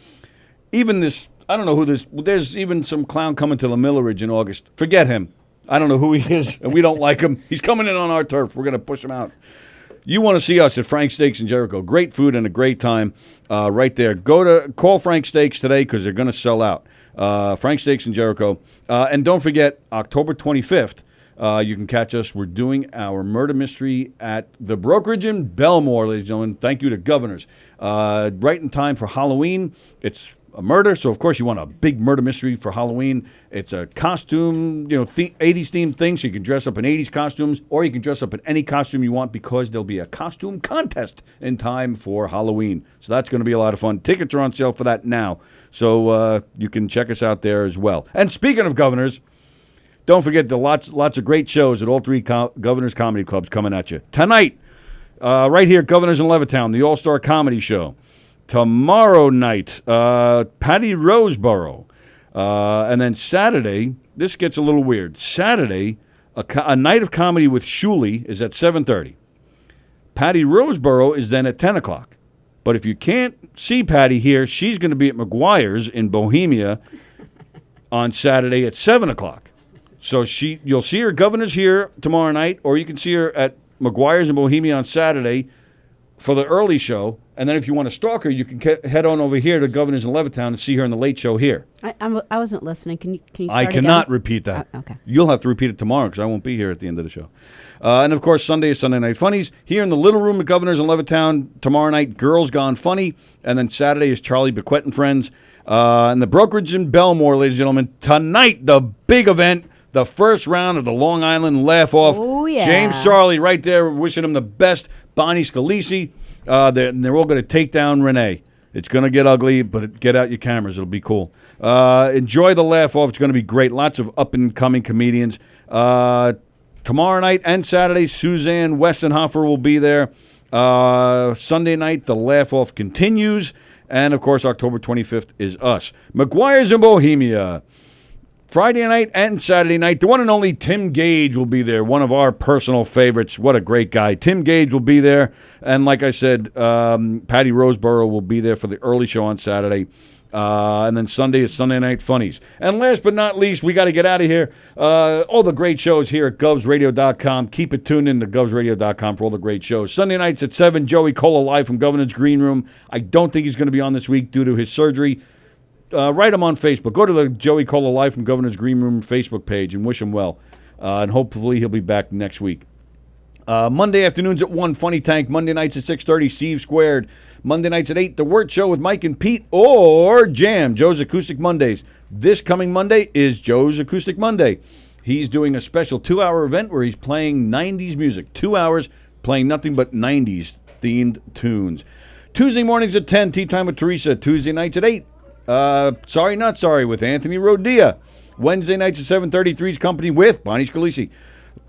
Even this, I don't know who there's even some clown coming to the Milleridge in August. Forget him. I don't know who he is, and we don't like him. He's coming in on our turf. We're going to push him out. You want to see us at Frank Steaks in Jericho. Great food and a great time right there. Call Frank Steaks today, because they're going to sell out. Frank Steaks in Jericho. And don't forget, October 25th, you can catch us. We're doing our murder mystery at the Brokerage in Belmore, ladies and gentlemen. Thank you to Governors. Right in time for Halloween. It's a murder, so of course you want a big murder mystery for Halloween. It's a costume, 80s themed thing, so you can dress up in 80s costumes, or you can dress up in any costume you want, because there'll be a costume contest in time for Halloween. So that's going to be a lot of fun. Tickets are on sale for that now, so you can check us out there as well. And speaking of Governors, don't forget the lots of great shows at all three Governors Comedy Clubs coming at you. Tonight, right here at Governors in Levittown, the All-Star Comedy Show. Tomorrow night, Patty Roseboro. And then Saturday, this gets a little weird. Saturday, a night of comedy with Shuley is at 7:30. Patty Roseboro is then at 10 o'clock. But if you can't see Patty here, she's going to be at McGuire's in Bohemia on Saturday at 7 o'clock. So you'll see her Governors here tomorrow night, or you can see her at McGuire's in Bohemia on Saturday for the early show. And then if you want to stalk her, you can head on over here to Governors in Levittown and see her in the late show here. I wasn't listening. Can you start I cannot again? repeat that. Okay. You'll have to repeat it tomorrow, because I won't be here at the end of the show. And, of course, Sunday is Sunday Night Funnies. Here in the Little Room at Governors in Levittown, tomorrow night, Girls Gone Funny. And then Saturday is Charlie Bequette and Friends. And the Brokerage in Belmore, ladies and gentlemen. Tonight, the big event. The first round of the Long Island Laugh-Off. Oh, yeah. James Charlie right there, wishing him the best. Bonnie Scalisi. They're all going to take down Renee. It's going to get ugly, but get out your cameras. It'll be cool. Enjoy the Laugh-Off. It's going to be great. Lots of up-and-coming comedians. Tomorrow night and Saturday, Suzanne Westenhofer will be there. Sunday night, the Laugh Off continues. And, of course, October 25th is us. McGuire's in Bohemia. Friday night and Saturday night, the one and only Tim Gage will be there, one of our personal favorites. What a great guy. Tim Gage will be there. And like I said, Patty Roseborough will be there for the early show on Saturday. And then Sunday is Sunday Night Funnies. And last but not least, we got to get out of here. All the great shows here at govsradio.com. Keep it tuned in to govsradio.com for all the great shows. Sunday nights at 7, Joey Kola live from Governor's Green Room. I don't think he's going to be on this week due to his surgery. Write him on Facebook. Go to the Joey Kola live from Governor's Green Room Facebook page and wish him well. And hopefully he'll be back next week. Monday afternoons at 1, Funny Tank. Monday nights at 6:30, Steve Squared. Monday nights at 8, The Wirt Show with Mike and Pete, or Jam, Joe's Acoustic Mondays. This coming Monday is Joe's Acoustic Monday. He's doing a special 2-hour event where he's playing 90s music. 2 hours playing nothing but 90s themed tunes. Tuesday mornings at 10, Tea Time with Teresa. Tuesday nights at 8, Sorry Not Sorry with Anthony Rodia. Wednesday nights at 7:30, Three's Company with Bonnie Scalisi.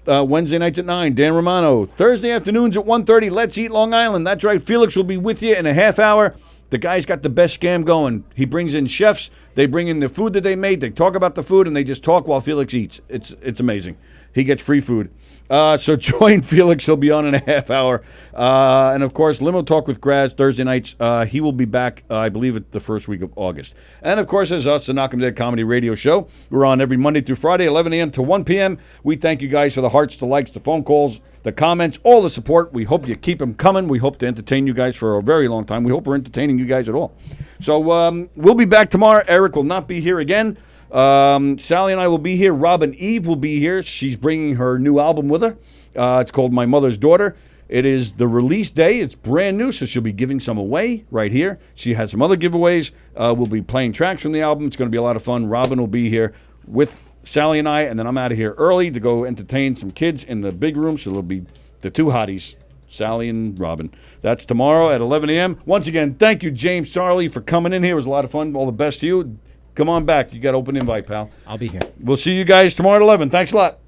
Wednesday nights at 9, Dan Romano. Thursday afternoons at 1:30, Let's Eat Long Island. That's right, Felix will be with you in a half hour. The guy's got the best scam going. He brings in chefs. They bring in the food that they made. They talk about the food, and they just talk while Felix eats. It's amazing. He gets free food. So join Felix. He'll be on in a half hour. And, of course, Limo Talk with Graz Thursday nights. He will be back, I believe, at the first week of August. And, of course, as us, the Knockem Dead Comedy Radio Show. We're on every Monday through Friday, 11 a.m. to 1 p.m. We thank you guys for the hearts, the likes, the phone calls, the comments, all the support. We hope you keep them coming. We hope to entertain you guys for a very long time. We hope we're entertaining you guys at all. So we'll be back tomorrow. Eric will not be here again. Sally and I will be here. Robin Eve will be here. She's bringing her new album with her. It's called My Mother's Daughter. It is the release day. It's brand new, so she'll be giving some away right here. She has some other giveaways. We'll be playing tracks from the album. It's going to be a lot of fun. Robin will be here with Sally and I, and then I'm out of here early to go entertain some kids in the big room. So it'll be the two hotties, Sally and Robin. That's tomorrow at 11 a.m. Once again, thank you, James Charlie, for coming in here. It was a lot of fun. All the best to you. Come on back. You got open invite, pal. I'll be here. We'll see you guys tomorrow at 11. Thanks a lot.